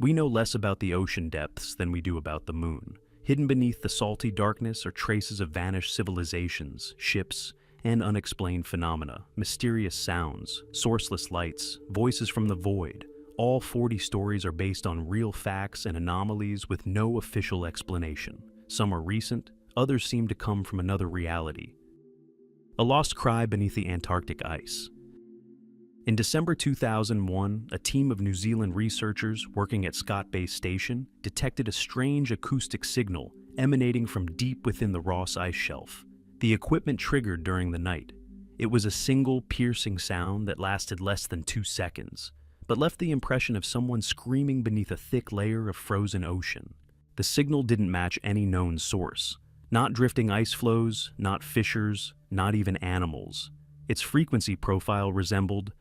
We know less about the ocean depths than we do about the moon. Hidden beneath the salty darkness are traces of vanished civilizations, ships, and unexplained phenomena, mysterious sounds, sourceless lights, voices from the void. All 40 stories are based on real facts and anomalies with no official explanation. Some are recent, others seem to come from another reality. A lost cry beneath the Antarctic ice. In December 2001, a team of New Zealand researchers working at Scott Base Station detected a strange acoustic signal emanating from deep within the Ross Ice Shelf. The equipment triggered during the night. It was a single, piercing sound that lasted less than 2 seconds, but left the impression of someone screaming beneath a thick layer of frozen ocean. The signal didn't match any known source. Not drifting ice flows, not fissures, not even animals. Its frequency profile resembled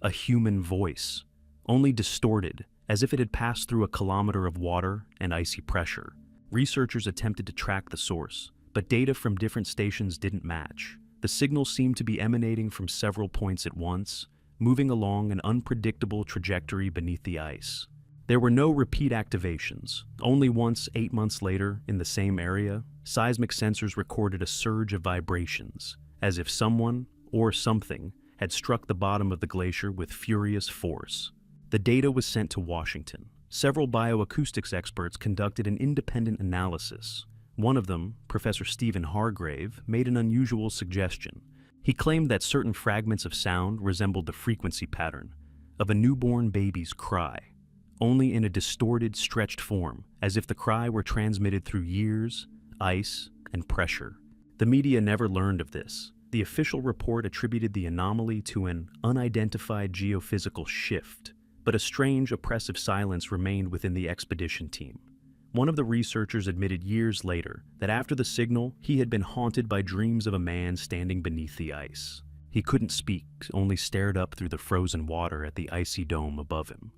a human voice, only distorted, as if it had passed through a kilometer of water and icy pressure. Researchers attempted to track the source, but data from different stations didn't match. The signal seemed to be emanating from several points at once, moving along an unpredictable trajectory beneath the ice. There were no repeat activations. Only once, 8 months later, in the same area, seismic sensors recorded a surge of vibrations, as if someone, or something, had struck the bottom of the glacier with furious force. The data was sent to Washington. Several bioacoustics experts conducted an independent analysis. One of them, Professor Stephen Hargrave, made an unusual suggestion. He claimed that certain fragments of sound resembled the frequency pattern of a newborn baby's cry, only in a distorted, stretched form, as if the cry were transmitted through years, ice, and pressure. The media never learned of this. The official report attributed the anomaly to an unidentified geophysical shift, but a strange, oppressive silence remained within the expedition team. One of the researchers admitted years later that after the signal, he had been haunted by dreams of a man standing beneath the ice. He couldn't speak, only stared up through the frozen water at the icy dome above him.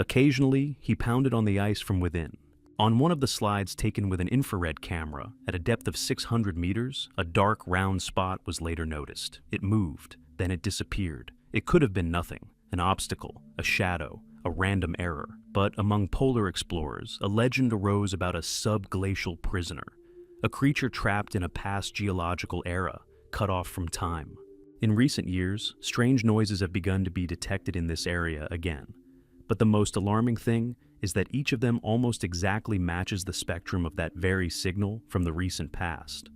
Occasionally, he pounded on the ice from within. On one of the slides taken with an infrared camera, at a depth of 600 meters, a dark, round spot was later noticed. It moved, then it disappeared. It could have been nothing, an obstacle, a shadow, a random error. But among polar explorers, a legend arose about a subglacial prisoner, a creature trapped in a past geological era, cut off from time. In recent years, strange noises have begun to be detected in this area again. But the most alarming thing is that each of them almost exactly matches the spectrum of that very signal from the recent past.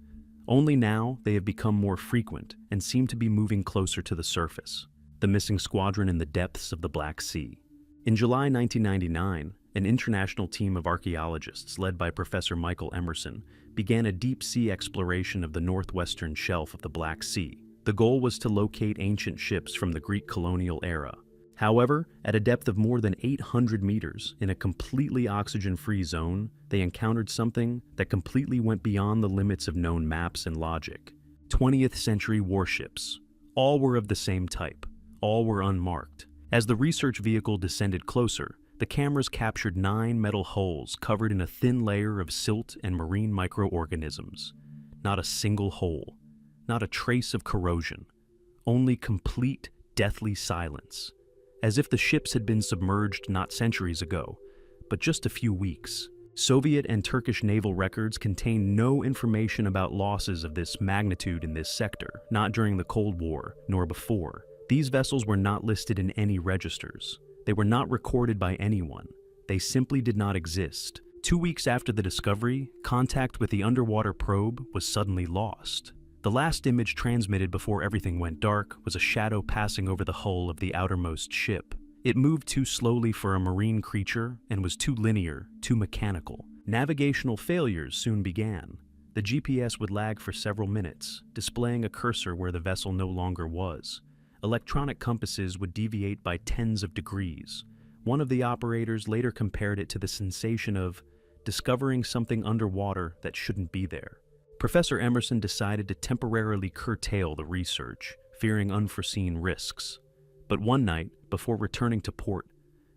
Only now they have become more frequent and seem to be moving closer to the surface. The missing squadron in the depths of the Black Sea. In July 1999, an international team of archaeologists led by Professor Michael Emerson began a deep-sea exploration of the northwestern shelf of the Black Sea. The goal was to locate ancient ships from the Greek colonial era. However, at a depth of more than 800 meters, in a completely oxygen-free zone, they encountered something that completely went beyond the limits of known maps and logic. 20th century warships. All were of the same type. All were unmarked. As the research vehicle descended closer, the cameras captured 9 metal hulls covered in a thin layer of silt and marine microorganisms. Not a single hole. Not a trace of corrosion. Only complete, deathly silence. As if the ships had been submerged not centuries ago, but just a few weeks. Soviet and Turkish naval records contain no information about losses of this magnitude in this sector, not during the Cold War, nor before. These vessels were not listed in any registers. They were not recorded by anyone. They simply did not exist. 2 weeks after the discovery, contact with the underwater probe was suddenly lost. The last image transmitted before everything went dark was a shadow passing over the hull of the outermost ship. It moved too slowly for a marine creature and was too linear, too mechanical. Navigational failures soon began. The GPS would lag for several minutes, displaying a cursor where the vessel no longer was. Electronic compasses would deviate by tens of degrees. One of the operators later compared it to the sensation of discovering something underwater that shouldn't be there. Professor Emerson decided to temporarily curtail the research, fearing unforeseen risks. But one night, before returning to port,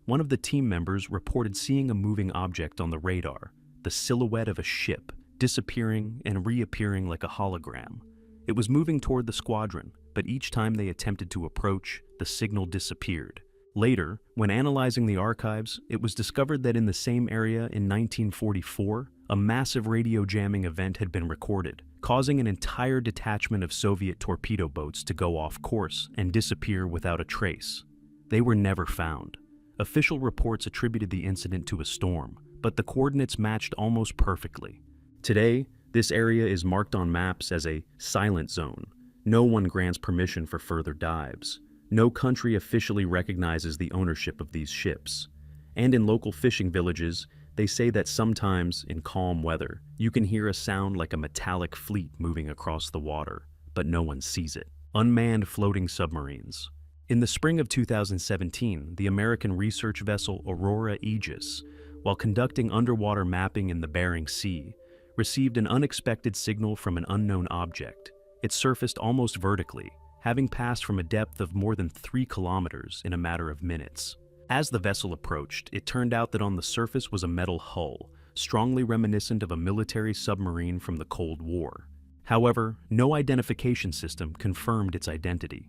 one of the team members reported seeing a moving object on the radar, the silhouette of a ship, disappearing and reappearing like a hologram. It was moving toward the squadron, but each time they attempted to approach, the signal disappeared. Later, when analyzing the archives, it was discovered that in the same area in 1944, a massive radio jamming event had been recorded, causing an entire detachment of Soviet torpedo boats to go off course and disappear without a trace. They were never found. Official reports attributed the incident to a storm, but the coordinates matched almost perfectly. Today, this area is marked on maps as a silent zone. No one grants permission for further dives. No country officially recognizes the ownership of these ships. And in local fishing villages, they say that sometimes, in calm weather, you can hear a sound like a metallic fleet moving across the water, but no one sees it. Unmanned floating submarines. In the spring of 2017, the American research vessel Aurora Aegis, while conducting underwater mapping in the Bering Sea, received an unexpected signal from an unknown object. It surfaced almost vertically, having passed from a depth of more than 3 kilometers in a matter of minutes. As the vessel approached, it turned out that on the surface was a metal hull, strongly reminiscent of a military submarine from the Cold War. However, no identification system confirmed its identity.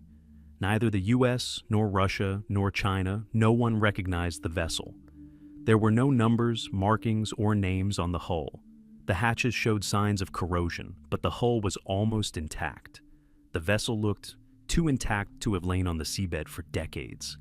Neither the US, nor Russia, nor China, no one recognized the vessel. There were no numbers, markings, or names on the hull. The hatches showed signs of corrosion, but the hull was almost intact. The vessel looked too intact to have lain on the seabed for decades.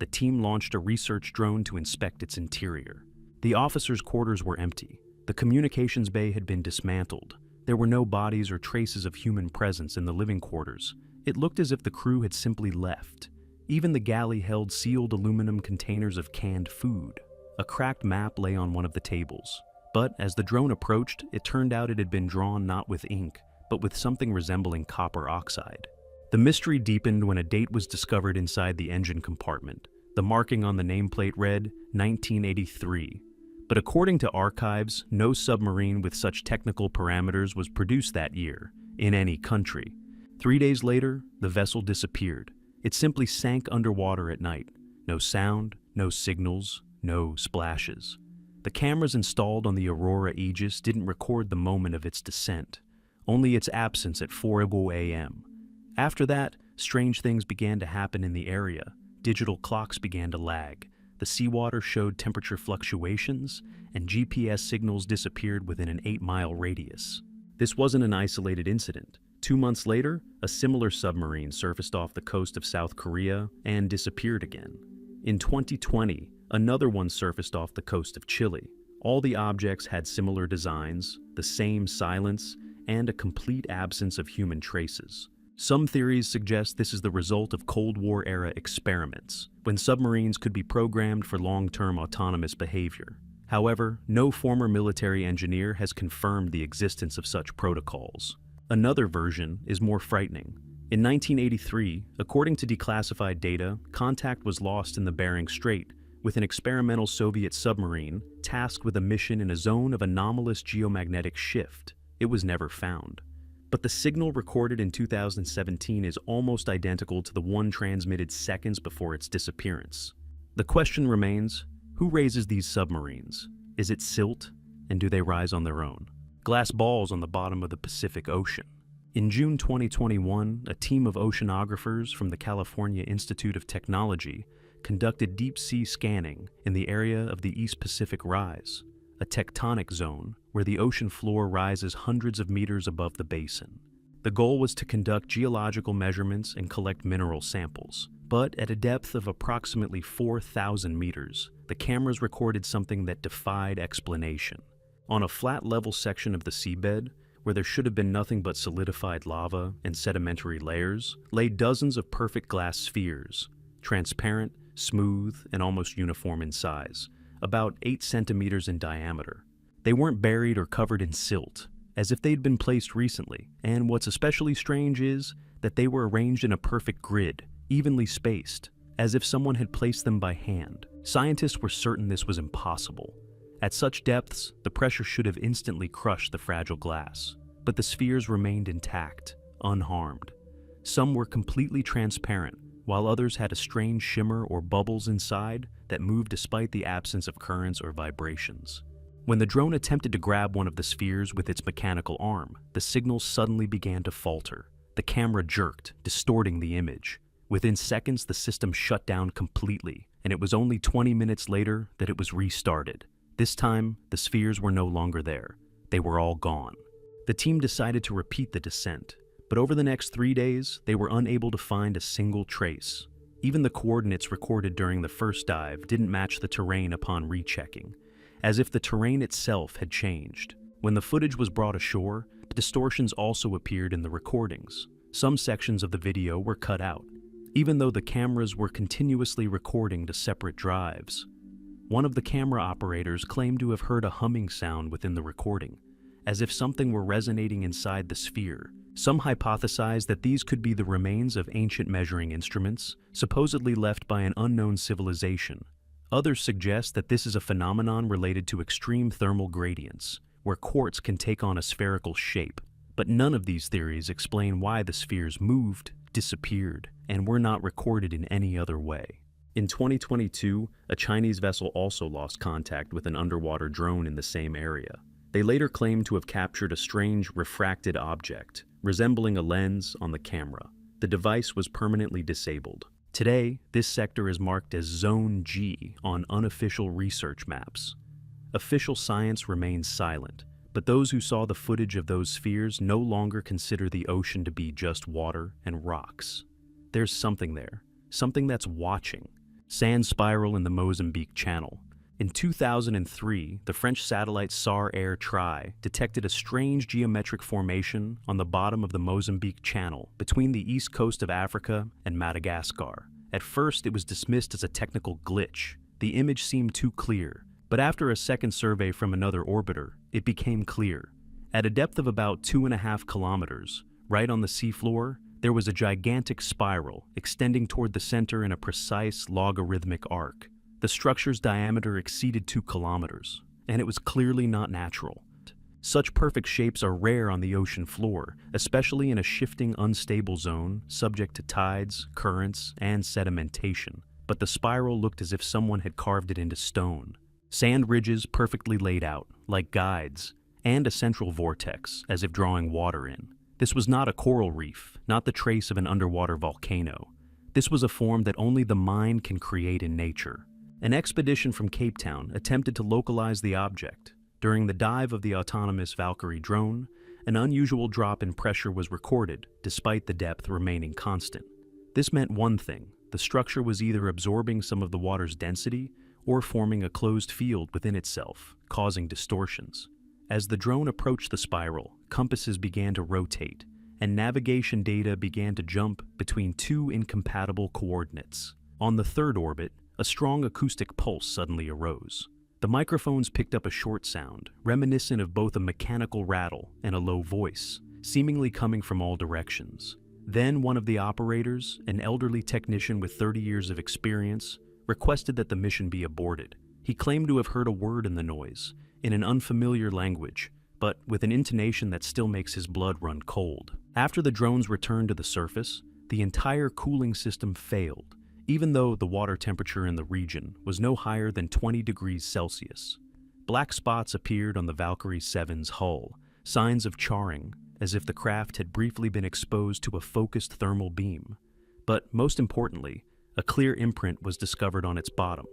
The team launched a research drone to inspect its interior. The officers' quarters were empty. The communications bay had been dismantled. There were no bodies or traces of human presence in the living quarters. It looked as if the crew had simply left. Even the galley held sealed aluminum containers of canned food. A cracked map lay on one of the tables. But as the drone approached, it turned out it had been drawn not with ink, but with something resembling copper oxide. The mystery deepened when a date was discovered inside the engine compartment. The marking on the nameplate read 1983. But according to archives, no submarine with such technical parameters was produced that year, in any country. 3 days later, the vessel disappeared. It simply sank underwater at night. No sound, no signals, no splashes. The cameras installed on the Aurora Aegis didn't record the moment of its descent, only its absence at 4 a.m. After that, strange things began to happen in the area. Digital clocks began to lag. The seawater showed temperature fluctuations, and GPS signals disappeared within an 8-mile radius. This wasn't an isolated incident. 2 months later, a similar submarine surfaced off the coast of South Korea and disappeared again. In 2020, another one surfaced off the coast of Chile. All the objects had similar designs, the same silence, and a complete absence of human traces. Some theories suggest this is the result of Cold War-era experiments, when submarines could be programmed for long-term autonomous behavior. However, no former military engineer has confirmed the existence of such protocols. Another version is more frightening. In 1983, according to declassified data, contact was lost in the Bering Strait with an experimental Soviet submarine tasked with a mission in a zone of anomalous geomagnetic shift. It was never found. But the signal recorded in 2017 is almost identical to the one transmitted seconds before its disappearance. The question remains, who raises these submarines? Is it silt? And do they rise on their own? Glass balls on the bottom of the Pacific Ocean. In June 2021, a team of oceanographers from the California Institute of Technology conducted deep-sea scanning in the area of the East Pacific Rise, a tectonic zone where the ocean floor rises hundreds of meters above the basin. The goal was to conduct geological measurements and collect mineral samples. But at a depth of approximately 4,000 meters, the cameras recorded something that defied explanation. On a flat level section of the seabed, where there should have been nothing but solidified lava and sedimentary layers, lay dozens of perfect glass spheres, transparent, smooth, and almost uniform in size, about 8 centimeters in diameter. They weren't buried or covered in silt, as if they'd been placed recently, and what's especially strange is that they were arranged in a perfect grid, evenly spaced, as if someone had placed them by hand. Scientists were certain this was impossible. At such depths, the pressure should have instantly crushed the fragile glass, but the spheres remained intact, unharmed. Some were completely transparent, while others had a strange shimmer or bubbles inside that moved despite the absence of currents or vibrations. When the drone attempted to grab one of the spheres with its mechanical arm, the signal suddenly began to falter. The camera jerked, distorting the image. Within seconds, the system shut down completely, and it was only 20 minutes later that it was restarted. This time, the spheres were no longer there. They were all gone. The team decided to repeat the descent, but over the next 3 days, they were unable to find a single trace. Even the coordinates recorded during the first dive didn't match the terrain upon rechecking, as if the terrain itself had changed. When the footage was brought ashore, distortions also appeared in the recordings. Some sections of the video were cut out, even though the cameras were continuously recording to separate drives. One of the camera operators claimed to have heard a humming sound within the recording, as if something were resonating inside the sphere. Some hypothesized that these could be the remains of ancient measuring instruments, supposedly left by an unknown civilization. Others suggest that this is a phenomenon related to extreme thermal gradients, where quartz can take on a spherical shape. But none of these theories explain why the spheres moved, disappeared, and were not recorded in any other way. In 2022, a Chinese vessel also lost contact with an underwater drone in the same area. They later claimed to have captured a strange refracted object, resembling a lens on the camera. The device was permanently disabled. Today, this sector is marked as Zone G on unofficial research maps. Official science remains silent, but those who saw the footage of those spheres no longer consider the ocean to be just water and rocks. There's something there, something that's watching. Sand spiral in the Mozambique Channel. In 2003, the French satellite SAR-Air Tri detected a strange geometric formation on the bottom of the Mozambique Channel between the east coast of Africa and Madagascar. At first, it was dismissed as a technical glitch. The image seemed too clear, but after a second survey from another orbiter, it became clear. At a depth of about 2.5 kilometers, right on the seafloor, there was a gigantic spiral extending toward the center in a precise logarithmic arc. The structure's diameter exceeded 2 kilometers, and it was clearly not natural. Such perfect shapes are rare on the ocean floor, especially in a shifting, unstable zone subject to tides, currents, and sedimentation. But the spiral looked as if someone had carved it into stone. Sand ridges perfectly laid out, like guides, and a central vortex, as if drawing water in. This was not a coral reef, not the trace of an underwater volcano. This was a form that only the mind can create in nature. An expedition from Cape Town attempted to localize the object. During the dive of the autonomous Valkyrie drone, an unusual drop in pressure was recorded, despite the depth remaining constant. This meant one thing: the structure was either absorbing some of the water's density or forming a closed field within itself, causing distortions. As the drone approached the spiral, compasses began to rotate, and navigation data began to jump between two incompatible coordinates. On the third orbit, a strong acoustic pulse suddenly arose. The microphones picked up a short sound, reminiscent of both a mechanical rattle and a low voice, seemingly coming from all directions. Then one of the operators, an elderly technician with 30 years of experience, requested that the mission be aborted. He claimed to have heard a word in the noise, in an unfamiliar language, but with an intonation that still makes his blood run cold. After the drones returned to the surface, the entire cooling system failed, even though the water temperature in the region was no higher than 20 degrees Celsius. Black spots appeared on the Valkyrie 7's hull, signs of charring, as if the craft had briefly been exposed to a focused thermal beam. But most importantly, a clear imprint was discovered on its bottom,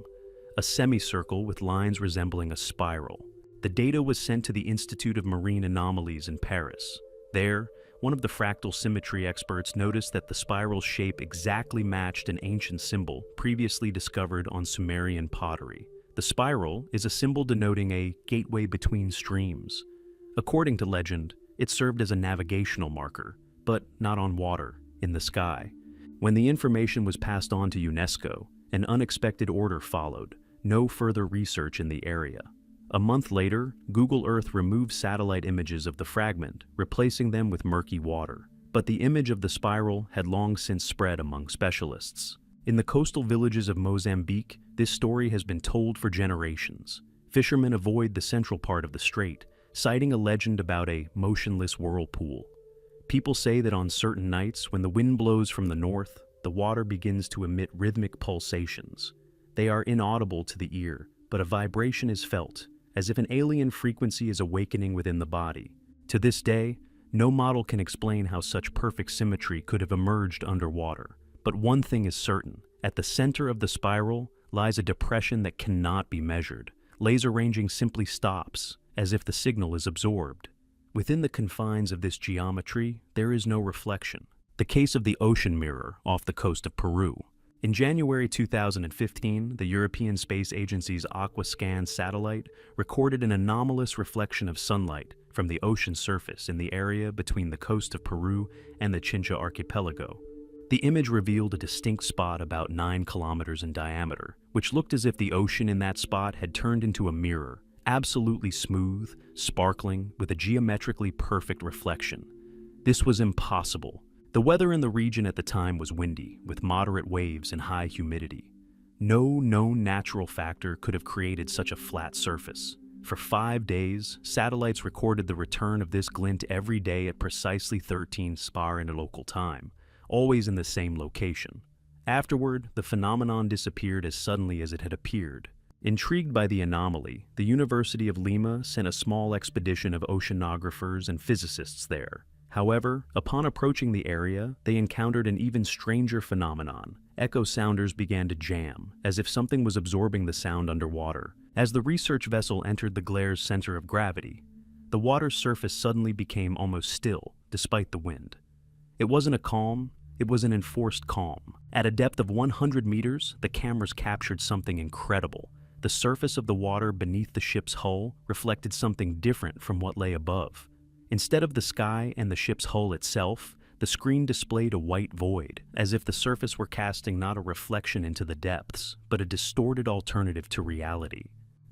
a semicircle with lines resembling a spiral. The data was sent to the Institute of Marine Anomalies in Paris. There, one of the fractal symmetry experts noticed that the spiral's shape exactly matched an ancient symbol previously discovered on Sumerian pottery. The spiral is a symbol denoting a gateway between streams. According to legend, it served as a navigational marker, but not on water, in the sky. When the information was passed on to UNESCO, an unexpected order followed: no further research in the area. A month later, Google Earth removed satellite images of the fragment, replacing them with murky water. But the image of the spiral had long since spread among specialists. In the coastal villages of Mozambique, this story has been told for generations. Fishermen avoid the central part of the strait, citing a legend about a motionless whirlpool. People say that on certain nights, when the wind blows from the north, the water begins to emit rhythmic pulsations. They are inaudible to the ear, but a vibration is felt, as if an alien frequency is awakening within the body. To this day, no model can explain how such perfect symmetry could have emerged underwater, But one thing is certain. At the center of the spiral lies a depression that cannot be measured. Laser ranging simply stops, as if the signal is absorbed. Within the confines of this geometry, there is no reflection. The case of the ocean mirror off the coast of Peru. In January 2015, the European Space Agency's Aquascan satellite recorded an anomalous reflection of sunlight from the ocean surface in the area between the coast of Peru and the Chincha archipelago. The image revealed a distinct spot about 9 kilometers in diameter, which looked as if the ocean in that spot had turned into a mirror, absolutely smooth, sparkling, with a geometrically perfect reflection. This was impossible. The weather in the region at the time was windy, with moderate waves and high humidity. No known natural factor could have created such a flat surface. For 5 days, satellites recorded the return of this glint every day at precisely 13 SPAR in a local time, always in the same location. Afterward, the phenomenon disappeared as suddenly as it had appeared. Intrigued by the anomaly, the University of Lima sent a small expedition of oceanographers and physicists there. However, upon approaching the area, they encountered an even stranger phenomenon. Echo sounders began to jam, as if something was absorbing the sound underwater. As the research vessel entered the glare's center of gravity, the water's surface suddenly became almost still, despite the wind. It wasn't a calm, it was an enforced calm. At a depth of 100 meters, the cameras captured something incredible. The surface of the water beneath the ship's hull reflected something different from what lay above. Instead of the sky and the ship's hull itself, the screen displayed a white void, as if the surface were casting not a reflection into the depths, but a distorted alternative to reality.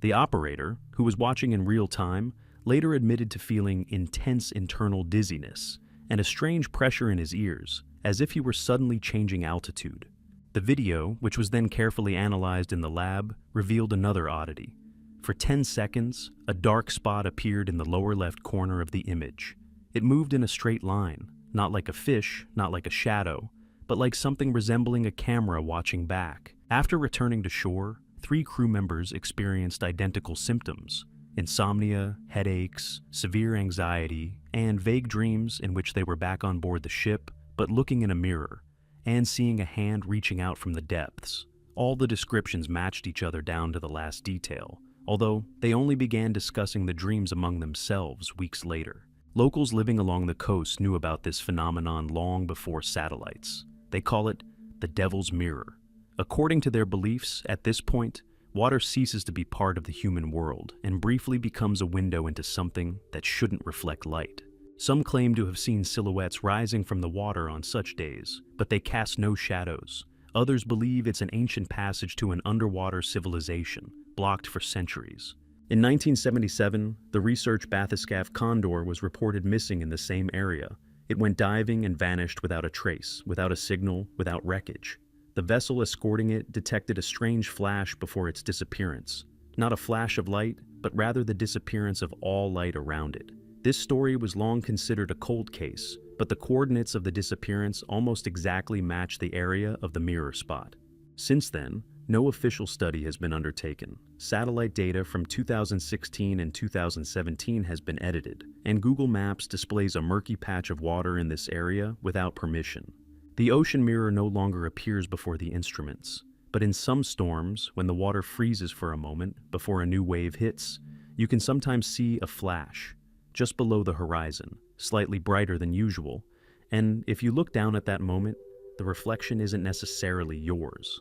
The operator, who was watching in real time, later admitted to feeling intense internal dizziness and a strange pressure in his ears, as if he were suddenly changing altitude. The video, which was then carefully analyzed in the lab, revealed another oddity. For 10 seconds, a dark spot appeared in the lower left corner of the image. It moved in a straight line, not like a fish, not like a shadow, but like something resembling a camera watching back. After returning to shore, 3 crew members experienced identical symptoms: insomnia, headaches, severe anxiety, and vague dreams in which they were back on board the ship, but looking in a mirror, and seeing a hand reaching out from the depths. All the descriptions matched each other down to the last detail, although they only began discussing the dreams among themselves weeks later. Locals living along the coast knew about this phenomenon long before satellites. They call it the Devil's Mirror. According to their beliefs, at this point, water ceases to be part of the human world and briefly becomes a window into something that shouldn't reflect light. Some claim to have seen silhouettes rising from the water on such days, but they cast no shadows. Others believe it's an ancient passage to an underwater civilization, blocked for centuries. In 1977, the research bathyscaphe Condor was reported missing in the same area. It went diving and vanished without a trace, without a signal, without wreckage. The vessel escorting it detected a strange flash before its disappearance. Not a flash of light, but rather the disappearance of all light around it. This story was long considered a cold case, but the coordinates of the disappearance almost exactly match the area of the mirror spot. Since then, no official study has been undertaken. Satellite data from 2016 and 2017 has been edited, and Google Maps displays a murky patch of water in this area without permission. The ocean mirror no longer appears before the instruments, but in some storms, when the water freezes for a moment before a new wave hits, you can sometimes see a flash just below the horizon, slightly brighter than usual, and if you look down at that moment, the reflection isn't necessarily yours.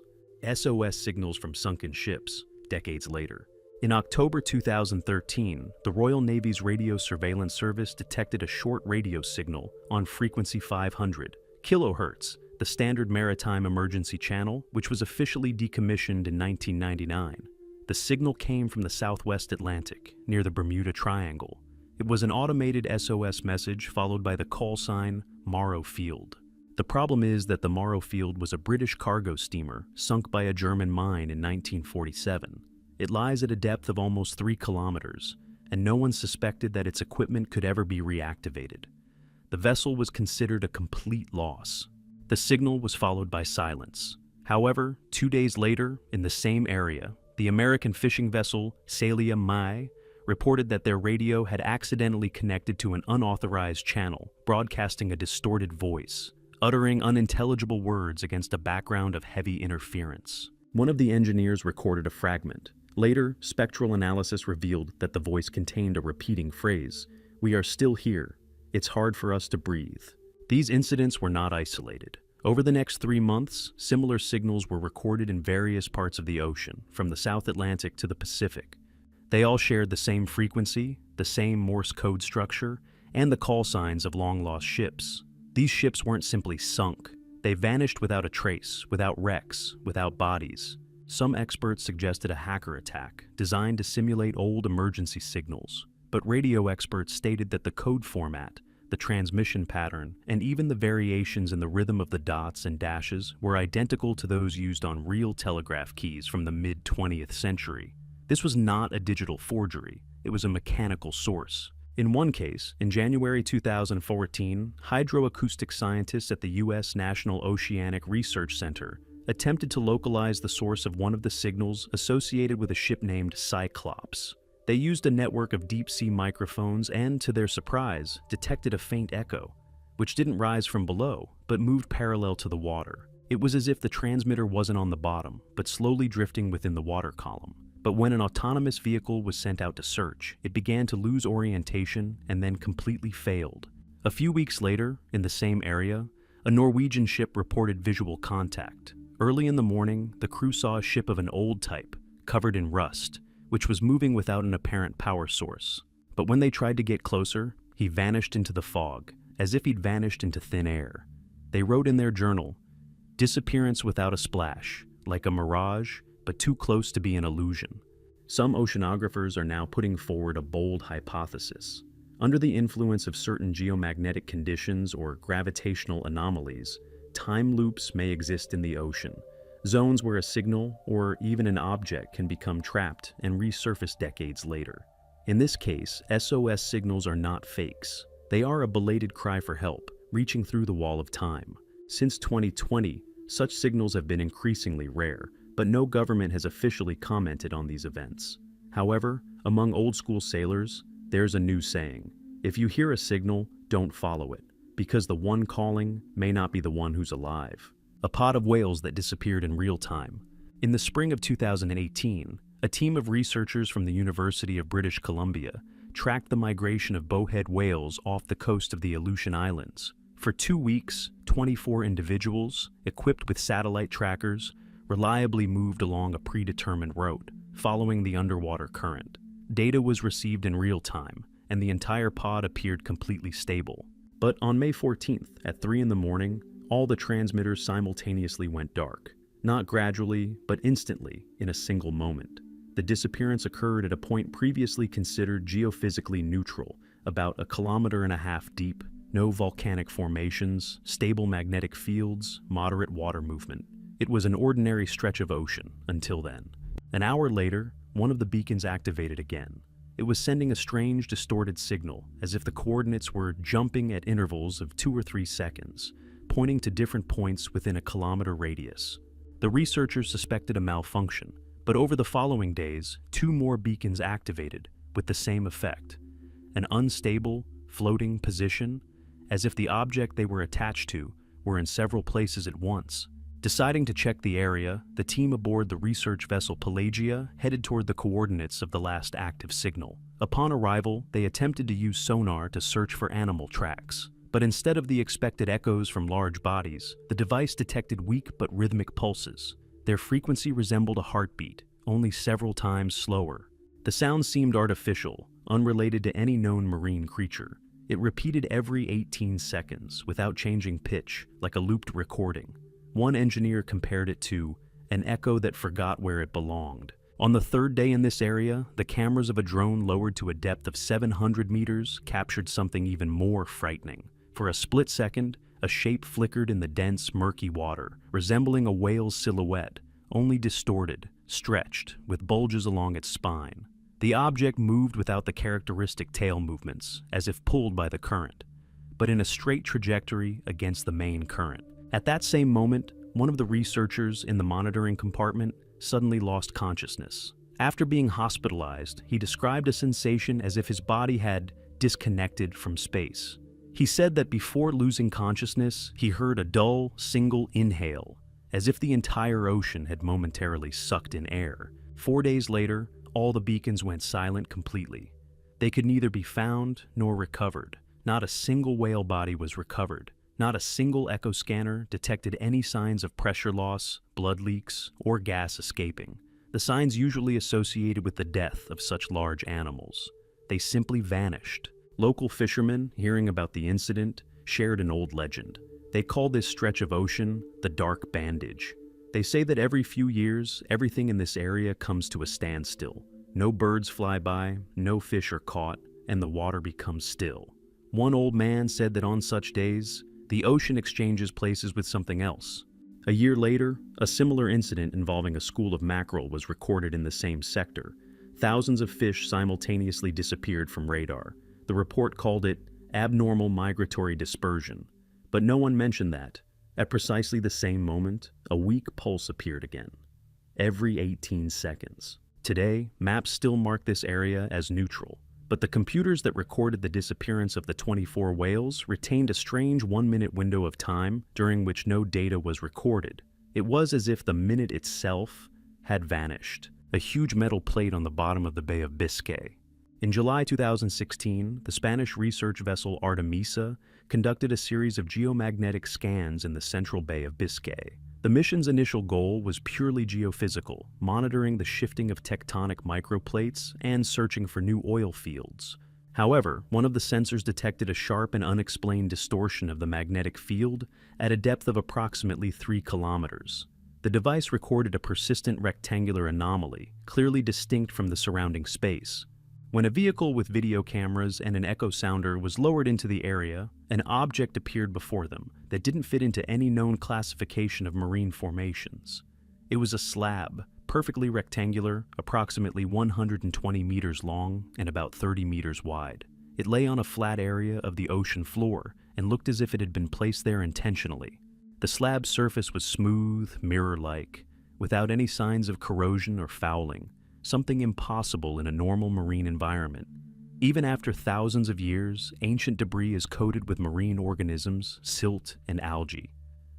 SOS signals from sunken ships, decades later. In October 2013, the Royal Navy's Radio Surveillance Service detected a short radio signal on frequency 500 kilohertz, the standard maritime emergency channel, which was officially decommissioned in 1999. The signal came from the Southwest Atlantic, near the Bermuda Triangle. It was an automated SOS message followed by the call sign Morrow Field. The problem is that the Morrow Field was a British cargo steamer sunk by a German mine in 1947. It lies at a depth of almost 3 kilometers, and no one suspected that its equipment could ever be reactivated. The vessel was considered a complete loss. The signal was followed by silence. However, 2 days later, in the same area, the American fishing vessel Salia Mai reported that their radio had accidentally connected to an unauthorized channel, broadcasting a distorted voice, uttering unintelligible words against a background of heavy interference. One of the engineers recorded a fragment. Later, spectral analysis revealed that the voice contained a repeating phrase, "We are still here. It's hard for us to breathe." These incidents were not isolated. Over the next 3 months, similar signals were recorded in various parts of the ocean, from the South Atlantic to the Pacific. They all shared the same frequency, the same Morse code structure, and the call signs of long-lost ships. These ships weren't simply sunk. They vanished without a trace, without wrecks, without bodies. Some experts suggested a hacker attack designed to simulate old emergency signals, but radio experts stated that the code format, the transmission pattern, and even the variations in the rhythm of the dots and dashes were identical to those used on real telegraph keys from the mid-20th century. This was not a digital forgery, it was a mechanical source. In one case, in January 2014, hydroacoustic scientists at the U.S. National Oceanic Research Center attempted to localize the source of one of the signals associated with a ship named Cyclops. They used a network of deep-sea microphones and, to their surprise, detected a faint echo, which didn't rise from below, but moved parallel to the water. It was as if the transmitter wasn't on the bottom, but slowly drifting within the water column. But when an autonomous vehicle was sent out to search, it began to lose orientation and then completely failed. A few weeks later, in the same area, a Norwegian ship reported visual contact. Early in the morning, the crew saw a ship of an old type, covered in rust, which was moving without an apparent power source. But when they tried to get closer, he vanished into the fog, as if he'd vanished into thin air. They wrote in their journal, "Disappearance without a splash, like a mirage, but too close to be an illusion." Some oceanographers are now putting forward a bold hypothesis. Under the influence of certain geomagnetic conditions or gravitational anomalies, time loops may exist in the ocean, zones where a signal or even an object can become trapped and resurface decades later. In this case, SOS signals are not fakes. They are a belated cry for help, reaching through the wall of time. Since 2020, such signals have been increasingly rare, but no government has officially commented on these events. However, among old-school sailors, there's a new saying: if you hear a signal, don't follow it, because the one calling may not be the one who's alive. A pod of whales that disappeared in real time. In the spring of 2018, a team of researchers from the University of British Columbia tracked the migration of bowhead whales off the coast of the Aleutian Islands. For 2 weeks, 24 individuals, equipped with satellite trackers, reliably moved along a predetermined route, following the underwater current. Data was received in real time, and the entire pod appeared completely stable. But on May 14th, at 3 in the morning, all the transmitters simultaneously went dark. Not gradually, but instantly, in a single moment. The disappearance occurred at a point previously considered geophysically neutral, about 1.5 kilometers deep, no volcanic formations, stable magnetic fields, moderate water movement. It was an ordinary stretch of ocean, until then. An hour later, one of the beacons activated again. It was sending a strange, distorted signal, as if the coordinates were jumping at intervals of 2 or 3 seconds, pointing to different points within a kilometer radius. The researchers suspected a malfunction, but over the following days, 2 more beacons activated, with the same effect. An unstable, floating position, as if the object they were attached to were in several places at once. Deciding to check the area, the team aboard the research vessel Pelagia headed toward the coordinates of the last active signal. Upon arrival, they attempted to use sonar to search for animal tracks. But instead of the expected echoes from large bodies, the device detected weak but rhythmic pulses. Their frequency resembled a heartbeat, only several times slower. The sound seemed artificial, unrelated to any known marine creature. It repeated every 18 seconds, without changing pitch, like a looped recording. One engineer compared it to an echo that forgot where it belonged. On the 3rd day in this area, the cameras of a drone lowered to a depth of 700 meters captured something even more frightening. For a split second, a shape flickered in the dense, murky water, resembling a whale's silhouette, only distorted, stretched, with bulges along its spine. The object moved without the characteristic tail movements, as if pulled by the current, but in a straight trajectory against the main current. At that same moment, one of the researchers in the monitoring compartment suddenly lost consciousness. After being hospitalized, he described a sensation as if his body had disconnected from space. He said that before losing consciousness, he heard a dull, single inhale, as if the entire ocean had momentarily sucked in air. 4 days later, all the beacons went silent completely. They could neither be found nor recovered. Not a single whale body was recovered. Not a single echo scanner detected any signs of pressure loss, blood leaks, or gas escaping. The signs usually associated with the death of such large animals. They simply vanished. Local fishermen, hearing about the incident, shared an old legend. They call this stretch of ocean the Dark Bandage. They say that every few years, everything in this area comes to a standstill. No birds fly by, no fish are caught, and the water becomes still. One old man said that on such days, the ocean exchanges places with something else. A year later, a similar incident involving a school of mackerel was recorded in the same sector. Thousands of fish simultaneously disappeared from radar. The report called it abnormal migratory dispersion. But no one mentioned that, at precisely the same moment, a weak pulse appeared again. Every 18 seconds. Today, maps still mark this area as neutral. But the computers that recorded the disappearance of the 24 whales retained a strange 1-minute window of time during which no data was recorded. It was as if the minute itself had vanished, a huge metal plate on the bottom of the Bay of Biscay. In July 2016, the Spanish research vessel Artemisa conducted a series of geomagnetic scans in the central Bay of Biscay. The mission's initial goal was purely geophysical, monitoring the shifting of tectonic microplates and searching for new oil fields. However, one of the sensors detected a sharp and unexplained distortion of the magnetic field at a depth of approximately 3 kilometers. The device recorded a persistent rectangular anomaly, clearly distinct from the surrounding space. When a vehicle with video cameras and an echo sounder was lowered into the area, an object appeared before them that didn't fit into any known classification of marine formations. It was a slab, perfectly rectangular, approximately 120 meters long and about 30 meters wide. It lay on a flat area of the ocean floor and looked as if it had been placed there intentionally. The slab's surface was smooth, mirror-like, without any signs of corrosion or fouling, something impossible in a normal marine environment. Even after thousands of years, ancient debris is coated with marine organisms, silt, and algae.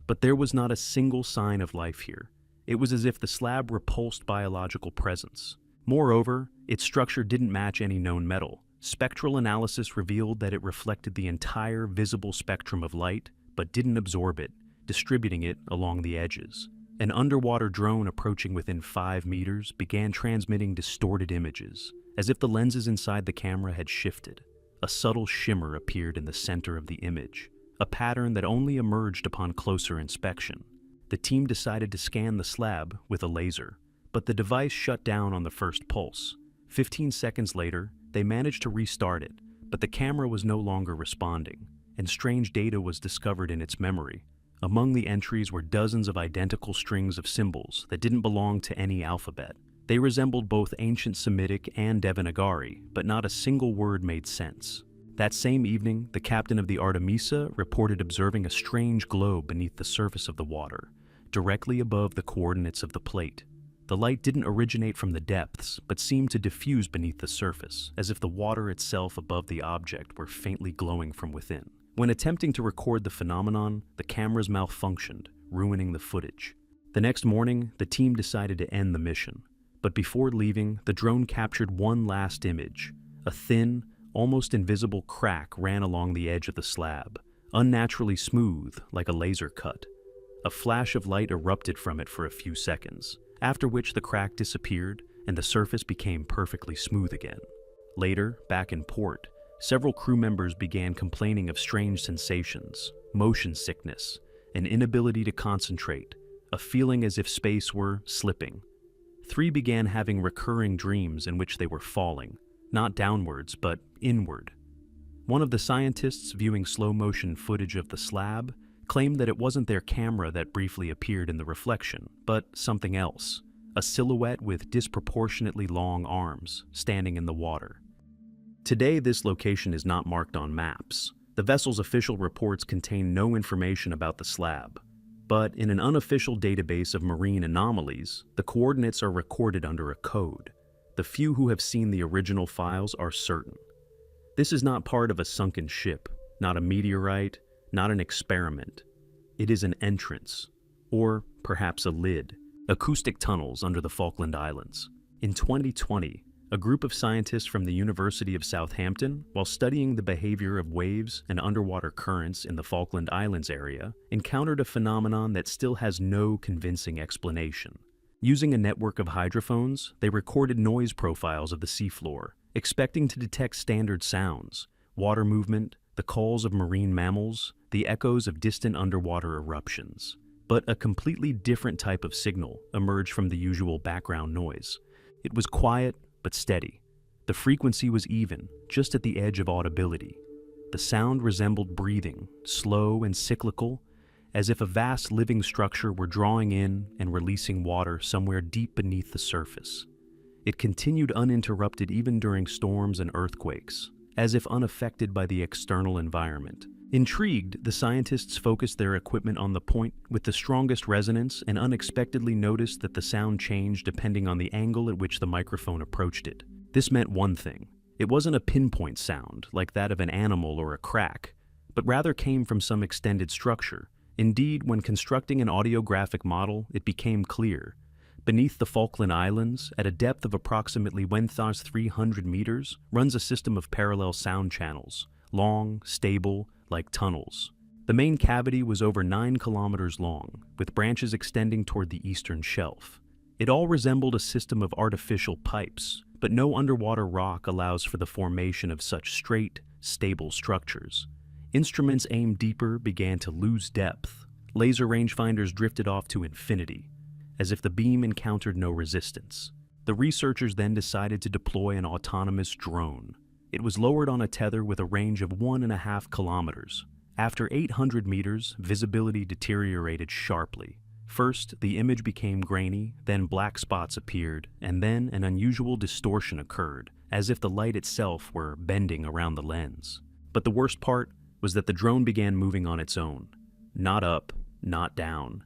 But there was not a single sign of life here. It was as if the slab repulsed biological presence. Moreover, its structure didn't match any known metal. Spectral analysis revealed that it reflected the entire visible spectrum of light, but didn't absorb it, distributing it along the edges. An underwater drone approaching within 5 meters began transmitting distorted images, as if the lenses inside the camera had shifted. A subtle shimmer appeared in the center of the image, a pattern that only emerged upon closer inspection. The team decided to scan the slab with a laser, but the device shut down on the first pulse. 15 seconds later, they managed to restart it, but the camera was no longer responding, and strange data was discovered in its memory. Among the entries were dozens of identical strings of symbols that didn't belong to any alphabet. They resembled both ancient Semitic and Devanagari, but not a single word made sense. That same evening, the captain of the Artemisa reported observing a strange glow beneath the surface of the water, directly above the coordinates of the plate. The light didn't originate from the depths, but seemed to diffuse beneath the surface, as if the water itself above the object were faintly glowing from within. When attempting to record the phenomenon, the cameras malfunctioned, ruining the footage. The next morning, the team decided to end the mission. But before leaving, the drone captured one last image. A thin, almost invisible crack ran along the edge of the slab, unnaturally smooth, like a laser cut. A flash of light erupted from it for a few seconds, after which the crack disappeared and the surface became perfectly smooth again. Later, back in port, several crew members began complaining of strange sensations, motion sickness, an inability to concentrate, a feeling as if space were slipping. 3 began having recurring dreams in which they were falling, not downwards, but inward. One of the scientists viewing slow-motion footage of the slab claimed that it wasn't their camera that briefly appeared in the reflection, but something else, a silhouette with disproportionately long arms, standing in the water. Today, this location is not marked on maps. The vessel's official reports contain no information about the slab. But in an unofficial database of marine anomalies, the coordinates are recorded under a code. The few who have seen the original files are certain. This is not part of a sunken ship. not a meteorite, not an experiment. It is an entrance, or perhaps a lid. Acoustic tunnels under the Falkland Islands. In 2020, a group of scientists from the University of Southampton, while studying the behavior of waves and underwater currents in the Falkland Islands area, encountered a phenomenon that still has no convincing explanation. Using a network of hydrophones, they recorded noise profiles of the seafloor, expecting to detect standard sounds, water movement, the calls of marine mammals, the echoes of distant underwater eruptions. But a completely different type of signal emerged from the usual background noise. It was quiet but steady. The frequency was even, just at the edge of audibility. The sound resembled breathing, slow and cyclical, as if a vast living structure were drawing in and releasing water somewhere deep beneath the surface. It continued uninterrupted even during storms and earthquakes, as if unaffected by the external environment. Intrigued, the scientists focused their equipment on the point with the strongest resonance and unexpectedly noticed that the sound changed depending on the angle at which the microphone approached it. This meant one thing. It wasn't a pinpoint sound, like that of an animal or a crack, but rather came from some extended structure. Indeed, when constructing an audiographic model, it became clear. Beneath the Falkland Islands, at a depth of approximately 1,300 meters, runs a system of parallel sound channels, long, stable, like tunnels. The main cavity was over 9 kilometers long, with branches extending toward the eastern shelf. It all resembled a system of artificial pipes, but no underwater rock allows for the formation of such straight, stable structures. Instruments aimed deeper began to lose depth. Laser rangefinders drifted off to infinity, as if the beam encountered no resistance. The researchers then decided to deploy an autonomous drone. It was lowered on a tether with a range of 1.5 kilometers. After 800 meters, visibility deteriorated sharply. First, the image became grainy, then black spots appeared, and then an unusual distortion occurred, as if the light itself were bending around the lens. But the worst part was that the drone began moving on its own. Not up, not down.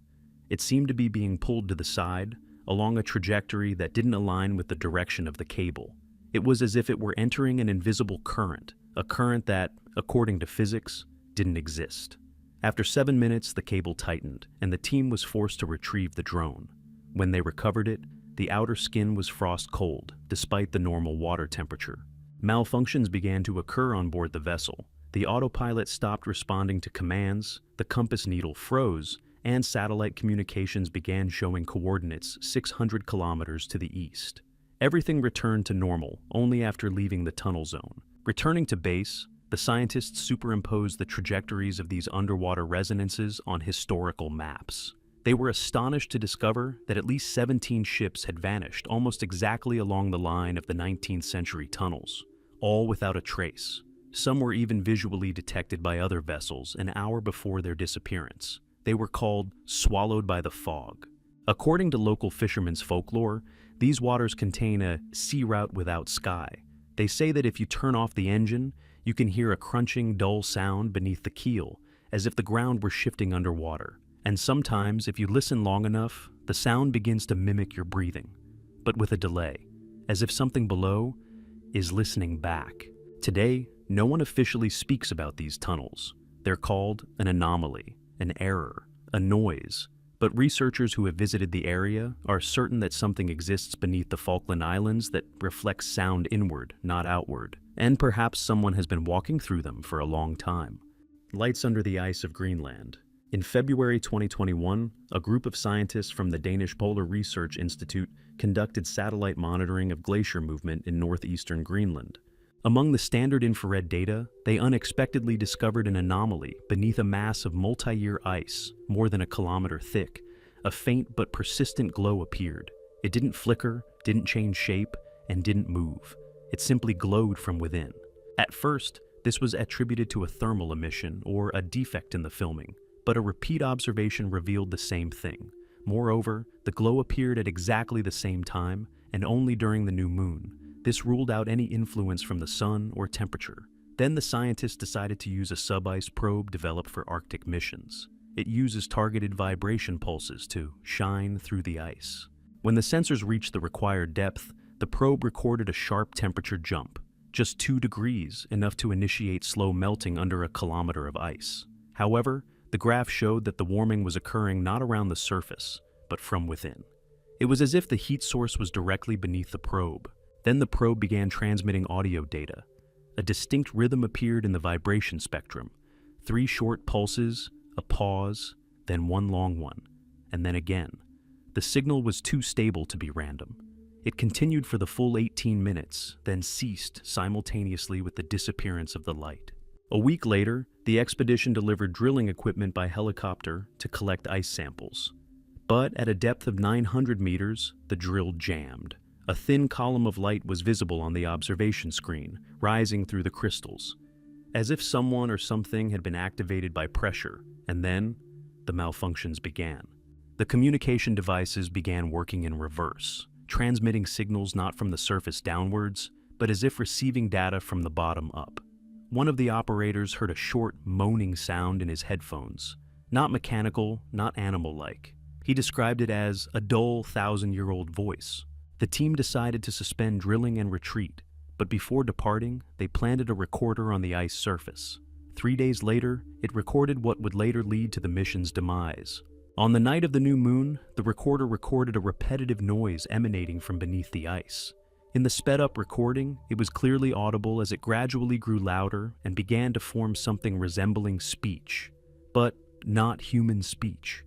It seemed to be being pulled to the side, along a trajectory that didn't align with the direction of the cable. It was as if it were entering an invisible current, a current that, according to physics, didn't exist. After 7 minutes, the cable tightened, and the team was forced to retrieve the drone. When they recovered it, the outer skin was frost cold, despite the normal water temperature. Malfunctions began to occur on board the vessel. The autopilot stopped responding to commands, the compass needle froze, and satellite communications began showing coordinates 600 kilometers to the east. Everything returned to normal only after leaving the tunnel zone. Returning to base, the scientists superimposed the trajectories of these underwater resonances on historical maps. They were astonished to discover that at least 17 ships had vanished almost exactly along the line of the 19th century tunnels, all without a trace. Some were even visually detected by other vessels an hour before their disappearance. They were called swallowed by the fog. According to local fishermen's folklore, these waters contain a sea route without sky. They say that if you turn off the engine, you can hear a crunching, dull sound beneath the keel, as if the ground were shifting underwater. And sometimes, if you listen long enough, the sound begins to mimic your breathing, but with a delay, as if something below is listening back. Today, no one officially speaks about these tunnels. They're called an anomaly, an error, a noise. But researchers who have visited the area are certain that something exists beneath the Falkland Islands that reflects sound inward, not outward. And perhaps someone has been walking through them for a long time. Lights under the ice of Greenland. In February 2021, a group of scientists from the Danish Polar Research Institute conducted satellite monitoring of glacier movement in northeastern Greenland. Among the standard infrared data, they unexpectedly discovered an anomaly beneath a mass of multi-year ice, more than a kilometer thick. A faint but persistent glow appeared. It didn't flicker, didn't change shape, and didn't move. It simply glowed from within. At first, this was attributed to a thermal emission or a defect in the filming, but a repeat observation revealed the same thing. Moreover, the glow appeared at exactly the same time and only during the new moon. This ruled out any influence from the sun or temperature. Then the scientists decided to use a sub-ice probe developed for Arctic missions. It uses targeted vibration pulses to shine through the ice. When the sensors reached the required depth, the probe recorded a sharp temperature jump. just 2 degrees, enough to initiate slow melting under a kilometer of ice. However, the graph showed that the warming was occurring not around the surface, but from within. It was as if the heat source was directly beneath the probe. Then the probe began transmitting audio data. A distinct rhythm appeared in the vibration spectrum. 3 short pulses, a pause, then 1 long one, and then again. The signal was too stable to be random. It continued for the full 18 minutes, then ceased simultaneously with the disappearance of the light. A week later, the expedition delivered drilling equipment by helicopter to collect ice samples. But at a depth of 900 meters, the drill jammed. A thin column of light was visible on the observation screen, rising through the crystals, as if someone or something had been activated by pressure, and then the malfunctions began. The communication devices began working in reverse, transmitting signals not from the surface downwards, but as if receiving data from the bottom up. One of the operators heard a short, moaning sound in his headphones, not mechanical, not animal-like. He described it as a dull, 1,000-year-old voice. The team decided to suspend drilling and retreat, but before departing, they planted a recorder on the ice surface. 3 days later, it recorded what would later lead to the mission's demise. On the night of the new moon, the recorder recorded a repetitive noise emanating from beneath the ice. In the sped-up recording, it was clearly audible as it gradually grew louder and began to form something resembling speech, but not human speech.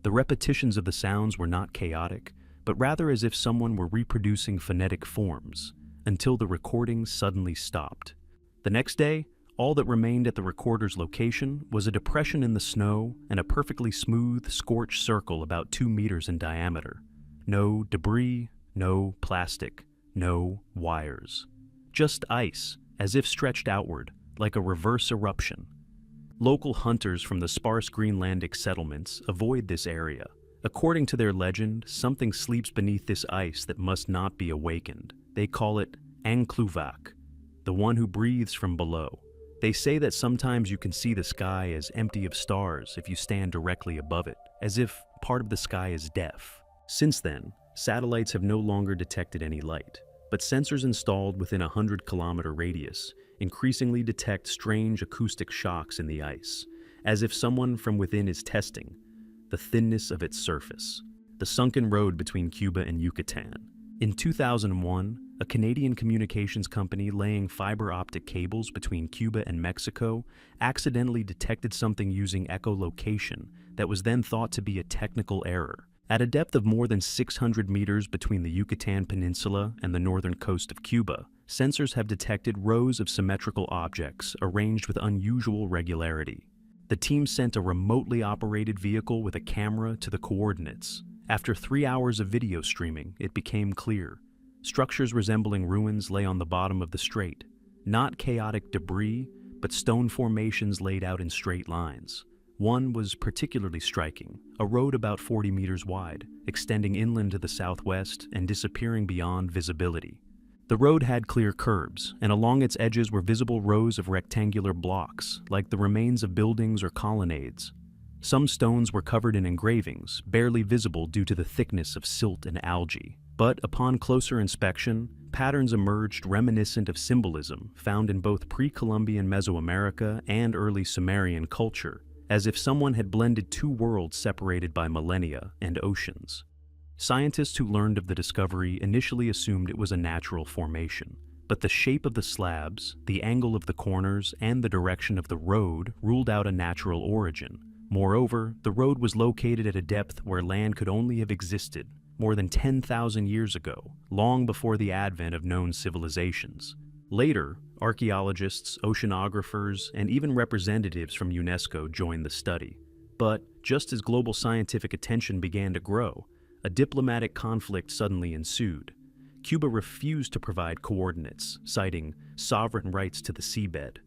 The repetitions of the sounds were not chaotic, but rather as if someone were reproducing phonetic forms, until the recording suddenly stopped. The next day, all that remained at the recorder's location was a depression in the snow and a perfectly smooth, scorched circle about 2 meters in diameter. No debris, no plastic, no wires. Just ice, as if stretched outward, like a reverse eruption. Local hunters from the sparse Greenlandic settlements avoid this area. According to their legend, something sleeps beneath this ice that must not be awakened. They call it Ankluvak, the one who breathes from below. They say that sometimes you can see the sky as empty of stars if you stand directly above it, as if part of the sky is deaf. Since then, satellites have no longer detected any light, but sensors installed within a 100-kilometer radius increasingly detect strange acoustic shocks in the ice, as if someone from within is testing the thinness of its surface. The sunken road between Cuba and Yucatan. In 2001, a Canadian communications company laying fiber optic cables between Cuba and Mexico accidentally detected something using echolocation that was then thought to be a technical error. At a depth of more than 600 meters between the Yucatan Peninsula and the northern coast of Cuba, sensors have detected rows of symmetrical objects arranged with unusual regularity. The team sent a remotely operated vehicle with a camera to the coordinates. After 3 hours of video streaming, it became clear. Structures resembling ruins lay on the bottom of the strait. Not chaotic debris, but stone formations laid out in straight lines. One was particularly striking, a road about 40 meters wide, extending inland to the southwest and disappearing beyond visibility. The road had clear curbs, and along its edges were visible rows of rectangular blocks, like the remains of buildings or colonnades. Some stones were covered in engravings, barely visible due to the thickness of silt and algae. But upon closer inspection, patterns emerged reminiscent of symbolism found in both pre-Columbian Mesoamerica and early Sumerian culture, as if someone had blended 2 worlds separated by millennia and oceans. Scientists who learned of the discovery initially assumed it was a natural formation, but the shape of the slabs, the angle of the corners, and the direction of the road ruled out a natural origin. Moreover, the road was located at a depth where land could only have existed more than 10,000 years ago, long before the advent of known civilizations. Later, archaeologists, oceanographers, and even representatives from UNESCO joined the study. But just as global scientific attention began to grow, a diplomatic conflict suddenly ensued. Cuba refused to provide coordinates, citing sovereign rights to the seabed.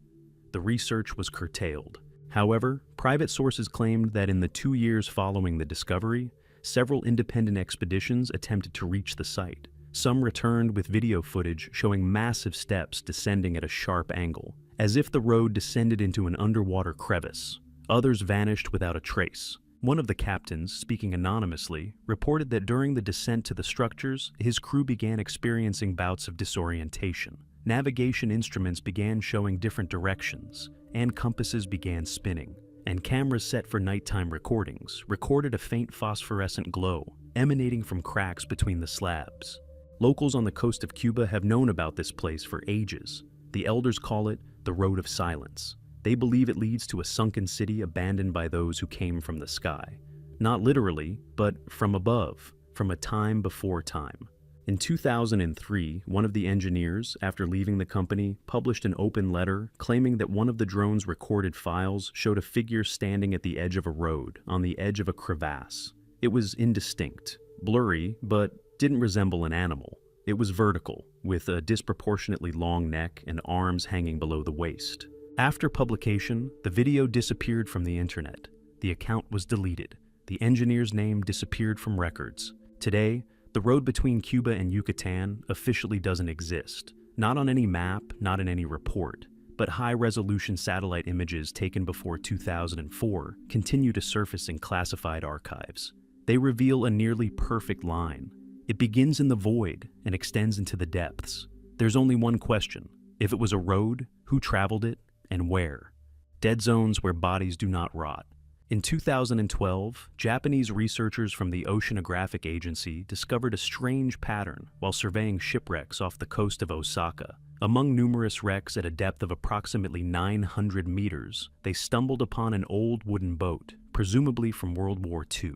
The research was curtailed. However, private sources claimed that in the 2 years following the discovery, several independent expeditions attempted to reach the site. Some returned with video footage showing massive steps descending at a sharp angle, as if the road descended into an underwater crevice. Others vanished without a trace. One of the captains, speaking anonymously, reported that during the descent to the structures, his crew began experiencing bouts of disorientation. navigation instruments began showing different directions, and compasses began spinning, and cameras set for nighttime recordings recorded a faint phosphorescent glow emanating from cracks between the slabs. Locals on the coast of Cuba have known about this place for ages. The elders call it the Road of Silence. They believe it leads to a sunken city abandoned by those who came from the sky. Not literally, but from above, from a time before time. In 2003, one of the engineers, after leaving the company, published an open letter claiming that one of the drone's recorded files showed a figure standing at the edge of a road, on the edge of a crevasse. It was indistinct, blurry, but didn't resemble an animal. It was vertical, with a disproportionately long neck and arms hanging below the waist. After publication, the video disappeared from the internet. The account was deleted. The engineer's name disappeared from records. Today, the road between Cuba and Yucatan officially doesn't exist. Not on any map, not in any report. But high-resolution satellite images taken before 2004 continue to surface in classified archives. They reveal a nearly perfect line. It begins in the void and extends into the depths. There's only one question. If it was a road, who traveled it, and where? Dead zones where bodies do not rot. In 2012, Japanese researchers from the Oceanographic Agency discovered a strange pattern while surveying shipwrecks off the coast of Osaka. Among numerous wrecks at a depth of approximately 900 meters, they stumbled upon an old wooden boat, presumably from World War II.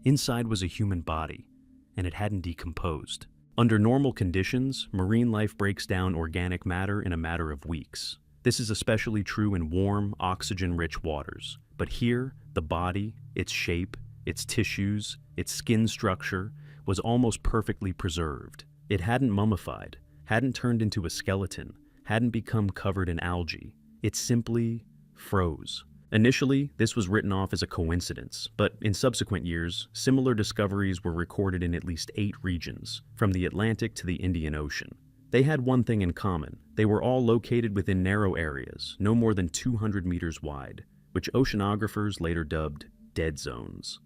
Inside was a human body, and it hadn't decomposed. Under normal conditions, marine life breaks down organic matter in a matter of weeks. This is especially true in warm, oxygen-rich waters. But here, the body, its shape, its tissues, its skin structure, was almost perfectly preserved. It hadn't mummified, hadn't turned into a skeleton, hadn't become covered in algae. It simply froze. Initially, this was written off as a coincidence, but in subsequent years, similar discoveries were recorded in at least 8 regions, from the Atlantic to the Indian Ocean. They had one thing in common. They were all located within narrow areas, no more than 200 meters wide, which oceanographers later dubbed dead zones.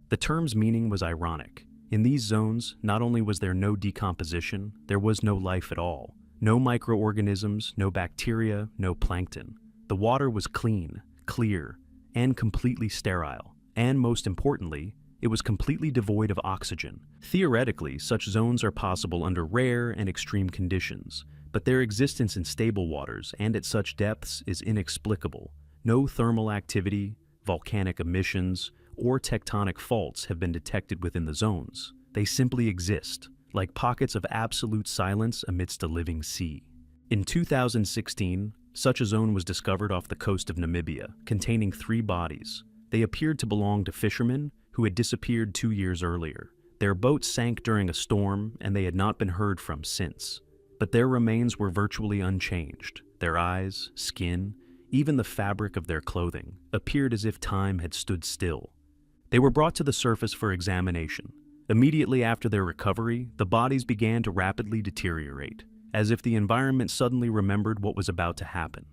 The term's meaning was ironic. In these zones, not only was there no decomposition, there was no life at all. No microorganisms, no bacteria, no plankton. The water was clean, clear, and completely sterile. And most importantly, it was completely devoid of oxygen. Theoretically, such zones are possible under rare and extreme conditions, but their existence in stable waters and at such depths is inexplicable. No thermal activity, volcanic emissions, or tectonic faults have been detected within the zones. They simply exist, like pockets of absolute silence amidst a living sea. In 2016, such a zone was discovered off the coast of Namibia, containing 3 bodies. They appeared to belong to fishermen who had disappeared 2 years earlier. Their boat sank during a storm, and they had not been heard from since. But their remains were virtually unchanged. Their eyes, skin, even the fabric of their clothing appeared as if time had stood still. They were brought to the surface for examination. Immediately after their recovery, the bodies began to rapidly deteriorate, as if the environment suddenly remembered what was about to happen.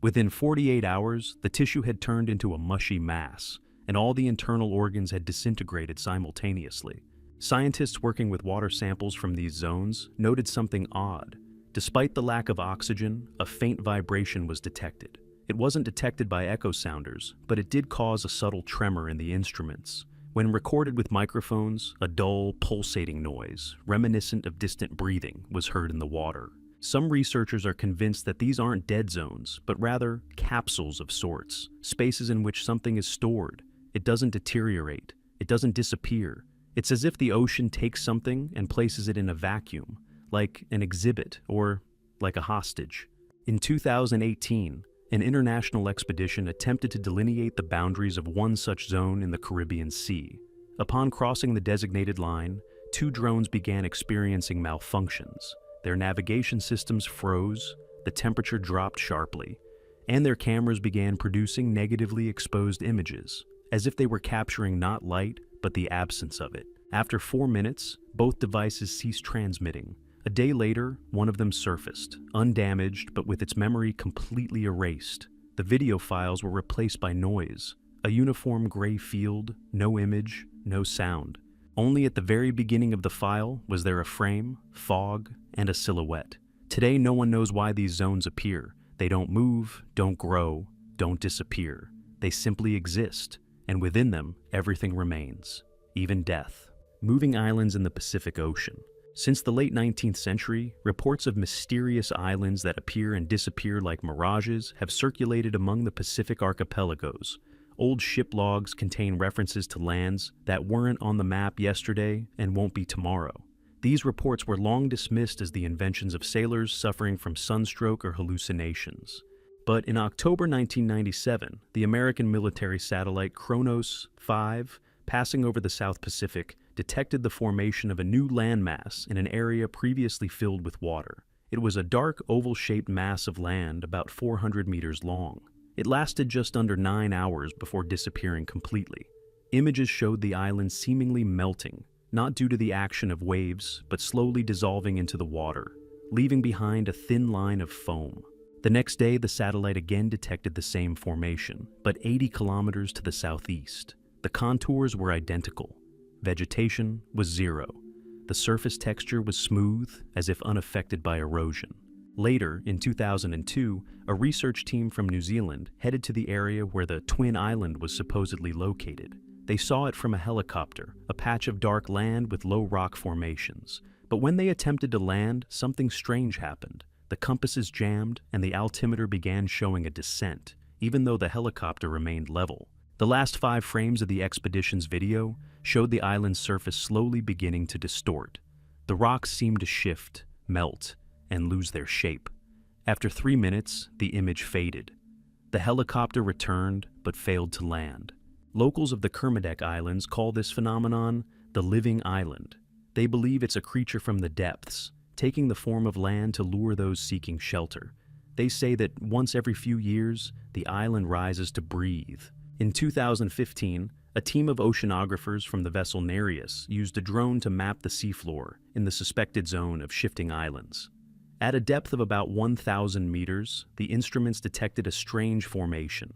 Within 48 hours, the tissue had turned into a mushy mass, and all the internal organs had disintegrated simultaneously. Scientists working with water samples from these zones noted something odd. Despite the lack of oxygen, a faint vibration was detected. It wasn't detected by echo sounders, but it did cause a subtle tremor in the instruments. When recorded with microphones, a dull, pulsating noise, reminiscent of distant breathing, was heard in the water. Some researchers are convinced that these aren't dead zones, but rather capsules of sorts, spaces in which something is stored. It doesn't deteriorate. It doesn't disappear. It's as if the ocean takes something and places it in a vacuum, like an exhibit or like a hostage. In 2018, an international expedition attempted to delineate the boundaries of one such zone in the Caribbean Sea. Upon crossing the designated line, 2 drones began experiencing malfunctions. Their navigation systems froze, the temperature dropped sharply, and their cameras began producing negatively exposed images, as if they were capturing not light, but the absence of it. After 4 minutes, both devices ceased transmitting. A day later, one of them surfaced, undamaged but with its memory completely erased. The video files were replaced by noise, a uniform gray field, no image, no sound. Only at the very beginning of the file was there a frame, fog, and a silhouette. Today, no one knows why these zones appear. They don't move, don't grow, don't disappear. They simply exist, and within them, everything remains, even death. Moving islands in the Pacific Ocean. Since the late 19th century, reports of mysterious islands that appear and disappear like mirages have circulated among the Pacific archipelagos. Old ship logs contain references to lands that weren't on the map yesterday and won't be tomorrow. These reports were long dismissed as the inventions of sailors suffering from sunstroke or hallucinations. But in October 1997, the American military satellite Kronos 5, passing over the South Pacific, detected the formation of a new landmass in an area previously filled with water. It was a dark, oval-shaped mass of land about 400 meters long. It lasted just under 9 hours before disappearing completely. Images showed the island seemingly melting, not due to the action of waves, but slowly dissolving into the water, leaving behind a thin line of foam. The next day, the satellite again detected the same formation, but 80 kilometers to the southeast. The contours were identical. Vegetation was zero. The surface texture was smooth, as if unaffected by erosion. Later, in 2002, a research team from New Zealand headed to the area where the twin island was supposedly located. They saw it from a helicopter, a patch of dark land with low rock formations. But when they attempted to land, something strange happened. The compasses jammed, and the altimeter began showing a descent, even though the helicopter remained level. The last 5 frames of the expedition's video showed the island's surface slowly beginning to distort. The rocks seemed to shift, melt, and lose their shape. After 3 minutes, the image faded. The helicopter returned, but failed to land. Locals of the Kermadec Islands call this phenomenon the living island. They believe it's a creature from the depths, taking the form of land to lure those seeking shelter. They say that once every few years, the island rises to breathe. In 2015, a team of oceanographers from the vessel Nereus used a drone to map the seafloor in the suspected zone of shifting islands. At a depth of about 1,000 meters, the instruments detected a strange formation,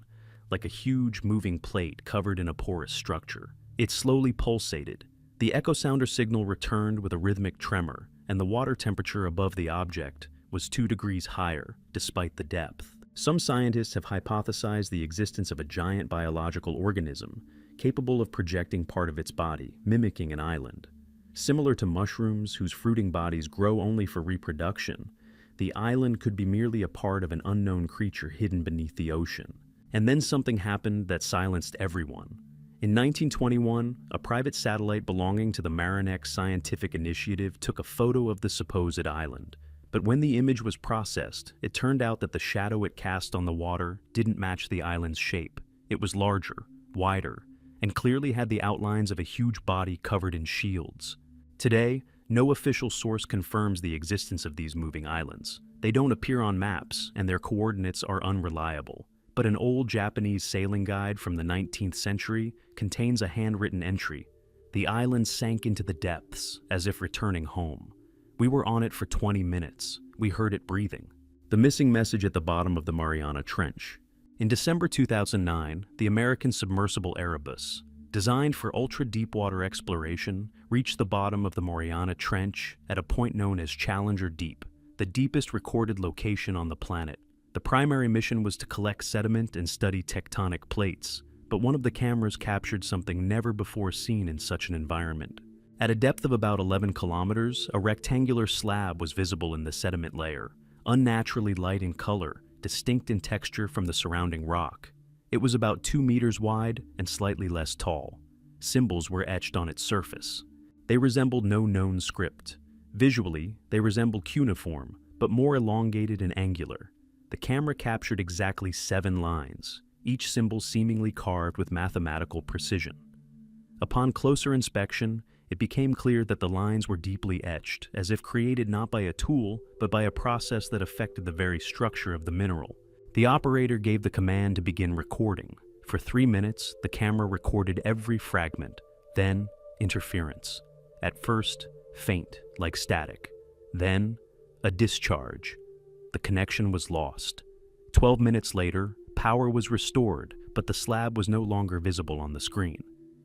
like a huge moving plate covered in a porous structure. It slowly pulsated. The echo sounder signal returned with a rhythmic tremor, and the water temperature above the object was 2 degrees higher, despite the depth. Some scientists have hypothesized the existence of a giant biological organism capable of projecting part of its body, mimicking an island. Similar to mushrooms whose fruiting bodies grow only for reproduction, the island could be merely a part of an unknown creature hidden beneath the ocean. And then something happened that silenced everyone. In 1921, a private satellite belonging to the Marinex Scientific Initiative took a photo of the supposed island. But when the image was processed, it turned out that the shadow it cast on the water didn't match the island's shape. It was larger, wider, and clearly had the outlines of a huge body covered in shields. Today, no official source confirms the existence of these moving islands. They don't appear on maps, and their coordinates are unreliable. But an old Japanese sailing guide from the 19th century contains a handwritten entry. The island sank into the depths, as if returning home. We were on it for 20 minutes. We heard it breathing. The missing message at the bottom of the Mariana Trench. In December 2009, the American submersible Erebus, designed for ultra-deepwater exploration, reached the bottom of the Mariana Trench at a point known as Challenger Deep, the deepest recorded location on the planet. The primary mission was to collect sediment and study tectonic plates, but one of the cameras captured something never before seen in such an environment. At a depth of about 11 kilometers, a rectangular slab was visible in the sediment layer, unnaturally light in color, distinct in texture from the surrounding rock. It was about 2 meters wide and slightly less tall. Symbols were etched on its surface. They resembled no known script. Visually, they resembled cuneiform, but more elongated and angular. The camera captured exactly 7 lines, each symbol seemingly carved with mathematical precision. Upon closer inspection, it became clear that the lines were deeply etched, as if created not by a tool, but by a process that affected the very structure of the mineral. The operator gave the command to begin recording. For 3 minutes, the camera recorded every fragment. Then, interference. At first, faint, like static. Then, a discharge. The connection was lost. 12 minutes later, power was restored, but the slab was no longer visible on the screen.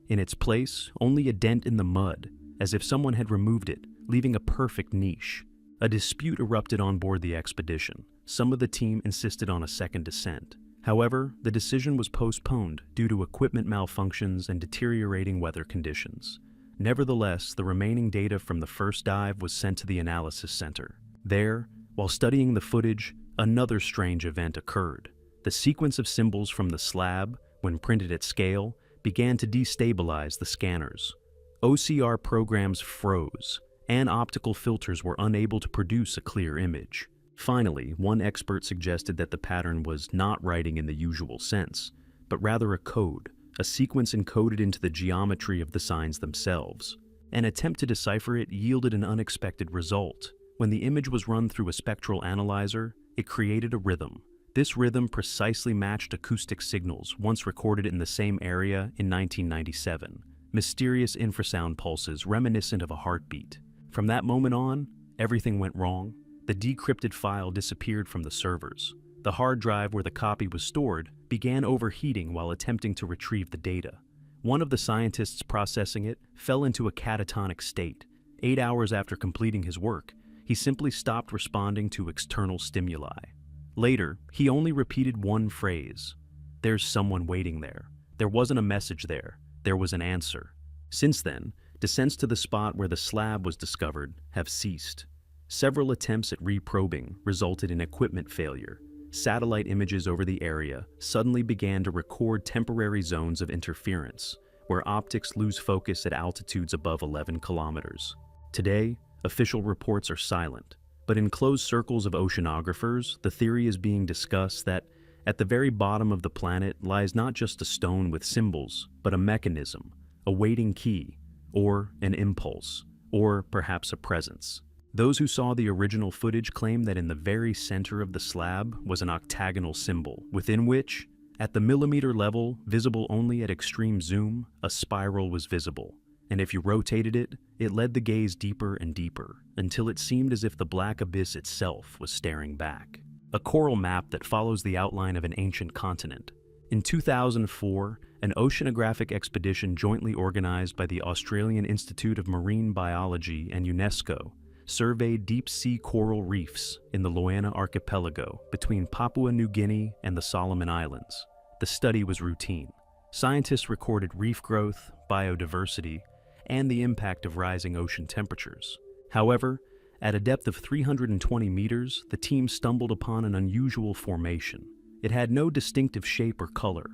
In its place, only a dent in the mud, as if someone had removed it, leaving a perfect niche. A dispute erupted on board the expedition. Some of the team insisted on a second descent. However, the decision was postponed due to equipment malfunctions and deteriorating weather conditions. Nevertheless, the remaining data from the first dive was sent to the analysis center. There, while studying the footage, another strange event occurred. The sequence of symbols from the slab, when printed at scale, began to destabilize the scanners. OCR programs froze, and optical filters were unable to produce a clear image. Finally, one expert suggested that the pattern was not writing in the usual sense, but rather a code, a sequence encoded into the geometry of the signs themselves. An attempt to decipher it yielded an unexpected result. When the image was run through a spectral analyzer, it created a rhythm. This rhythm precisely matched acoustic signals once recorded in the same area in 1997, mysterious infrasound pulses reminiscent of a heartbeat. From that moment on, everything went wrong. The decrypted file disappeared from the servers. The hard drive where the copy was stored began overheating while attempting to retrieve the data. One of the scientists processing it fell into a catatonic state. 8 hours after completing his work, he simply stopped responding to external stimuli. Later, he only repeated one phrase: "There's someone waiting there." There wasn't a message there. There was an answer. Since then, descents to the spot where the slab was discovered have ceased. Several attempts at reprobing resulted in equipment failure. Satellite images over the area suddenly began to record temporary zones of interference, where optics lose focus at altitudes above 11 kilometers. Today, official reports are silent, but in closed circles of oceanographers, the theory is being discussed that at the very bottom of the planet lies not just a stone with symbols, but a mechanism, a waiting key, or an impulse, or perhaps a presence. Those who saw the original footage claim that in the very center of the slab was an octagonal symbol, within which, at the millimeter level, visible only at extreme zoom, a spiral was visible. And if you rotated it, it led the gaze deeper and deeper, until it seemed as if the black abyss itself was staring back. A coral map that follows the outline of an ancient continent. In 2004, an oceanographic expedition jointly organized by the Australian Institute of Marine Biology and UNESCO surveyed deep-sea coral reefs in the Loana Archipelago between Papua New Guinea and the Solomon Islands. The study was routine. Scientists recorded reef growth, biodiversity, and the impact of rising ocean temperatures. However, at a depth of 320 meters, the team stumbled upon an unusual formation. It had no distinctive shape or color.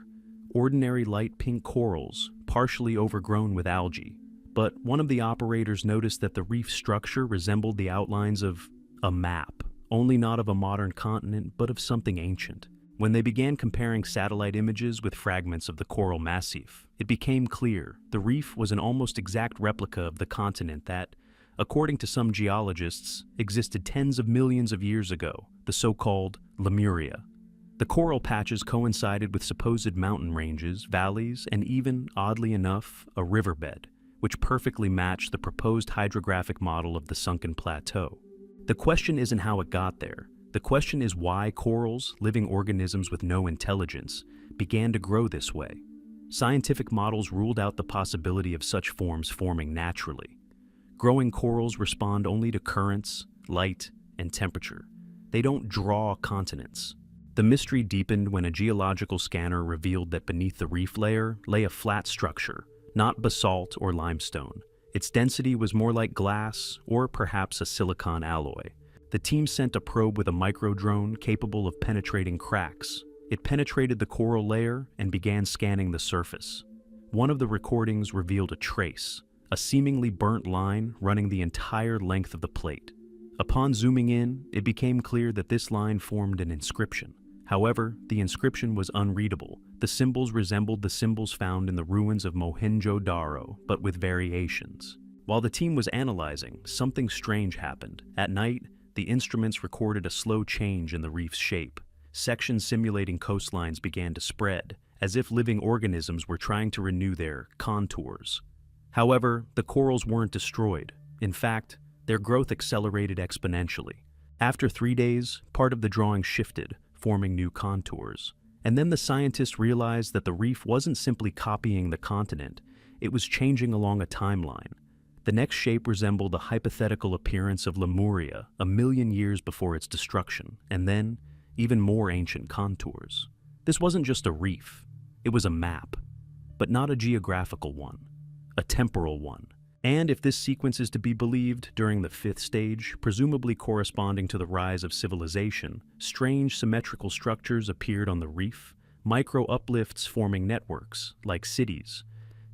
Ordinary light pink corals, partially overgrown with algae. But one of the operators noticed that the reef structure resembled the outlines of a map, only not of a modern continent, but of something ancient. When they began comparing satellite images with fragments of the coral massif, it became clear the reef was an almost exact replica of the continent that, according to some geologists, existed tens of millions of years ago, the so-called Lemuria. The coral patches coincided with supposed mountain ranges, valleys, and even, oddly enough, a riverbed, which perfectly matched the proposed hydrographic model of the sunken plateau. The question isn't how it got there. The question is why corals, living organisms with no intelligence, began to grow this way. Scientific models ruled out the possibility of such forms forming naturally. Growing corals respond only to currents, light, and temperature. They don't draw continents. The mystery deepened when a geological scanner revealed that beneath the reef layer lay a flat structure, not basalt or limestone. Its density was more like glass or perhaps a silicon alloy. The team sent a probe with a microdrone capable of penetrating cracks. It penetrated the coral layer and began scanning the surface. One of the recordings revealed a trace, a seemingly burnt line running the entire length of the plate. Upon zooming in, it became clear that this line formed an inscription. However, the inscription was unreadable. The symbols resembled the symbols found in the ruins of Mohenjo-Daro, but with variations. While the team was analyzing, something strange happened. At night, the instruments recorded a slow change in the reef's shape. Sections simulating coastlines began to spread, as if living organisms were trying to renew their contours. However, the corals weren't destroyed. In fact, their growth accelerated exponentially. After 3 days, part of the drawing shifted, forming new contours. And then the scientists realized that the reef wasn't simply copying the continent, it was changing along a timeline. The next shape resembled a hypothetical appearance of Lemuria a million years before its destruction, and then even more ancient contours. This wasn't just a reef, it was a map, but not a geographical one, a temporal one. And if this sequence is to be believed, during the fifth stage, presumably corresponding to the rise of civilization, strange symmetrical structures appeared on the reef, micro uplifts forming networks, like cities,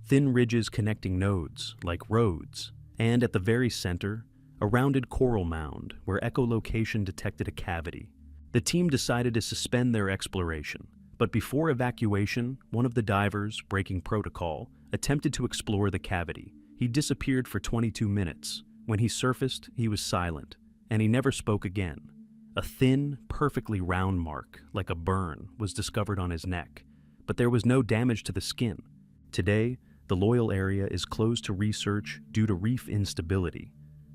thin ridges connecting nodes, like roads, and at the very center, a rounded coral mound where echolocation detected a cavity. The team decided to suspend their exploration, but before evacuation, one of the divers, breaking protocol, attempted to explore the cavity. He disappeared for 22 minutes. When he surfaced, he was silent, and he never spoke again. A thin, perfectly round mark, like a burn, was discovered on his neck, but there was no damage to the skin. Today, the Loyal area is closed to research due to reef instability.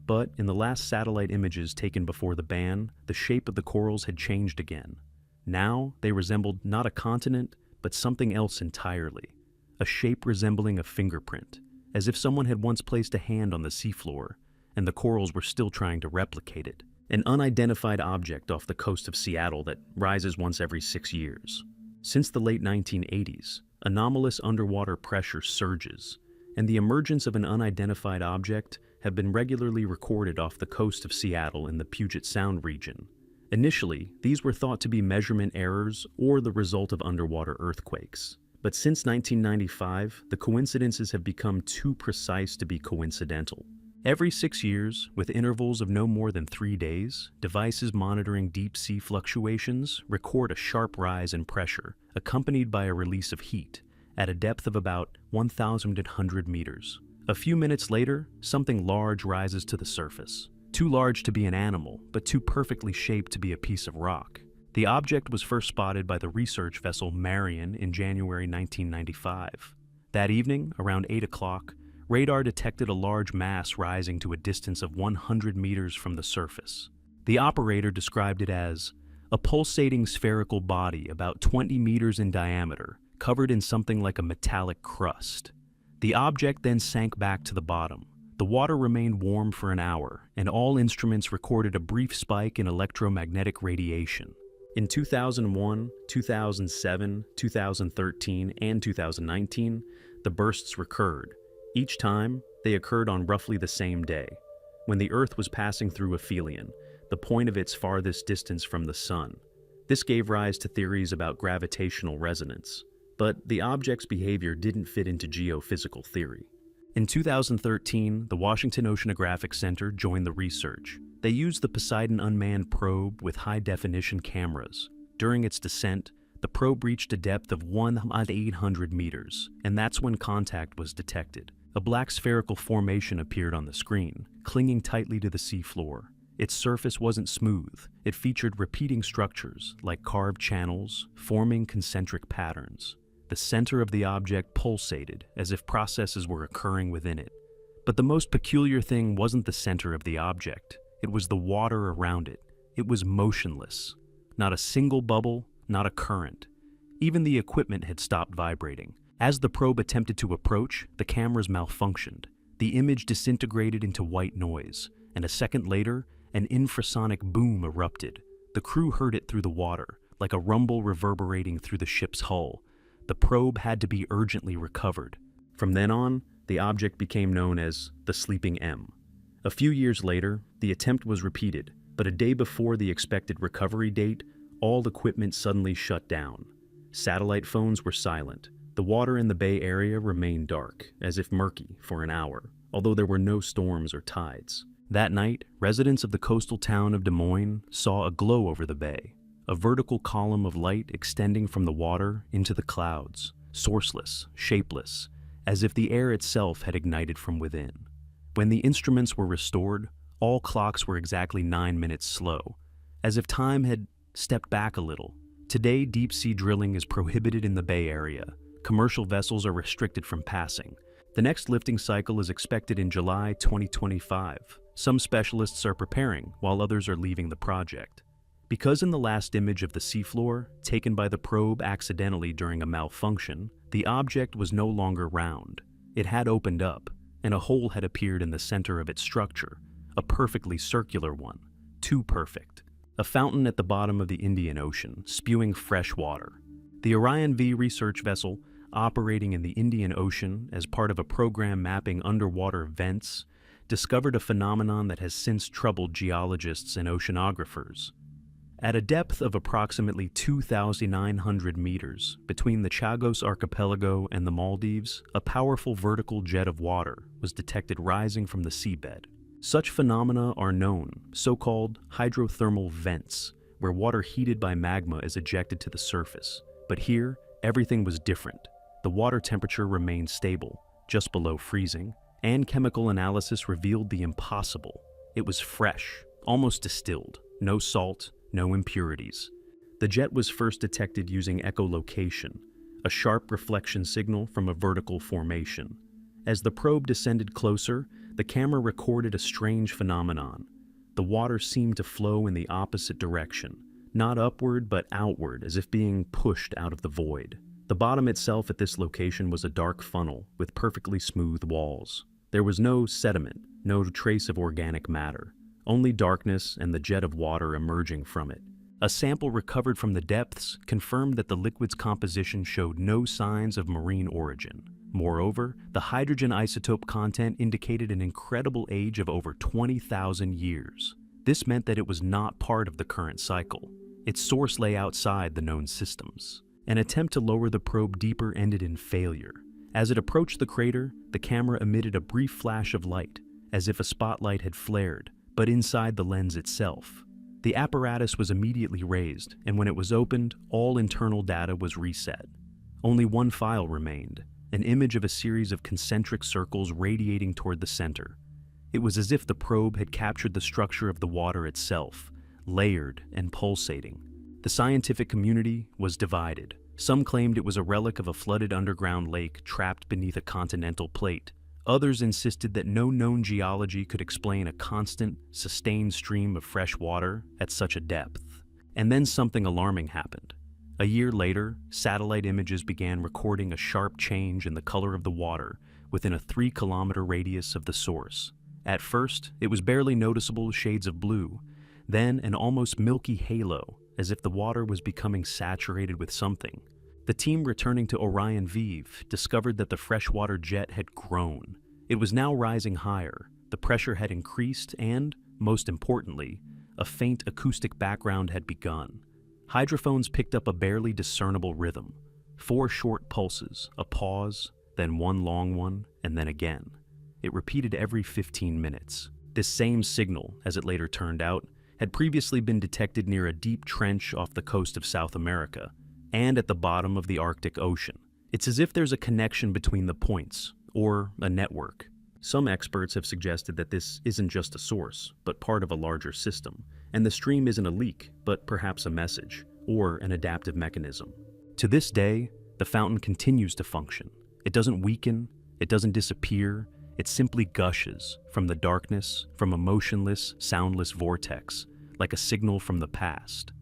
But in the last satellite images taken before the ban, the shape of the corals had changed again. Now, they resembled not a continent, but something else entirely. A shape resembling a fingerprint, as if someone had once placed a hand on the seafloor, and the corals were still trying to replicate it. An unidentified object off the coast of Seattle that rises once every 6 years. Since the late 1980s, anomalous underwater pressure surges, and the emergence of an unidentified object have been regularly recorded off the coast of Seattle in the Puget Sound region. Initially, these were thought to be measurement errors or the result of underwater earthquakes. But since 1995, the coincidences have become too precise to be coincidental. Every 6 years, with intervals of no more than 3 days, devices monitoring deep-sea fluctuations record a sharp rise in pressure, accompanied by a release of heat, at a depth of about 1,100 meters. A few minutes later, something large rises to the surface. Too large to be an animal, but too perfectly shaped to be a piece of rock. The object was first spotted by the research vessel Marion in January 1995. That evening, around 8 o'clock, radar detected a large mass rising to a distance of 100 meters from the surface. The operator described it as a pulsating spherical body about 20 meters in diameter, covered in something like a metallic crust. The object then sank back to the bottom. The water remained warm for an hour, and all instruments recorded a brief spike in electromagnetic radiation. In 2001, 2007, 2013, and 2019, the bursts recurred. Each time, they occurred on roughly the same day, when the Earth was passing through aphelion, the point of its farthest distance from the Sun. This gave rise to theories about gravitational resonance, but the object's behavior didn't fit into geophysical theory. In 2013, the Washington Oceanographic Center joined the research. They used the Poseidon unmanned probe with high-definition cameras. During its descent, the probe reached a depth of 1,800 meters, and that's when contact was detected. A black spherical formation appeared on the screen, clinging tightly to the seafloor. Its surface wasn't smooth. It featured repeating structures, like carved channels, forming concentric patterns. The center of the object pulsated, as if processes were occurring within it. But the most peculiar thing wasn't the center of the object. It was the water around it. It was motionless. Not a single bubble, not a current. Even the equipment had stopped vibrating. As the probe attempted to approach, the cameras malfunctioned. The image disintegrated into white noise, and a second later, an infrasonic boom erupted. The crew heard it through the water, like a rumble reverberating through the ship's hull. The probe had to be urgently recovered. From then on, the object became known as the Sleeping M. A few years later, the attempt was repeated, but a day before the expected recovery date, all equipment suddenly shut down. Satellite phones were silent. The water in the Bay Area remained dark, as if murky, for an hour, although there were no storms or tides. That night, residents of the coastal town of Des Moines saw a glow over the bay, a vertical column of light extending from the water into the clouds, sourceless, shapeless, as if the air itself had ignited from within. When the instruments were restored, all clocks were exactly 9 minutes slow, as if time had stepped back a little. Today, deep-sea drilling is prohibited in the Bay Area. Commercial vessels are restricted from passing. The next lifting cycle is expected in July 2025. Some specialists are preparing, while others are leaving the project. Because in the last image of the seafloor, taken by the probe accidentally during a malfunction, the object was no longer round. It had opened up. and a hole had appeared in the center of its structure, a perfectly circular one, too perfect. A fountain at the bottom of the Indian Ocean, spewing fresh water. The Orion V research vessel, operating in the Indian Ocean as part of a program mapping underwater vents, discovered a phenomenon that has since troubled geologists and oceanographers. At a depth of approximately 2,900 meters between the Chagos Archipelago and the Maldives, a powerful vertical jet of water was detected rising from the seabed. Such phenomena are known, so-called hydrothermal vents, where water heated by magma is ejected to the surface. But here, everything was different. The water temperature remained stable, just below freezing, and chemical analysis revealed the impossible. It was fresh, almost distilled, no salt, no impurities. The jet was first detected using echolocation, a sharp reflection signal from a vertical formation. As the probe descended closer, the camera recorded a strange phenomenon. The water seemed to flow in the opposite direction, not upward but outward, as if being pushed out of the void. The bottom itself at this location was a dark funnel with perfectly smooth walls. There was no sediment, no trace of organic matter. Only darkness and the jet of water emerging from it. A sample recovered from the depths confirmed that the liquid's composition showed no signs of marine origin. Moreover, the hydrogen isotope content indicated an incredible age of over 20,000 years. This meant that it was not part of the current cycle. Its source lay outside the known systems. An attempt to lower the probe deeper ended in failure. As it approached the crater, the camera emitted a brief flash of light, as if a spotlight had flared, but inside the lens itself. The apparatus was immediately raised, and when it was opened, all internal data was reset. Only one file remained, an image of a series of concentric circles radiating toward the center. It was as if the probe had captured the structure of the water itself, layered and pulsating. The scientific community was divided. Some claimed it was a relic of a flooded underground lake trapped beneath a continental plate. Others insisted that no known geology could explain a constant, sustained stream of fresh water at such a depth. And then something alarming happened. A year later, satellite images began recording a sharp change in the color of the water within a 3-kilometer radius of the source. At first, it was barely noticeable shades of blue, then an almost milky halo, as if the water was becoming saturated with something. The team returning to Orion V discovered that the freshwater jet had grown. It was now rising higher, the pressure had increased, and, most importantly, a faint acoustic background had begun. Hydrophones picked up a barely discernible rhythm. 4 short pulses, a pause, then one long one, and then again. It repeated every 15 minutes. This same signal, as it later turned out, had previously been detected near a deep trench off the coast of South America, and at the bottom of the Arctic Ocean. It's as if there's a connection between the points, or a network. Some experts have suggested that this isn't just a source, but part of a larger system, and the stream isn't a leak, but perhaps a message, or an adaptive mechanism. To this day, the fountain continues to function. It doesn't weaken, it doesn't disappear, it simply gushes from the darkness, from a motionless, soundless vortex, like a signal from the past.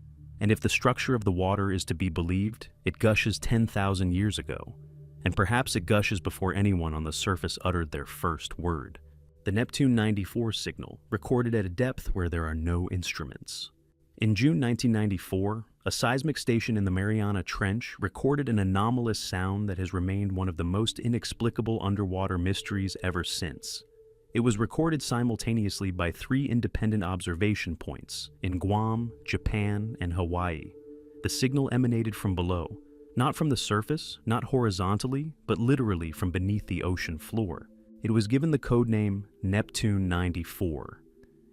And if the structure of the water is to be believed, it gushes 10,000 years ago, and perhaps it gushes before anyone on the surface uttered their first word. The Neptune 94 signal, recorded at a depth where there are no instruments. In June 1994, a seismic station in the Mariana Trench recorded an anomalous sound that has remained one of the most inexplicable underwater mysteries ever since. It was recorded simultaneously by 3 independent observation points in Guam, Japan, and Hawaii. The signal emanated from below, not from the surface, not horizontally, but literally from beneath the ocean floor. It was given the codename Neptune 94.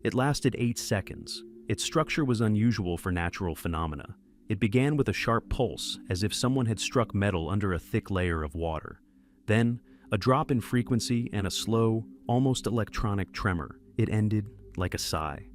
It lasted 8 seconds. Its structure was unusual for natural phenomena. It began with a sharp pulse, as if someone had struck metal under a thick layer of water. Then, a drop in frequency and a slow, almost electronic tremor. It ended like a sigh.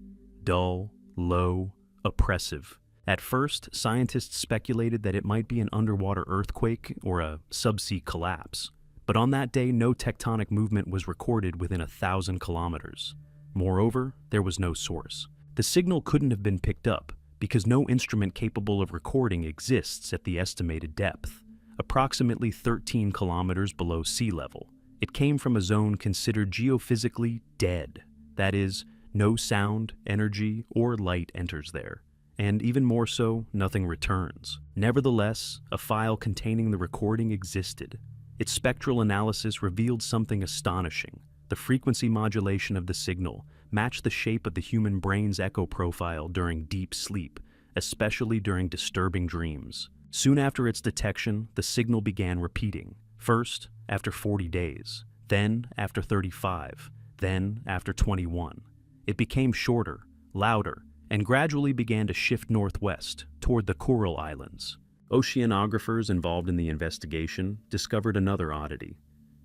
Dull, low, oppressive. At first, scientists speculated that it might be an underwater earthquake or a subsea collapse. But on that day, no tectonic movement was recorded within 1,000 kilometers. Moreover, there was no source. The signal couldn't have been picked up because no instrument capable of recording exists at the estimated depth, approximately 13 kilometers below sea level. It came from a zone considered geophysically dead. That is, no sound, energy, or light enters there. And even more so, nothing returns. Nevertheless, a file containing the recording existed. Its spectral analysis revealed something astonishing. The frequency modulation of the signal matched the shape of the human brain's echo profile during deep sleep, especially during disturbing dreams. Soon after its detection, the signal began repeating. First, after 40 days, then after 35, then after 21. It became shorter, louder, and gradually began to shift northwest toward the Coral Islands. Oceanographers involved in the investigation discovered another oddity.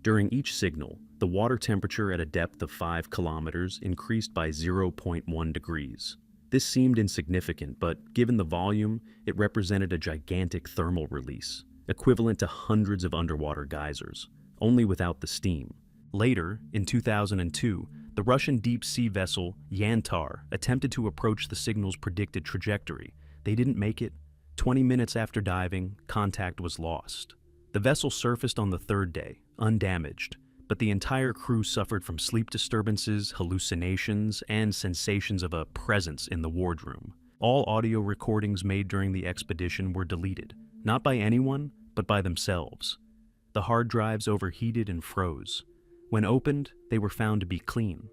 During each signal, the water temperature at a depth of 5 kilometers increased by 0.1 degrees. This seemed insignificant, but given the volume, it represented a gigantic thermal release, equivalent to hundreds of underwater geysers, only without the steam. Later, in 2002, the Russian deep-sea vessel Yantar attempted to approach the signal's predicted trajectory. They didn't make it. 20 minutes after diving, contact was lost. The vessel surfaced on the third day, undamaged, but the entire crew suffered from sleep disturbances, hallucinations, and sensations of a presence in the wardroom. All audio recordings made during the expedition were deleted, not by anyone, but by themselves. The hard drives overheated and froze. When opened, they were found to be clean.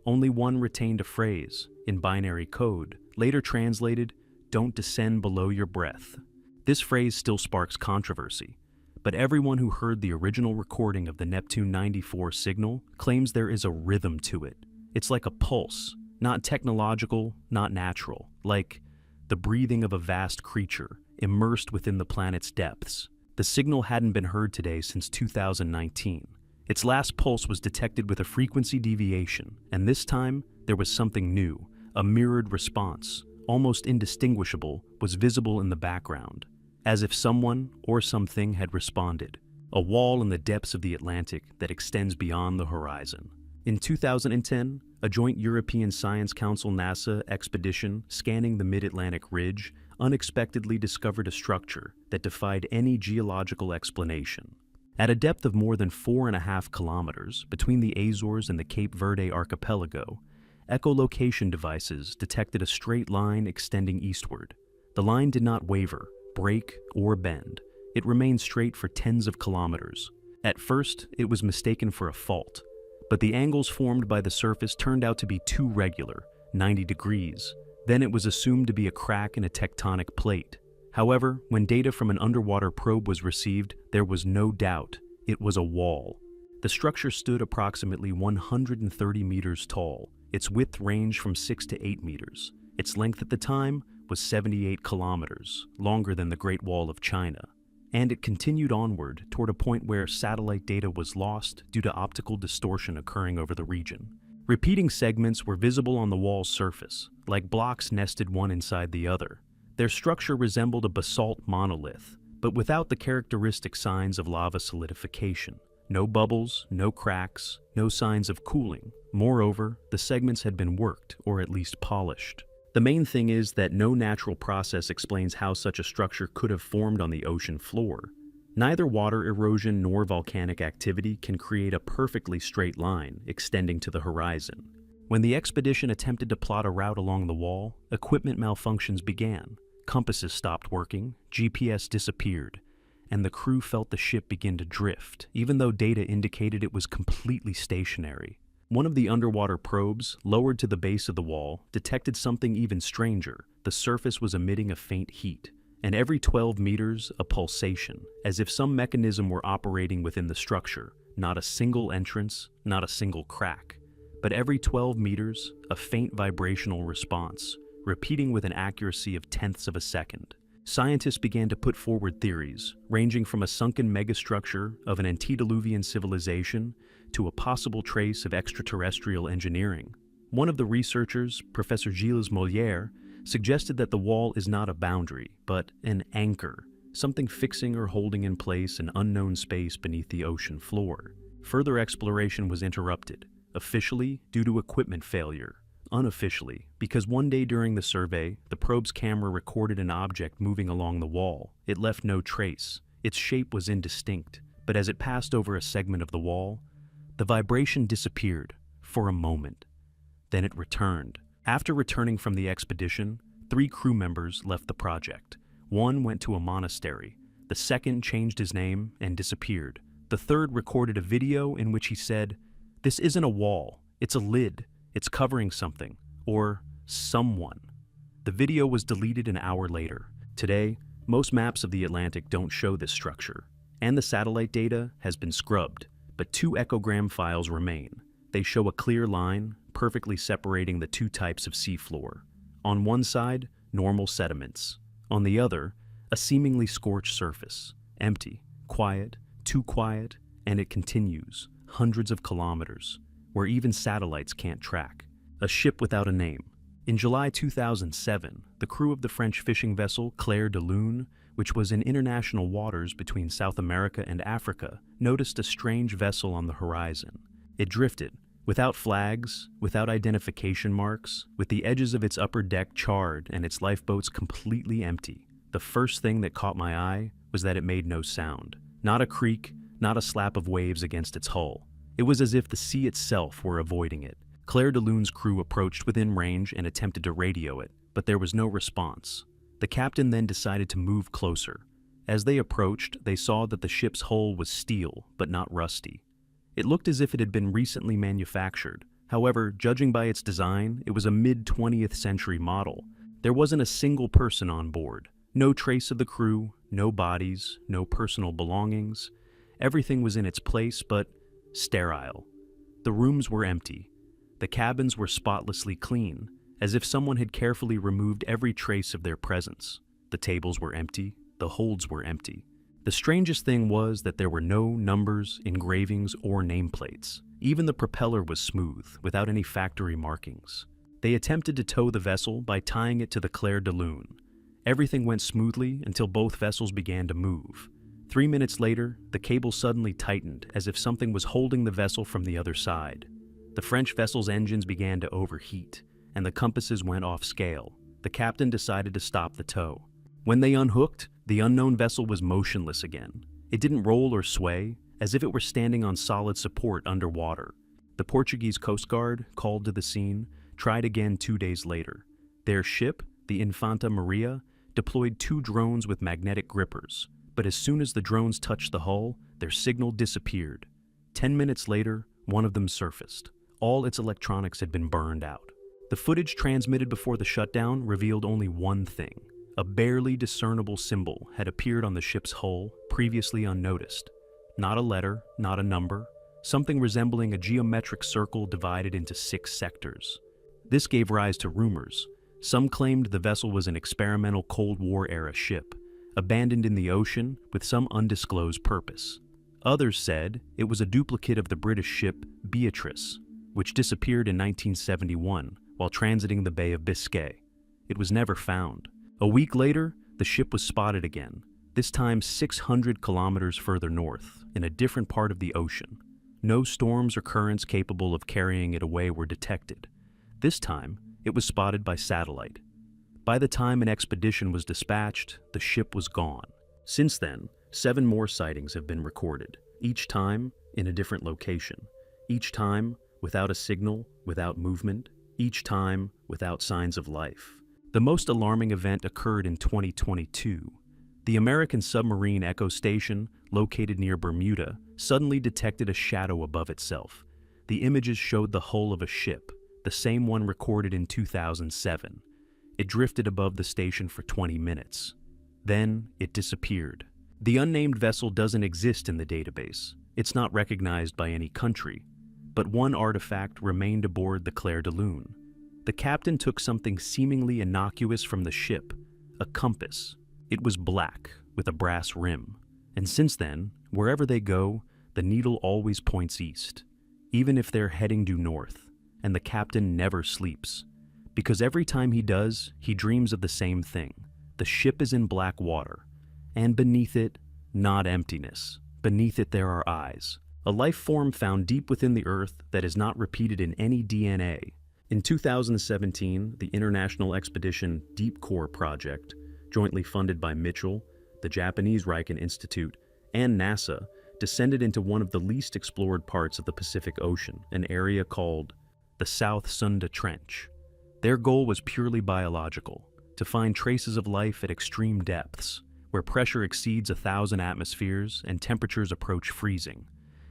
Only one retained a phrase, in binary code, later translated, "Don't descend below your breath." This phrase still sparks controversy, but everyone who heard the original recording of the Neptune 94 signal claims there is a rhythm to it. It's like a pulse, not technological, not natural, like the breathing of a vast creature immersed within the planet's depths. The signal hadn't been heard today since 2019. Its last pulse was detected with a frequency deviation, and this time there was something new. A mirrored response, almost indistinguishable, was visible in the background, as if someone or something had responded. A wall in the depths of the Atlantic that extends beyond the horizon. In 2010, a joint European Science Council NASA expedition scanning the mid-Atlantic ridge unexpectedly discovered a structure that defied any geological explanation. At a depth of more than 4.5 kilometers between the Azores and the Cape Verde archipelago, echolocation devices detected a straight line extending eastward. The line did not waver, break, or bend. It remained straight for tens of kilometers. At first, it was mistaken for a fault, but the angles formed by the surface turned out to be too regular, 90 degrees. Then it was assumed to be a crack in a tectonic plate. However, when data from an underwater probe was received, there was no doubt it was a wall. The structure stood approximately 130 meters tall. Its width ranged from 6 to 8 meters. Its length at the time was 78 kilometers, longer than the Great Wall of China. And it continued onward toward a point where satellite data was lost due to optical distortion occurring over the region. Repeating segments were visible on the wall's surface, like blocks nested one inside the other. Their structure resembled a basalt monolith, but without the characteristic signs of lava solidification. No bubbles, no cracks, no signs of cooling. Moreover, the segments had been worked, or at least polished. The main thing is that no natural process explains how such a structure could have formed on the ocean floor. Neither water erosion nor volcanic activity can create a perfectly straight line extending to the horizon. When the expedition attempted to plot a route along the wall, equipment malfunctions began. Compasses stopped working, GPS disappeared, and the crew felt the ship begin to drift, even though data indicated it was completely stationary. One of the underwater probes, lowered to the base of the wall, detected something even stranger. The surface was emitting a faint heat, and every 12 meters, a pulsation, as if some mechanism were operating within the structure. Not a single entrance, not a single crack, but every 12 meters, a faint vibrational response, repeating with an accuracy of tenths of a second. Scientists began to put forward theories, ranging from a sunken megastructure of an antediluvian civilization to a possible trace of extraterrestrial engineering. One of the researchers, Professor Gilles Molière, suggested that the wall is not a boundary, but an anchor, something fixing or holding in place an unknown space beneath the ocean floor. Further exploration was interrupted, officially due to equipment failure, unofficially because one day during the survey, the probe's camera recorded an object moving along the wall. It left no trace. Its shape was indistinct, but as it passed over a segment of the wall, The vibration disappeared for a moment. Then it returned. After returning from the expedition, 3 crew members left the project. One went to a monastery. The second changed his name and disappeared. The third recorded a video in which he said, "This isn't a wall, it's a lid. It's covering something, or someone." The video was deleted an hour later. Today, most maps of the Atlantic don't show this structure, and the satellite data has been scrubbed, but 2 echogram files remain. They show a clear line, perfectly separating the 2 types of seafloor. On one side, normal sediments. On the other, a seemingly scorched surface. Empty, quiet, too quiet, and it continues, hundreds of kilometers, where even satellites can't track. A ship without a name. In July 2007, the crew of the French fishing vessel Claire de Lune, which was in international waters between South America and Africa, noticed a strange vessel on the horizon. It drifted, without flags, without identification marks, with the edges of its upper deck charred and its lifeboats completely empty. The first thing that caught my eye was that it made no sound. Not a creak, not a slap of waves against its hull. It was as if the sea itself were avoiding it. Claire de Lune's crew approached within range and attempted to radio it, but there was no response. The captain then decided to move closer. As they approached, they saw that the ship's hull was steel, but not rusty. It looked as if it had been recently manufactured. However, judging by its design, it was a mid-20th century model. There wasn't a single person on board. No trace of the crew, no bodies, no personal belongings. Everything was in its place, but sterile. The rooms were empty. The cabins were spotlessly clean, as if someone had carefully removed every trace of their presence. The tables were empty, the holds were empty. The strangest thing was that there were no numbers, engravings, or nameplates. Even the propeller was smooth, without any factory markings. They attempted to tow the vessel by tying it to the Claire de Lune. Everything went smoothly until both vessels began to move. 3 minutes later, the cable suddenly tightened, as if something was holding the vessel from the other side. The French vessel's engines began to overheat, and the compasses went off scale. The captain decided to stop the tow. When they unhooked, the unknown vessel was motionless again. It didn't roll or sway, as if it were standing on solid support underwater. The Portuguese Coast Guard, called to the scene, tried again 2 days later. Their ship, the Infanta Maria, deployed 2 drones with magnetic grippers, but as soon as the drones touched the hull, their signal disappeared. 10 minutes later, one of them surfaced. All its electronics had been burned out. The footage transmitted before the shutdown revealed only one thing. A barely discernible symbol had appeared on the ship's hull, previously unnoticed. Not a letter, not a number, something resembling a geometric circle divided into 6 sectors. This gave rise to rumors. Some claimed the vessel was an experimental Cold War-era ship, abandoned in the ocean with some undisclosed purpose. Others said it was a duplicate of the British ship Beatrice, which disappeared in 1971 while transiting the Bay of Biscay. It was never found. A week later, the ship was spotted again, this time 600 kilometers further north, in a different part of the ocean. No storms or currents capable of carrying it away were detected. This time, it was spotted by satellite. By the time an expedition was dispatched, the ship was gone. Since then, 7 more sightings have been recorded, each time in a different location, each time without a signal, without movement, each time without signs of life. The most alarming event occurred in 2022. The American submarine Echo Station, located near Bermuda, suddenly detected a shadow above itself. The images showed the hull of a ship, the same one recorded in 2007. It drifted above the station for 20 minutes. Then it disappeared. The unnamed vessel doesn't exist in the database. It's not recognized by any country. But one artifact remained aboard the Claire de Lune. The captain took something seemingly innocuous from the ship, a compass. It was black, with a brass rim. And since then, wherever they go, the needle always points east, even if they're heading due north, and the captain never sleeps. Because every time he does, he dreams of the same thing. The ship is in black water, and beneath it, not emptiness. Beneath it there are eyes. A life form found deep within the earth that is not repeated in any DNA. In 2017, the International Expedition Deep Core Project, jointly funded by Mitchell, the Japanese Riken Institute, and NASA, descended into one of the least explored parts of the Pacific Ocean, an area called the South Sunda Trench. Their goal was purely biological, to find traces of life at extreme depths, where pressure exceeds 1,000 atmospheres and temperatures approach freezing.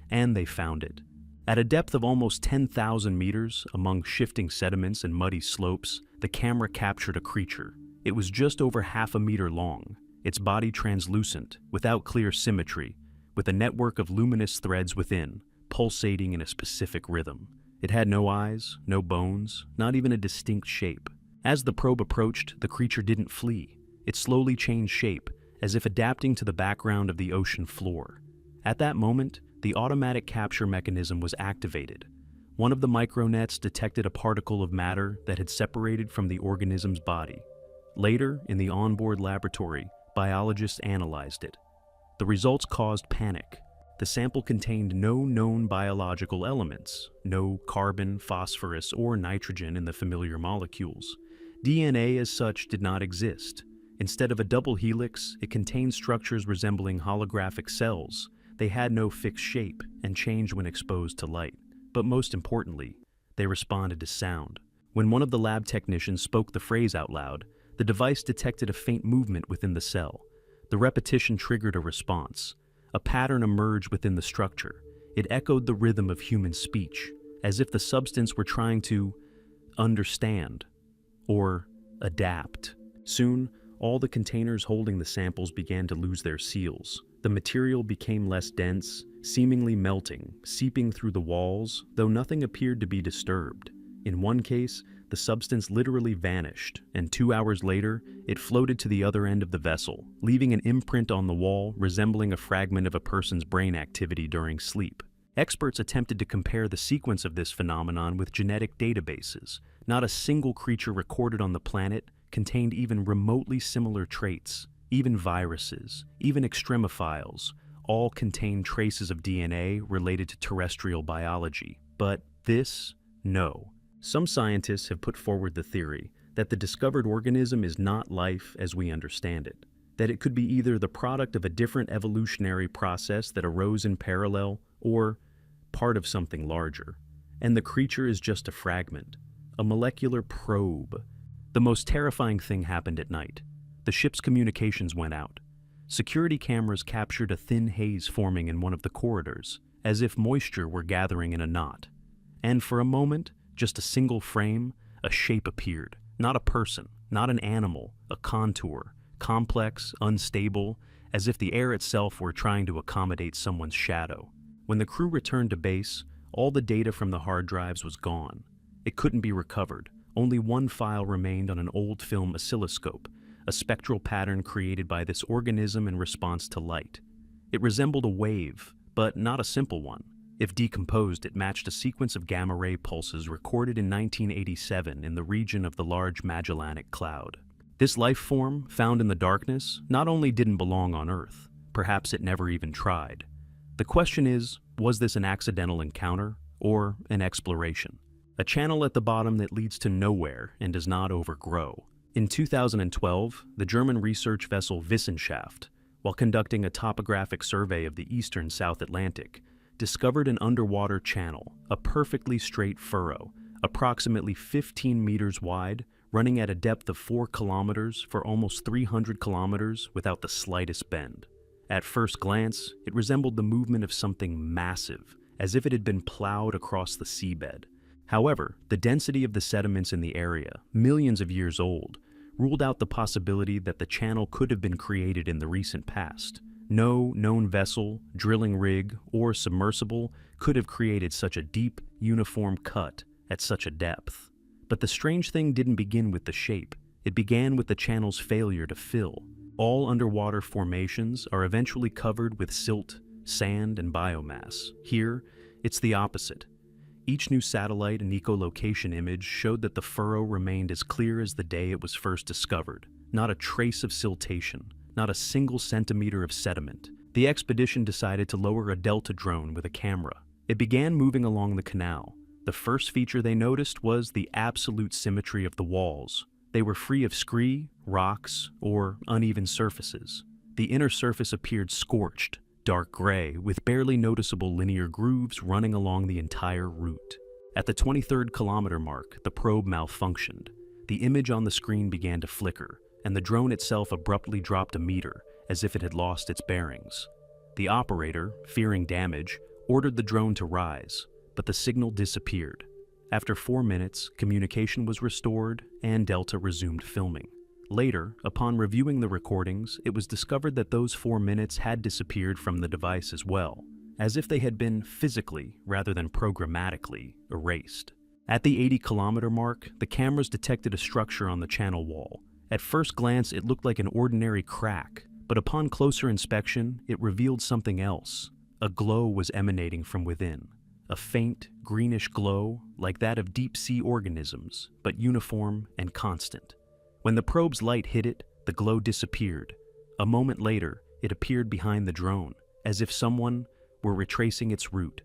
And they found it. At a depth of almost 10,000 meters, among shifting sediments and muddy slopes, the camera captured a creature. It was just over half a meter long, its body translucent, without clear symmetry, with a network of luminous threads within, pulsating in a specific rhythm. It had no eyes, no bones, not even a distinct shape. As the probe approached, the creature didn't flee. It slowly changed shape, as if adapting to the background of the ocean floor. At that moment, the automatic capture mechanism was activated. One of the micronets detected a particle of matter that had separated from the organism's body. Later, in the onboard laboratory, biologists analyzed it. The results caused panic. The sample contained no known biological elements, no carbon, phosphorus, or nitrogen in the familiar molecules. DNA as such did not exist. Instead of a double helix, it contained structures resembling holographic cells. They had no fixed shape and changed when exposed to light. But most importantly, they responded to sound. When one of the lab technicians spoke the phrase out loud, the device detected a faint movement within the cell. The repetition triggered a response. A pattern emerged within the structure. It echoed the rhythm of human speech, as if the substance were trying to understand or adapt. Soon, all the containers holding the samples began to lose their seals. The material became less dense, seemingly melting, seeping through the walls, though nothing appeared to be disturbed. In one case, the substance literally vanished, and 2 hours later, it floated to the other end of the vessel, leaving an imprint on the wall resembling a fragment of a person's brain activity during sleep. Experts attempted to compare the sequence of this phenomenon with genetic databases. Not a single creature recorded on the planet contained even remotely similar traits. Even viruses, even extremophiles, all contain traces of DNA related to terrestrial biology. But this, no. Some scientists have put forward the theory that the discovered organism is not life as we understand it, that it could be either the product of a different evolutionary process that arose in parallel or part of something larger. And the creature is just a fragment, a molecular probe. The most terrifying thing happened at night. The ship's communications went out. Security cameras captured a thin haze forming in one of the corridors, as if moisture were gathering in a knot. And for a moment, just a single frame, a shape appeared. Not a person, not an animal, a contour, complex, unstable, as if the air itself were trying to accommodate someone's shadow. When the crew returned to base, all the data from the hard drives was gone. It couldn't be recovered. Only one file remained on an old film oscilloscope, a spectral pattern created by this organism in response to light. It resembled a wave, but not a simple one. If decomposed, it matched a sequence of gamma-ray pulses recorded in 1987 in the region of the Large Magellanic Cloud. This life form, found in the darkness, not only didn't belong on Earth, perhaps it never even tried. The question is, was this an accidental encounter or an exploration? A channel at the bottom that leads to nowhere and does not overgrow. In 2012, the German research vessel Wissenschaft, while conducting a topographic survey of the eastern South Atlantic, discovered an underwater channel, a perfectly straight furrow, approximately 15 meters wide, running at a depth of 4 kilometers for almost 300 kilometers without the slightest bend. At first glance, it resembled the movement of something massive, as if it had been plowed across the seabed. However, the density of the sediments in the area, millions of years old, ruled out the possibility that the channel could have been created in the recent past. No known vessel, drilling rig, or submersible could have created such a deep, uniform cut at such a depth. But the strange thing didn't begin with the shape. It began with the channel's failure to fill. All underwater formations are eventually covered with silt, sand, and biomass. Here, it's the opposite. Each new satellite and echolocation image showed that the furrow remained as clear as the day it was first discovered. Not a trace of siltation, not a single centimeter of sediment. The expedition decided to lower a Delta drone with a camera. It began moving along the canal. The first feature they noticed was the absolute symmetry of the walls. They were free of scree, rocks, or uneven surfaces. The inner surface appeared scorched, dark gray, with barely noticeable linear grooves running along the entire route. At the 23rd kilometer mark, the probe malfunctioned. The image on the screen began to flicker, and the drone itself abruptly dropped a meter, as if it had lost its bearings. The operator, fearing damage, ordered the drone to rise, but the signal disappeared. After 4 minutes, communication was restored and Delta resumed filming. Later, upon reviewing the recordings, it was discovered that those 4 minutes had disappeared from the device as well, as if they had been physically, rather than programmatically, erased. At the 80-kilometer mark, the cameras detected a structure on the channel wall. At first glance, it looked like an ordinary crack, but upon closer inspection, it revealed something else. A glow was emanating from within. A faint, greenish glow, like that of deep-sea organisms, but uniform and constant. When the probe's light hit it, the glow disappeared. A moment later, it appeared behind the drone, as if someone were retracing its route.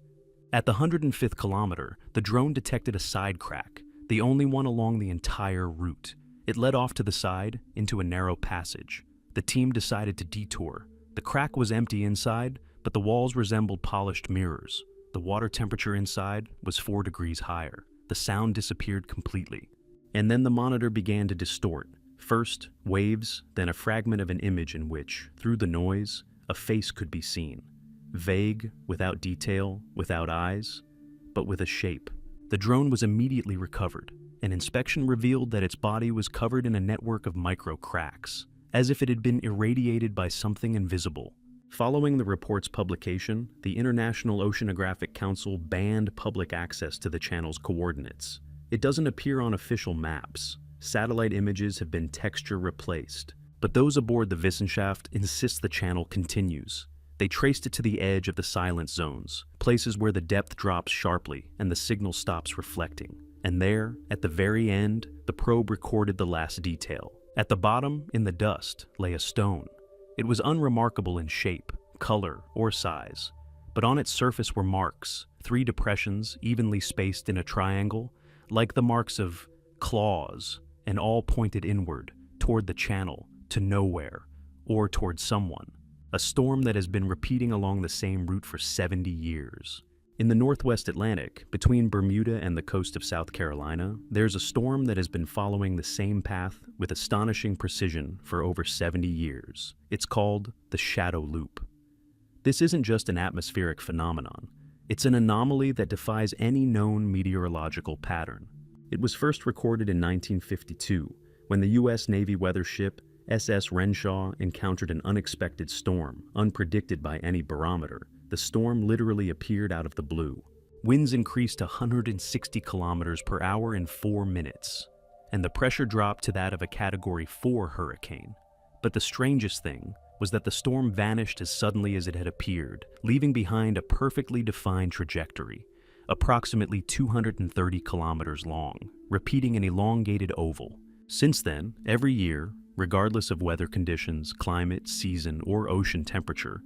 At the 105th kilometer, the drone detected a side crack, the only one along the entire route. It led off to the side, into a narrow passage. The team decided to detour. The crack was empty inside, but the walls resembled polished mirrors. The water temperature inside was 4 degrees higher. The sound disappeared completely. And then the monitor began to distort. First, waves, then a fragment of an image in which, through the noise, a face could be seen. Vague, without detail, without eyes, but with a shape. The drone was immediately recovered, and inspection revealed that its body was covered in a network of micro cracks, as if it had been irradiated by something invisible. Following the report's publication, the International Oceanographic Council banned public access to the channel's coordinates. It doesn't appear on official maps. Satellite images have been texture replaced, but those aboard the Wissenschaft insist the channel continues. They traced it to the edge of the silent zones, places where the depth drops sharply and the signal stops reflecting. And there, at the very end, the probe recorded the last detail. At the bottom, in the dust, lay a stone. It was unremarkable in shape, color, or size, but on its surface were marks, 3 depressions evenly spaced in a triangle, like the marks of claws, and all pointed inward, toward the channel, to nowhere, or toward someone. A storm that has been repeating along the same route for 70 years. In the Northwest Atlantic, between Bermuda and the coast of South Carolina, there's a storm that has been following the same path with astonishing precision for over 70 years. It's called the shadow loop. This isn't just an atmospheric phenomenon. It's an anomaly that defies any known meteorological pattern. It was first recorded in 1952, when the U.S. Navy weather ship SS Renshaw encountered an unexpected storm, unpredicted by any barometer. The storm literally appeared out of the blue. Winds increased to 160 kilometers per hour in 4 minutes, and the pressure dropped to that of a Category 4 hurricane. But the strangest thing was that the storm vanished as suddenly as it had appeared, leaving behind a perfectly defined trajectory, approximately 230 kilometers long, repeating an elongated oval. Since then, every year, regardless of weather conditions, climate, season, or ocean temperature,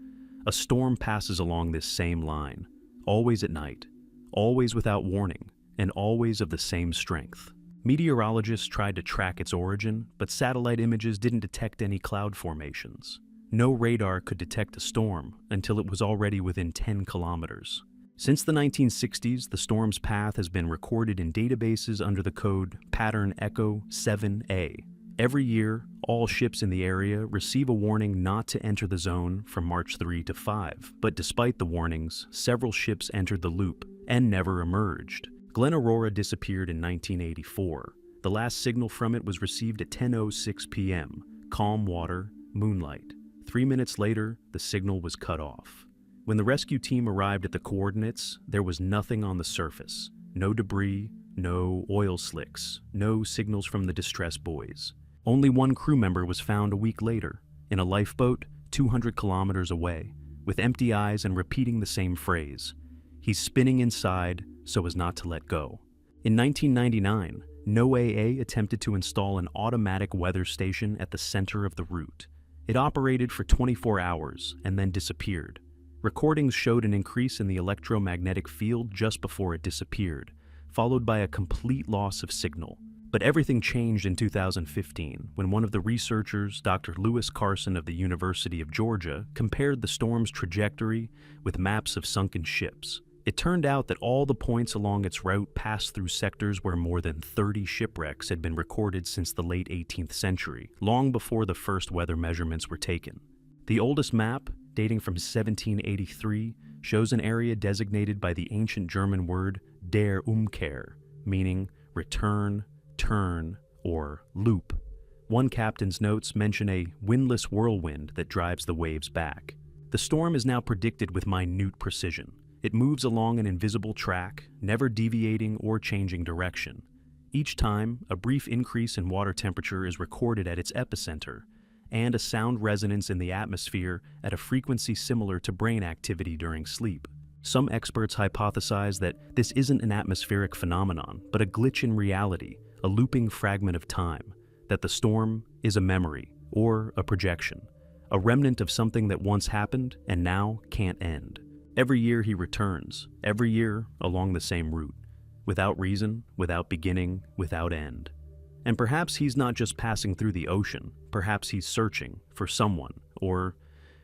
a storm passes along this same line, always at night, always without warning, and always of the same strength. Meteorologists tried to track its origin, but satellite images didn't detect any cloud formations. No radar could detect a storm until it was already within 10 kilometers. Since the 1960s, the storm's path has been recorded in databases under the code Pattern Echo 7A. Every year, all ships in the area receive a warning not to enter the zone from March 3 to 5, but despite the warnings, several ships entered the loop and never emerged. Glen Aurora disappeared in 1984. The last signal from it was received at 10:06 p.m. Calm water, moonlight. 3 minutes later, the signal was cut off. When the rescue team arrived at the coordinates, there was nothing on the surface. No debris, no oil slicks, no signals from the distress buoys. Only one crew member was found a week later, in a lifeboat 200 kilometers away, with empty eyes and repeating the same phrase. He's spinning inside so as not to let go. In 1999, NOAA attempted to install an automatic weather station at the center of the route. It operated for 24 hours and then disappeared. Recordings showed an increase in the electromagnetic field just before it disappeared, followed by a complete loss of signal. But everything changed in 2015 when one of the researchers, Dr. Lewis Carson of the University of Georgia, compared the storm's trajectory with maps of sunken ships. It turned out that all the points along its route passed through sectors where more than 30 shipwrecks had been recorded since the late 18th century, long before the first weather measurements were taken. The oldest map, dating from 1783, shows an area designated by the ancient German word der Umkehr, meaning return, turn, or loop. One captain's notes mention a windless whirlwind that drives the waves back. The storm is now predicted with minute precision. It moves along an invisible track, never deviating or changing direction. Each time, a brief increase in water temperature is recorded at its epicenter, and a sound resonance in the atmosphere at a frequency similar to brain activity during sleep. Some experts hypothesize that this isn't an atmospheric phenomenon, but a glitch in reality, a looping fragment of time, that the storm is a memory or a projection, a remnant of something that once happened and now can't end. Every year he returns, every year along the same route, without reason, without beginning, without end. And perhaps he's not just passing through the ocean, perhaps he's searching for someone, or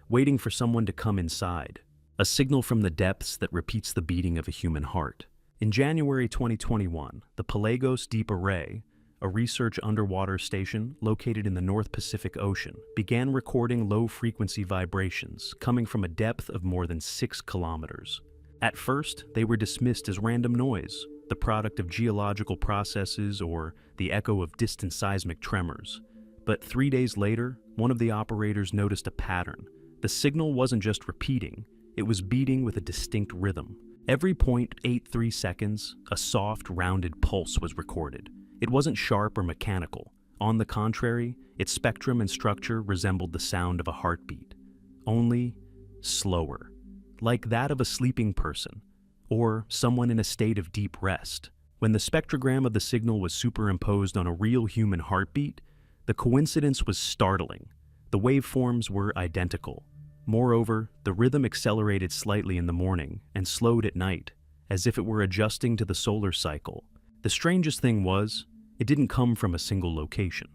waiting for someone to come inside, a signal from the depths that repeats the beating of a human heart. In January 2021, the Pelagos Deep Array, a research underwater station located in the North Pacific Ocean, began recording low-frequency vibrations coming from a depth of more than 6 kilometers. At first, they were dismissed as random noise, the product of geological processes or the echo of distant seismic tremors. But 3 days later, one of the operators noticed a pattern. The signal wasn't just repeating, it was beating with a distinct rhythm. Every 0.83 seconds, a soft, rounded pulse was recorded. It wasn't sharp or mechanical. On the contrary, its spectrum and structure resembled the sound of a heartbeat, only slower, like that of a sleeping person, or someone in a state of deep rest. When the spectrogram of the signal was superimposed on a real human heartbeat, the coincidence was startling. The waveforms were identical. Moreover, the rhythm accelerated slightly in the morning and slowed at night, as if it were adjusting to the solar cycle. The strangest thing was, it didn't come from a single location.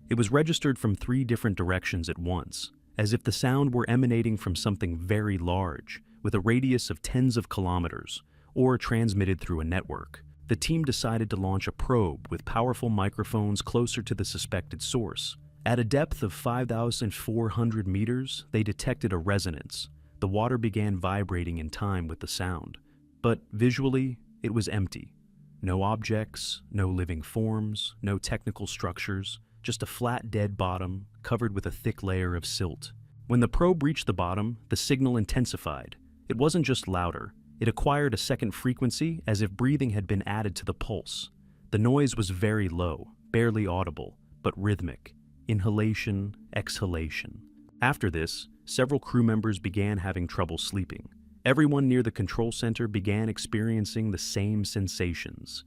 It was registered from 3 different directions at once, as if the sound were emanating from something very large, with a radius of tens of kilometers, or transmitted through a network. The team decided to launch a probe with powerful microphones closer to the suspected source. At a depth of 5,400 meters, they detected a resonance. The water began vibrating in time with the sound. But visually, it was empty. No objects, no living forms, no technical structures, just a flat, dead bottom covered with a thick layer of silt. When the probe reached the bottom, the signal intensified. It wasn't just louder. It acquired a second frequency as if breathing had been added to the pulse. The noise was very low, barely audible, but rhythmic. Inhalation, exhalation. After this, several crew members began having trouble sleeping. Everyone near the control center began experiencing the same sensations.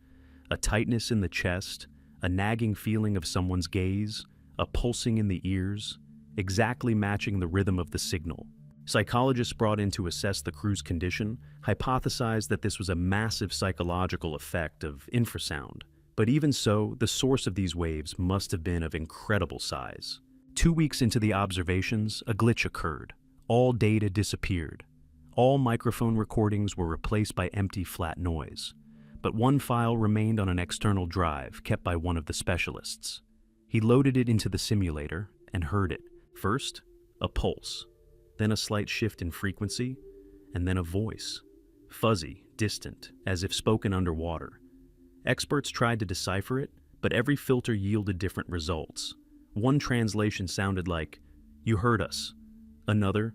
A tightness in the chest, a nagging feeling of someone's gaze, a pulsing in the ears, exactly matching the rhythm of the signal. Psychologists brought in to assess the crew's condition hypothesized that this was a massive psychological effect of infrasound. But even so, the source of these waves must have been of incredible size. 2 weeks into the observations, a glitch occurred. All data disappeared. All microphone recordings were replaced by empty, flat noise. But one file remained on an external drive kept by one of the specialists. He loaded it into the simulator and heard it. First, a pulse, then a slight shift in frequency, and then a voice. Fuzzy, distant, as if spoken underwater. Experts tried to decipher it, but every filter yielded different results. One translation sounded like, "You heard us." Another,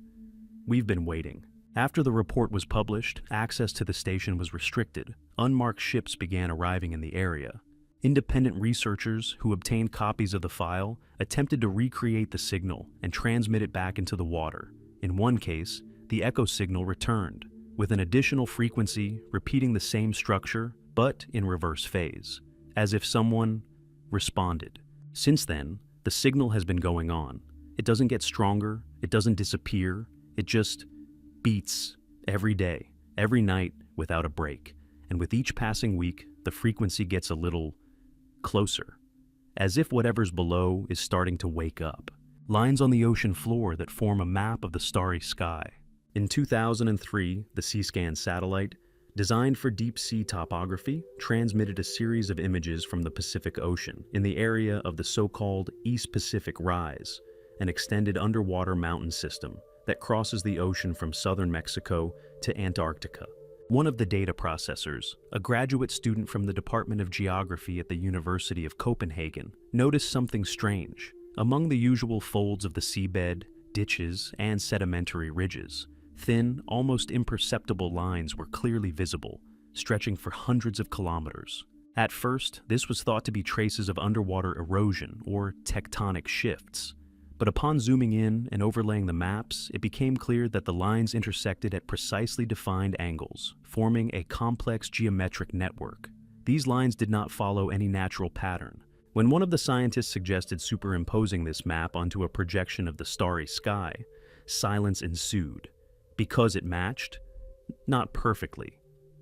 "We've been waiting." After the report was published, access to the station was restricted. Unmarked ships began arriving in the area. Independent researchers who obtained copies of the file attempted to recreate the signal and transmit it back into the water. In one case, the echo signal returned, with an additional frequency repeating the same structure, but in reverse phase, as if someone responded. Since then, the signal has been going on. It doesn't get stronger, it doesn't disappear, it just beats every day, every night, without a break. And with each passing week, the frequency gets a little closer, as if whatever's below is starting to wake up. Lines on the ocean floor that form a map of the starry sky. In 2003, the Seascan satellite, designed for deep-sea topography, transmitted a series of images from the Pacific Ocean in the area of the so-called East Pacific Rise, an extended underwater mountain system that crosses the ocean from southern Mexico to Antarctica. One of the data processors, a graduate student from the Department of Geography at the University of Copenhagen, noticed something strange. Among the usual folds of the seabed, ditches, and sedimentary ridges, thin, almost imperceptible lines were clearly visible, stretching for hundreds of kilometers. At first, this was thought to be traces of underwater erosion or tectonic shifts. But upon zooming in and overlaying the maps, it became clear that the lines intersected at precisely defined angles, forming a complex geometric network. These lines did not follow any natural pattern. When one of the scientists suggested superimposing this map onto a projection of the starry sky, silence ensued. Because it matched? Not perfectly.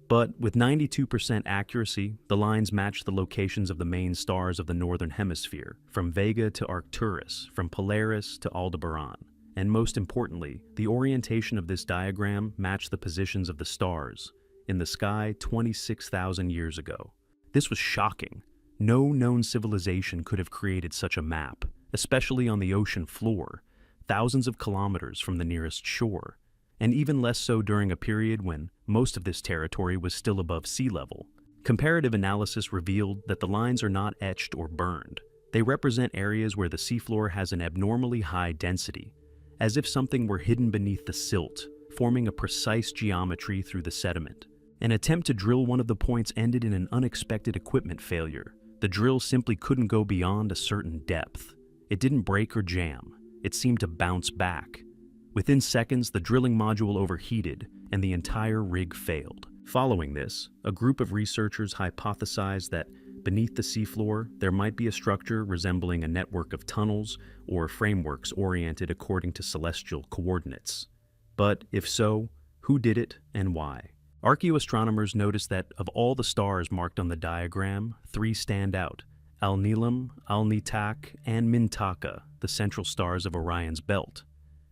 But with 92% accuracy, the lines matched the locations of the main stars of the Northern Hemisphere, from Vega to Arcturus, from Polaris to Aldebaran. And most importantly, the orientation of this diagram matched the positions of the stars in the sky 26,000 years ago. This was shocking. No known civilization could have created such a map, especially on the ocean floor, thousands of kilometers from the nearest shore, and even less so during a period when most of this territory was still above sea level. Comparative analysis revealed that the lines are not etched or burned. They represent areas where the seafloor has an abnormally high density, as if something were hidden beneath the silt, forming a precise geometry through the sediment. An attempt to drill one of the points ended in an unexpected equipment failure. The drill simply couldn't go beyond a certain depth. It didn't break or jam. It seemed to bounce back. Within seconds, the drilling module overheated, and the entire rig failed. Following this, a group of researchers hypothesized that beneath the seafloor, there might be a structure resembling a network of tunnels or frameworks oriented according to celestial coordinates. But if so, who did it and why? Archaeoastronomers noticed that of all the stars marked on the diagram, 3 stand out: Alnilam, Alnitak, and Mintaka, the central stars of Orion's belt.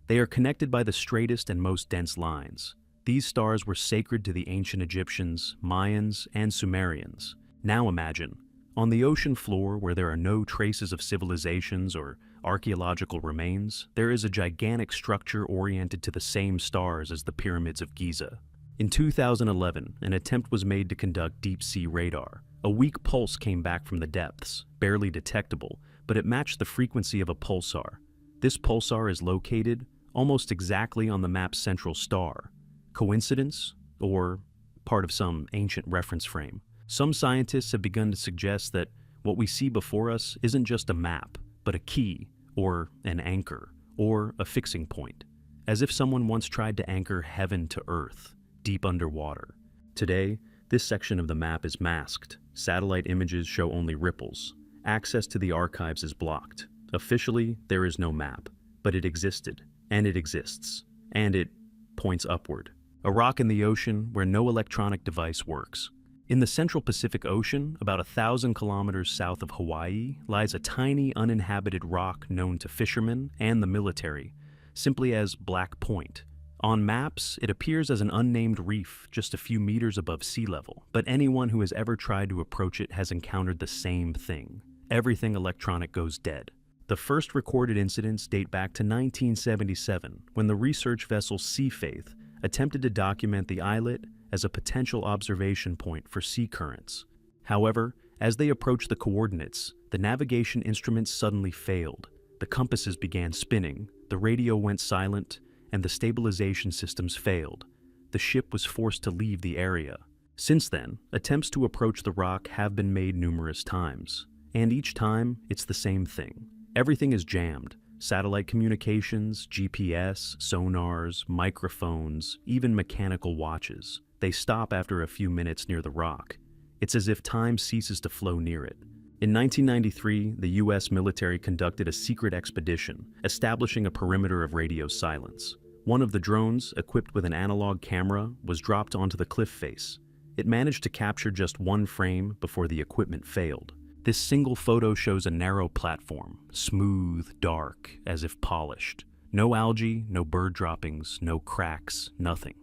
They are connected by the straightest and most dense lines. These stars were sacred to the ancient Egyptians, Mayans, and Sumerians. Now imagine, on the ocean floor where there are no traces of civilizations or archaeological remains, there is a gigantic structure oriented to the same stars as the pyramids of Giza. In 2011, an attempt was made to conduct deep-sea radar. A weak pulse came back from the depths, barely detectable, but it matched the frequency of a pulsar. This pulsar is located almost exactly on the map's central star. Coincidence? Or part of some ancient reference frame? Some scientists have begun to suggest that what we see before us isn't just a map, but a key, or an anchor, or a fixing point, as if someone once tried to anchor heaven to earth, deep underwater. Today, this section of the map is masked. Satellite images show only ripples. Access to the archives is blocked. Officially, there is no map, but it existed, and it exists, and it points upward. A rock in the ocean where no electronic device works. In the central Pacific Ocean, about 1,000 kilometers south of Hawaii, lies a tiny uninhabited rock known to fishermen and the military, simply as Black Point. On maps, it appears as an unnamed reef just a few meters above sea level, but anyone who has ever tried to approach it has encountered the same thing. Everything electronic goes dead. The first recorded incidents date back to 1977, when the research vessel Sea Faith attempted to document the islet as a potential observation point for sea currents. However, as they approached the coordinates, the navigation instruments suddenly failed. The compasses began spinning, the radio went silent, and the stabilization systems failed. The ship was forced to leave the area. Since then, attempts to approach the rock have been made numerous times, and each time, it's the same thing. Everything is jammed. Satellite communications, GPS, sonars, microphones, even mechanical watches. They stop after a few minutes near the rock. It's as if time ceases to flow near it. In 1993, the U.S. military conducted a secret expedition, establishing a perimeter of radio silence. One of the drones, equipped with an analog camera, was dropped onto the cliff face. It managed to capture just one frame before the equipment failed. This single photo shows a narrow platform, smooth, dark, as if polished. No algae, no bird droppings, no cracks, nothing.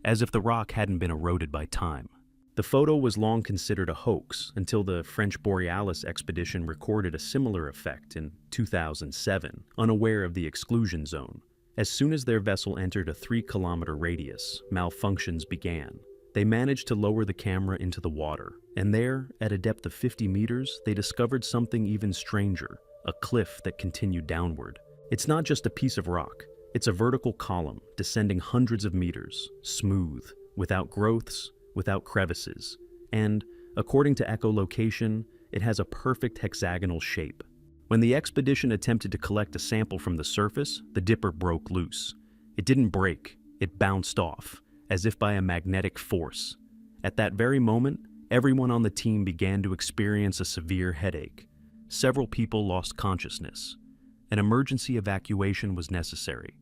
As if the rock hadn't been eroded by time. The photo was long considered a hoax until the French Borealis expedition recorded a similar effect in 2007, unaware of the exclusion zone. As soon as their vessel entered a 3-kilometer radius, malfunctions began. They managed to lower the camera into the water, and there, at a depth of 50 meters, they discovered something even stranger, a cliff that continued downward. It's not just a piece of rock, it's a vertical column descending hundreds of meters, smooth, without growths, without crevices, and, according to echolocation, it has a perfect hexagonal shape. When the expedition attempted to collect a sample from the surface, the dipper broke loose. It didn't break, it bounced off, as if by a magnetic force. At that very moment, everyone on the team began to experience a severe headache. Several people lost consciousness. An emergency evacuation was necessary.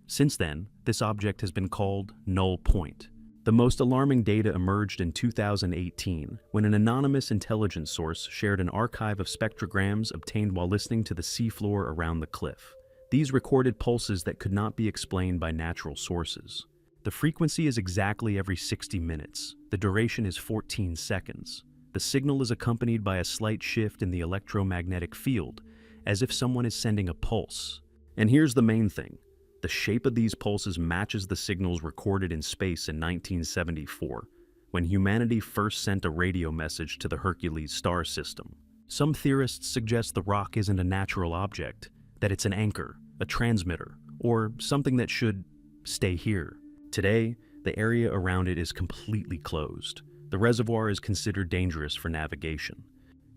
Since then, this object has been called Null Point. The most alarming data emerged in 2018 when an anonymous intelligence source shared an archive of spectrograms obtained while listening to the seafloor around the cliff. These recorded pulses that could not be explained by natural sources. The frequency is exactly every 60 minutes. The duration is 14 seconds. The signal is accompanied by a slight shift in the electromagnetic field, as if someone is sending a pulse. And here's the main thing. The shape of these pulses matches the signals recorded in space in 1974, when humanity first sent a radio message to the Hercules star system. Some theorists suggest the rock isn't a natural object, that it's an anchor, a transmitter, or something that should stay here. Today, the area around it is completely closed. The reservoir is considered dangerous for navigation.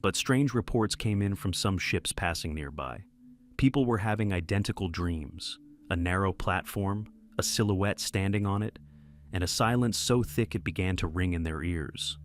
But strange reports came in from some ships passing nearby. People were having identical dreams. A narrow platform, a silhouette standing on it, and a silence so thick it began to ring in their ears.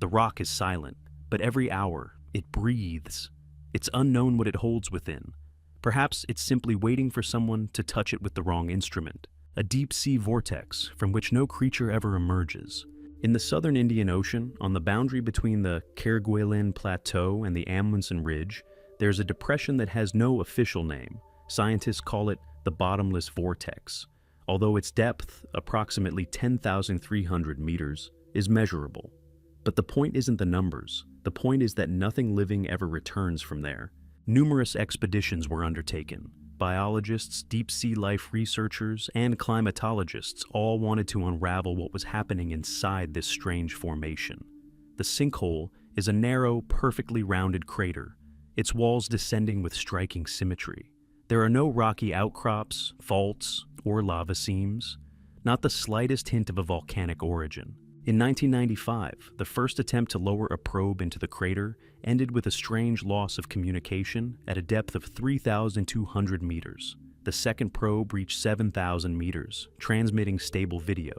The rock is silent, but every hour, it breathes. It's unknown what it holds within. Perhaps it's simply waiting for someone to touch it with the wrong instrument. A deep-sea vortex from which no creature ever emerges. In the southern Indian Ocean, on the boundary between the Kerguelen Plateau and the Amundsen Ridge, there's a depression that has no official name. Scientists call it the bottomless vortex, although its depth, approximately 10,300 meters, is measurable. But the point isn't the numbers. The point is that nothing living ever returns from there. Numerous expeditions were undertaken. Biologists, deep-sea life researchers, and climatologists all wanted to unravel what was happening inside this strange formation. The sinkhole is a narrow, perfectly rounded crater, its walls descending with striking symmetry. There are no rocky outcrops, faults, or lava seams, not the slightest hint of a volcanic origin. In 1995, the first attempt to lower a probe into the crater ended with a strange loss of communication at a depth of 3,200 meters. The second probe reached 7,000 meters, transmitting stable video.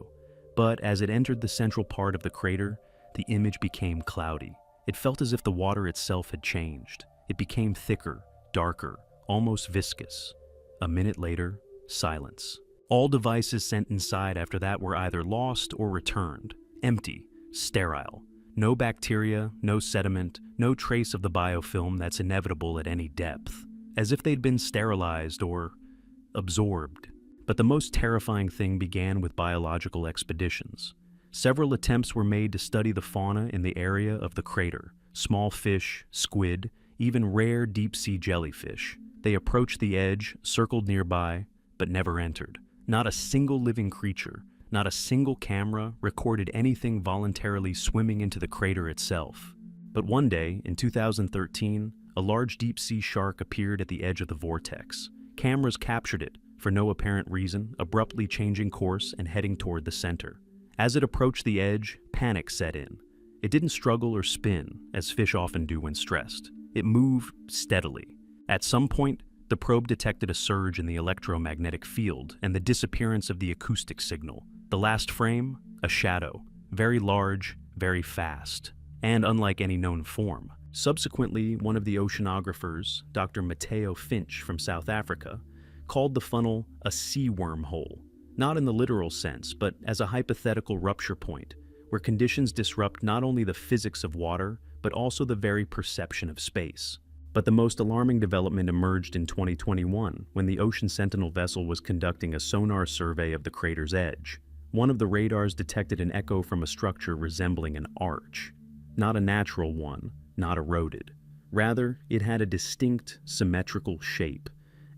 But as it entered the central part of the crater, the image became cloudy. It felt as if the water itself had changed. It became thicker, darker, almost viscous. A minute later, silence. All devices sent inside after that were either lost or returned. Empty, sterile. No bacteria, no sediment, no trace of the biofilm that's inevitable at any depth. As if they'd been sterilized or absorbed. But the most terrifying thing began with biological expeditions. Several attempts were made to study the fauna in the area of the crater. Small fish, squid, even rare deep-sea jellyfish. They approached the edge, circled nearby, but never entered. Not a single living creature, not a single camera recorded anything voluntarily swimming into the crater itself. But one day, in 2013, a large deep-sea shark appeared at the edge of the vortex. Cameras captured it, for no apparent reason, abruptly changing course and heading toward the center. As it approached the edge, panic set in. It didn't struggle or spin, as fish often do when stressed. It moved steadily. At some point, the probe detected a surge in the electromagnetic field and the disappearance of the acoustic signal. The last frame, a shadow, very large, very fast, and unlike any known form. Subsequently, one of the oceanographers, Dr. Matteo Finch from South Africa, called the funnel a sea wormhole, not in the literal sense, but as a hypothetical rupture point, where conditions disrupt not only the physics of water, but also the very perception of space. But the most alarming development emerged in 2021 when the Ocean Sentinel vessel was conducting a sonar survey of the crater's edge. One of the radars detected an echo from a structure resembling an arch. Not a natural one, not eroded. Rather, it had a distinct, symmetrical shape,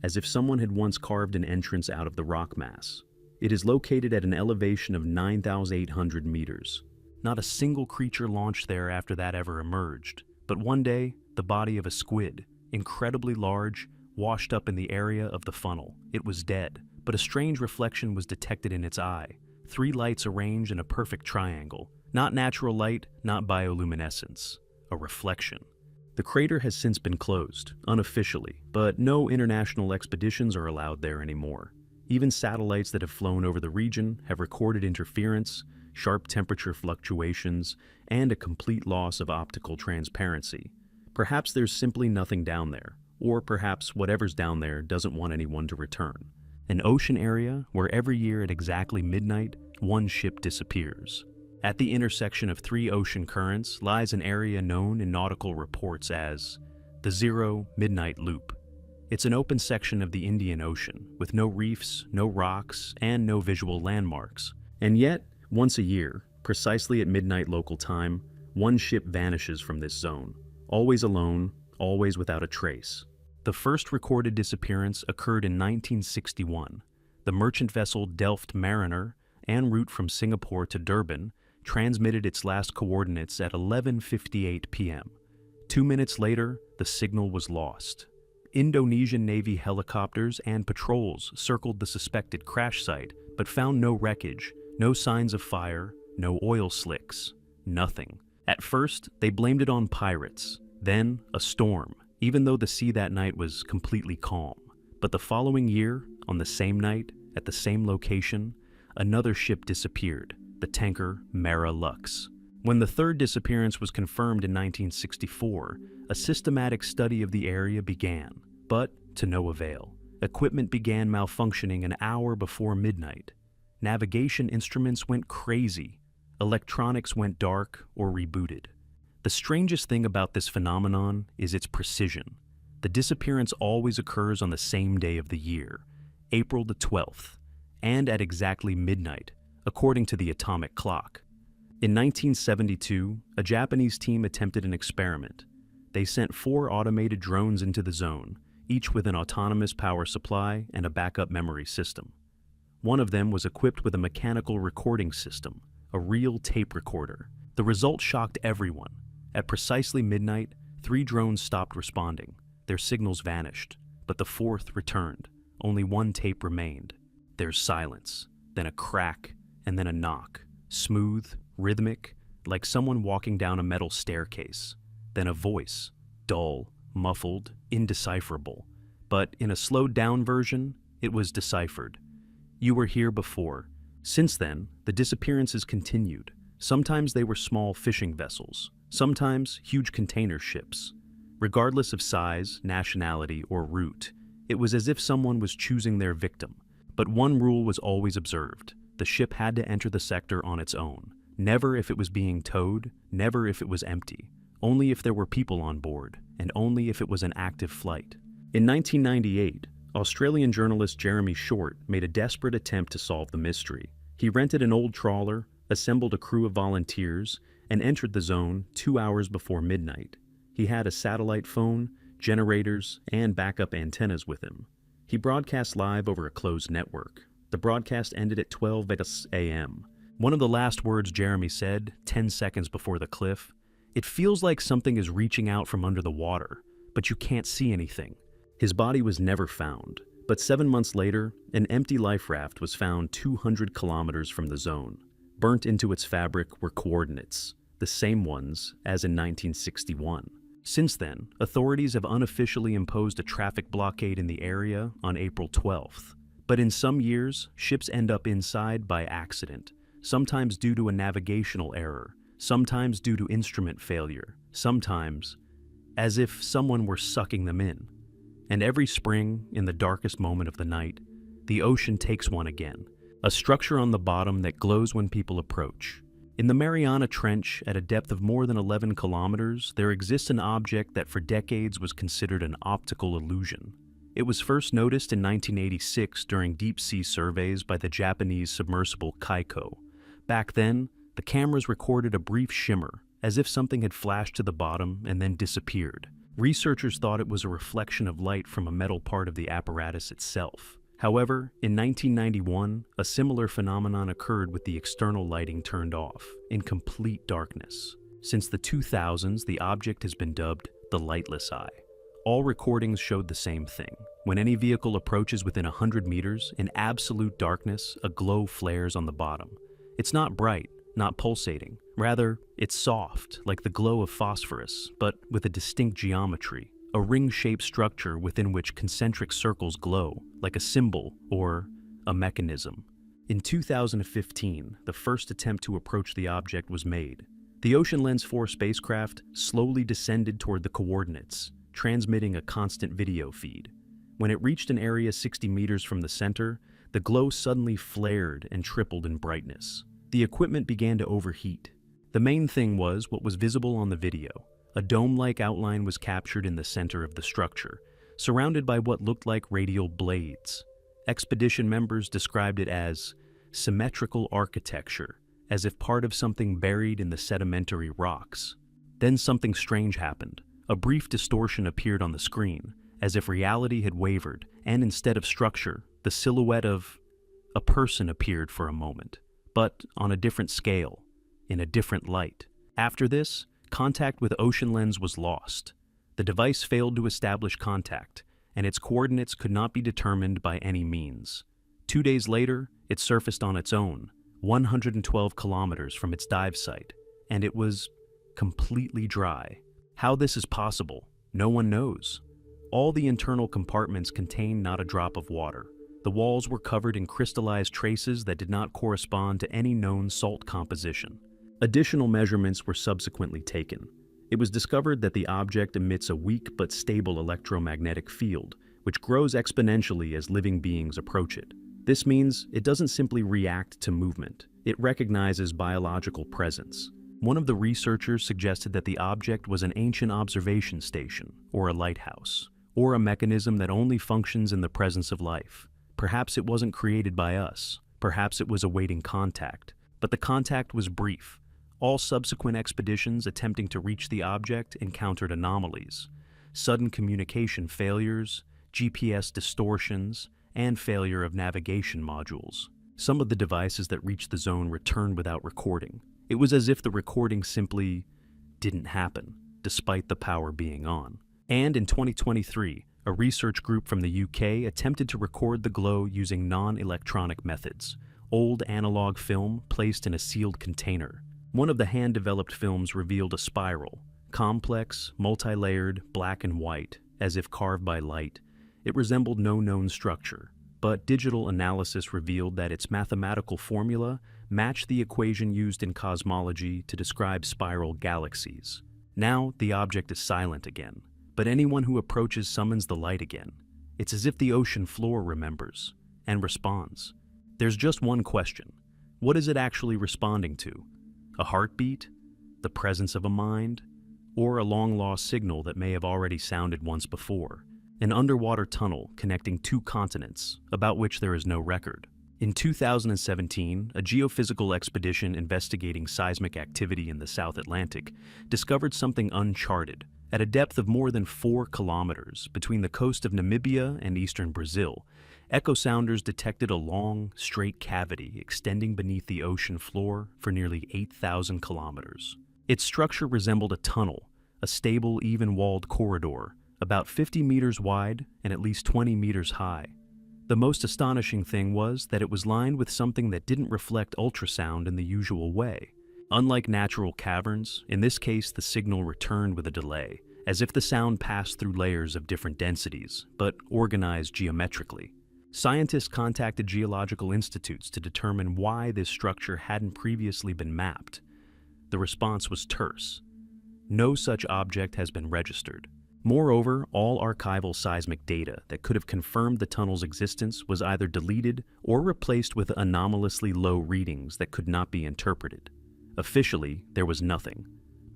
as if someone had once carved an entrance out of the rock mass. It is located at an elevation of 9,800 meters. Not a single creature launched there after that ever emerged, but one day, the body of a squid, incredibly large, washed up in the area of the funnel. It was dead, but a strange reflection was detected in its eye. 3 lights arranged in a perfect triangle. Not natural light, not bioluminescence. A reflection. The crater has since been closed, unofficially, but no international expeditions are allowed there anymore. Even satellites that have flown over the region have recorded interference, sharp temperature fluctuations, and a complete loss of optical transparency. Perhaps there's simply nothing down there, or perhaps whatever's down there doesn't want anyone to return. An ocean area where every year at exactly midnight, one ship disappears. At the intersection of 3 ocean currents lies an area known in nautical reports as the Zero Midnight Loop. It's an open section of the Indian Ocean, with no reefs, no rocks, and no visual landmarks. And yet, once a year, precisely at midnight local time, one ship vanishes from this zone. Always alone, always without a trace. The first recorded disappearance occurred in 1961. The merchant vessel Delft Mariner, en route from Singapore to Durban, transmitted its last coordinates at 11:58 p.m. 2 minutes later, the signal was lost. Indonesian Navy helicopters and patrols circled the suspected crash site, but found no wreckage, no signs of fire, no oil slicks, nothing. At first, they blamed it on pirates, then a storm, even though the sea that night was completely calm. But the following year, on the same night, at the same location, another ship disappeared, the tanker Mara Lux. When the third disappearance was confirmed in 1964, a systematic study of the area began, but to no avail. Equipment began malfunctioning an hour before midnight. Navigation instruments went crazy. Electronics went dark or rebooted. The strangest thing about this phenomenon is its precision. The disappearance always occurs on the same day of the year, April the 12th, and at exactly midnight, according to the atomic clock. In 1972, a Japanese team attempted an experiment. They sent 4 automated drones into the zone, each with an autonomous power supply and a backup memory system. One of them was equipped with a mechanical recording system, a real tape recorder. The result shocked everyone. At precisely midnight, 3 drones stopped responding. Their signals vanished, but the 4th returned. Only 1 tape remained. There's silence, then a crack, and then a knock. Smooth, rhythmic, like someone walking down a metal staircase. Then a voice, dull, muffled, indecipherable. But in a slowed down version, it was deciphered. You were here before. Since then, the disappearances continued. Sometimes they were small fishing vessels, sometimes huge container ships. Regardless of size, nationality, or route, it was as if someone was choosing their victim. But one rule was always observed. The ship had to enter the sector on its own. Never if it was being towed, never if it was empty. Only if there were people on board, and only if it was an active flight. In 1998, Australian journalist Jeremy Short made a desperate attempt to solve the mystery. He rented an old trawler, assembled a crew of volunteers, and entered the zone 2 hours before midnight. He had a satellite phone, generators, and backup antennas with him. He broadcast live over a closed network. The broadcast ended at 12 a.m. One of the last words Jeremy said, 10 seconds before the cliff, "It feels like something is reaching out from under the water, but you can't see anything." His body was never found, but 7 months later, an empty life raft was found 200 kilometers from the zone. Burnt into its fabric were coordinates, the same ones as in 1961. Since then, authorities have unofficially imposed a traffic blockade in the area on April 12th. But in some years, ships end up inside by accident, sometimes due to a navigational error, sometimes due to instrument failure, sometimes as if someone were sucking them in. And every spring, in the darkest moment of the night, the ocean takes one again, a structure on the bottom that glows when people approach. In the Mariana Trench, at a depth of more than 11 kilometers, there exists an object that for decades was considered an optical illusion. It was first noticed in 1986 during deep-sea surveys by the Japanese submersible Kaiko. Back then, the cameras recorded a brief shimmer, as if something had flashed to the bottom and then disappeared. Researchers thought it was a reflection of light from a metal part of the apparatus itself. However, in 1991, a similar phenomenon occurred with the external lighting turned off, in complete darkness. Since the 2000s, the object has been dubbed the lightless eye. All recordings showed the same thing. When any vehicle approaches within 100 meters, in absolute darkness, a glow flares on the bottom. It's not bright, not pulsating. Rather, it's soft, like the glow of phosphorus, but with a distinct geometry. A ring-shaped structure within which concentric circles glow, like a symbol or a mechanism. In 2015, the first attempt to approach the object was made. The Ocean Lens 4 spacecraft slowly descended toward the coordinates, transmitting a constant video feed. When it reached an area 60 meters from the center, the glow suddenly flared and tripled in brightness. The equipment began to overheat. The main thing was what was visible on the video. A dome-like outline was captured in the center of the structure, surrounded by what looked like radial blades. Expedition members described it as symmetrical architecture, as if part of something buried in the sedimentary rocks. Then something strange happened. A brief distortion appeared on the screen, as if reality had wavered, and instead of structure, the silhouette of a person appeared for a moment, but on a different scale, in a different light. After this, contact with Ocean Lens was lost. The device failed to establish contact, and its coordinates could not be determined by any means. 2 days later, it surfaced on its own, 112 kilometers from its dive site, and it was completely dry. How this is possible, no one knows. All the internal compartments contained not a drop of water. The walls were covered in crystallized traces that did not correspond to any known salt composition. Additional measurements were subsequently taken. It was discovered that the object emits a weak but stable electromagnetic field, which grows exponentially as living beings approach it. This means it doesn't simply react to movement. It recognizes biological presence. One of the researchers suggested that the object was an ancient observation station, or a lighthouse, or a mechanism that only functions in the presence of life. Perhaps it wasn't created by us. Perhaps it was awaiting contact. But the contact was brief. All subsequent expeditions attempting to reach the object encountered anomalies, sudden communication failures, GPS distortions, and failure of navigation modules. Some of the devices that reached the zone returned without recording. It was as if the recording simply didn't happen, despite the power being on. And in 2023, a research group from the UK attempted to record the glow using non-electronic methods, old analog film placed in a sealed container. One of the hand-developed films revealed a spiral, complex, multi-layered, black and white, as if carved by light. It resembled no known structure, but digital analysis revealed that its mathematical formula matched the equation used in cosmology to describe spiral galaxies. Now, the object is silent again, but anyone who approaches summons the light again. It's as if the ocean floor remembers and responds. There's just one question. What is it actually responding to? A heartbeat? The presence of a mind? Or a long-lost signal that may have already sounded once before? An underwater tunnel connecting two continents, about which there is no record. In 2017, a geophysical expedition investigating seismic activity in the South Atlantic discovered something uncharted. At a depth of more than 4 kilometers between the coast of Namibia and eastern Brazil, echo sounders detected a long, straight cavity extending beneath the ocean floor for nearly 8,000 kilometers. Its structure resembled a tunnel, a stable, even-walled corridor, about 50 meters wide and at least 20 meters high. The most astonishing thing was that it was lined with something that didn't reflect ultrasound in the usual way. Unlike natural caverns, in this case the signal returned with a delay, as if the sound passed through layers of different densities, but organized geometrically. Scientists contacted geological institutes to determine why this structure hadn't previously been mapped. The response was terse. No such object has been registered. Moreover, all archival seismic data that could have confirmed the tunnel's existence was either deleted or replaced with anomalously low readings that could not be interpreted. Officially, there was nothing.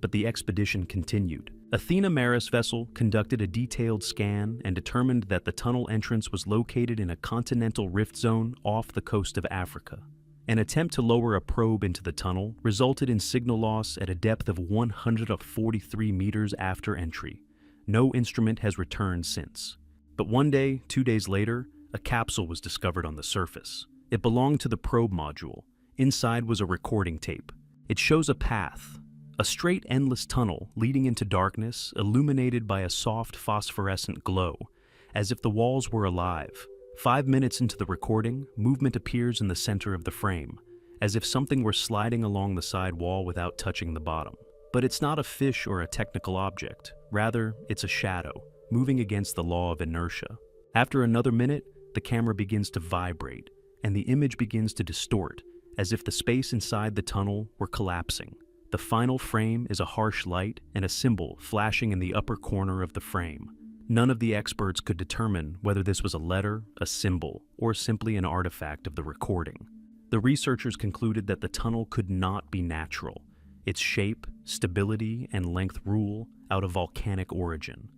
But the expedition continued. Athena Maris vessel conducted a detailed scan and determined that the tunnel entrance was located in a continental rift zone off the coast of Africa. An attempt to lower a probe into the tunnel resulted in signal loss at a depth of 143 meters after entry. No instrument has returned since. But one day, 2 days later, a capsule was discovered on the surface. It belonged to the probe module. Inside was a recording tape. It shows a path, a straight, endless tunnel leading into darkness, illuminated by a soft phosphorescent glow, as if the walls were alive. 5 minutes into the recording, movement appears in the center of the frame, as if something were sliding along the side wall without touching the bottom. But it's not a fish or a technical object. Rather, it's a shadow, moving against the law of inertia. After another minute, the camera begins to vibrate, and the image begins to distort, as if the space inside the tunnel were collapsing. The final frame is a harsh light and a symbol flashing in the upper corner of the frame. None of the experts could determine whether this was a letter, a symbol, or simply an artifact of the recording. The researchers concluded that the tunnel could not be natural. Its shape, stability, and length rule out of volcanic origin.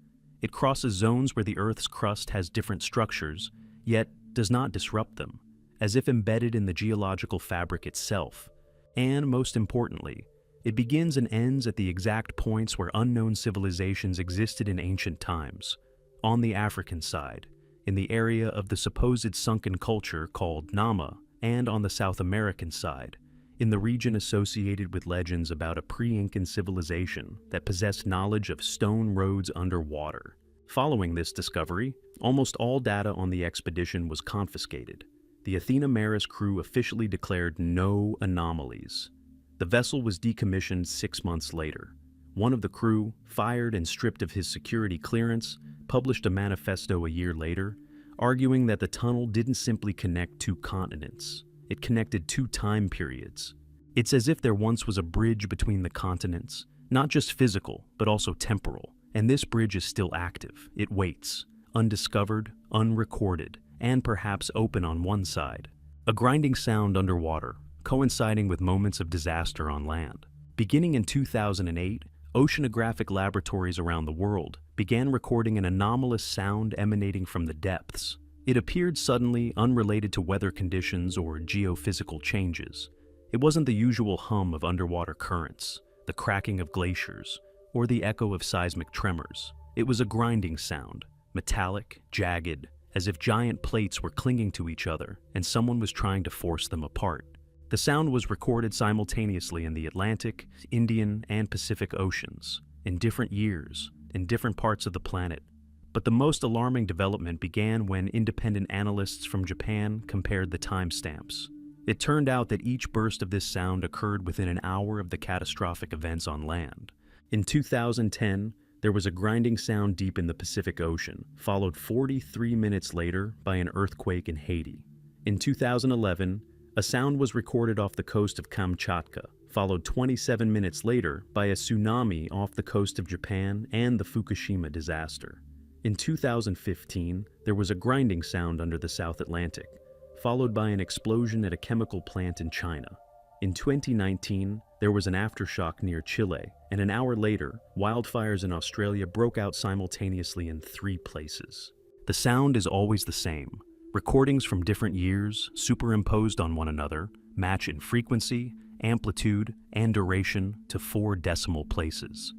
It crosses zones where the Earth's crust has different structures, yet does not disrupt them, as if embedded in the geological fabric itself. And most importantly, it begins and ends at the exact points where unknown civilizations existed in ancient times. On the African side, in the area of the supposed sunken culture called Nama, and on the South American side, in the region associated with legends about a pre-Incan civilization that possessed knowledge of stone roads underwater. Following this discovery, almost all data on the expedition was confiscated. The Athena Maris crew officially declared no anomalies. The vessel was decommissioned 6 months later. One of the crew, fired and stripped of his security clearance, published a manifesto a year later, arguing that the tunnel didn't simply connect two continents. It connected two time periods. It's as if there once was a bridge between the continents, not just physical, but also temporal. And this bridge is still active. It waits, undiscovered, unrecorded, and perhaps open on one side. A grinding sound underwater, coinciding with moments of disaster on land. Beginning in 2008, oceanographic laboratories around the world began recording an anomalous sound emanating from the depths. It appeared suddenly, unrelated to weather conditions or geophysical changes. It wasn't the usual hum of underwater currents, the cracking of glaciers, or the echo of seismic tremors. It was a grinding sound, metallic, jagged, as if giant plates were clinging to each other and someone was trying to force them apart. The sound was recorded simultaneously in the Atlantic, Indian, and Pacific Oceans, in different years, in different parts of the planet. But the most alarming development began when independent analysts from Japan compared the timestamps. It turned out that each burst of this sound occurred within an hour of the catastrophic events on land. In 2010, there was a grinding sound deep in the Pacific Ocean, followed 43 minutes later by an earthquake in Haiti. In 2011, a sound was recorded off the coast of Kamchatka, followed 27 minutes later by a tsunami off the coast of Japan and the Fukushima disaster. In 2015, there was a grinding sound under the South Atlantic, followed by an explosion at a chemical plant in China. In 2019, there was an aftershock near Chile, and an hour later, wildfires in Australia broke out simultaneously in 3 places. The sound is always the same. Recordings from different years, superimposed on one another, match in frequency, amplitude, and duration to 4 decimal places.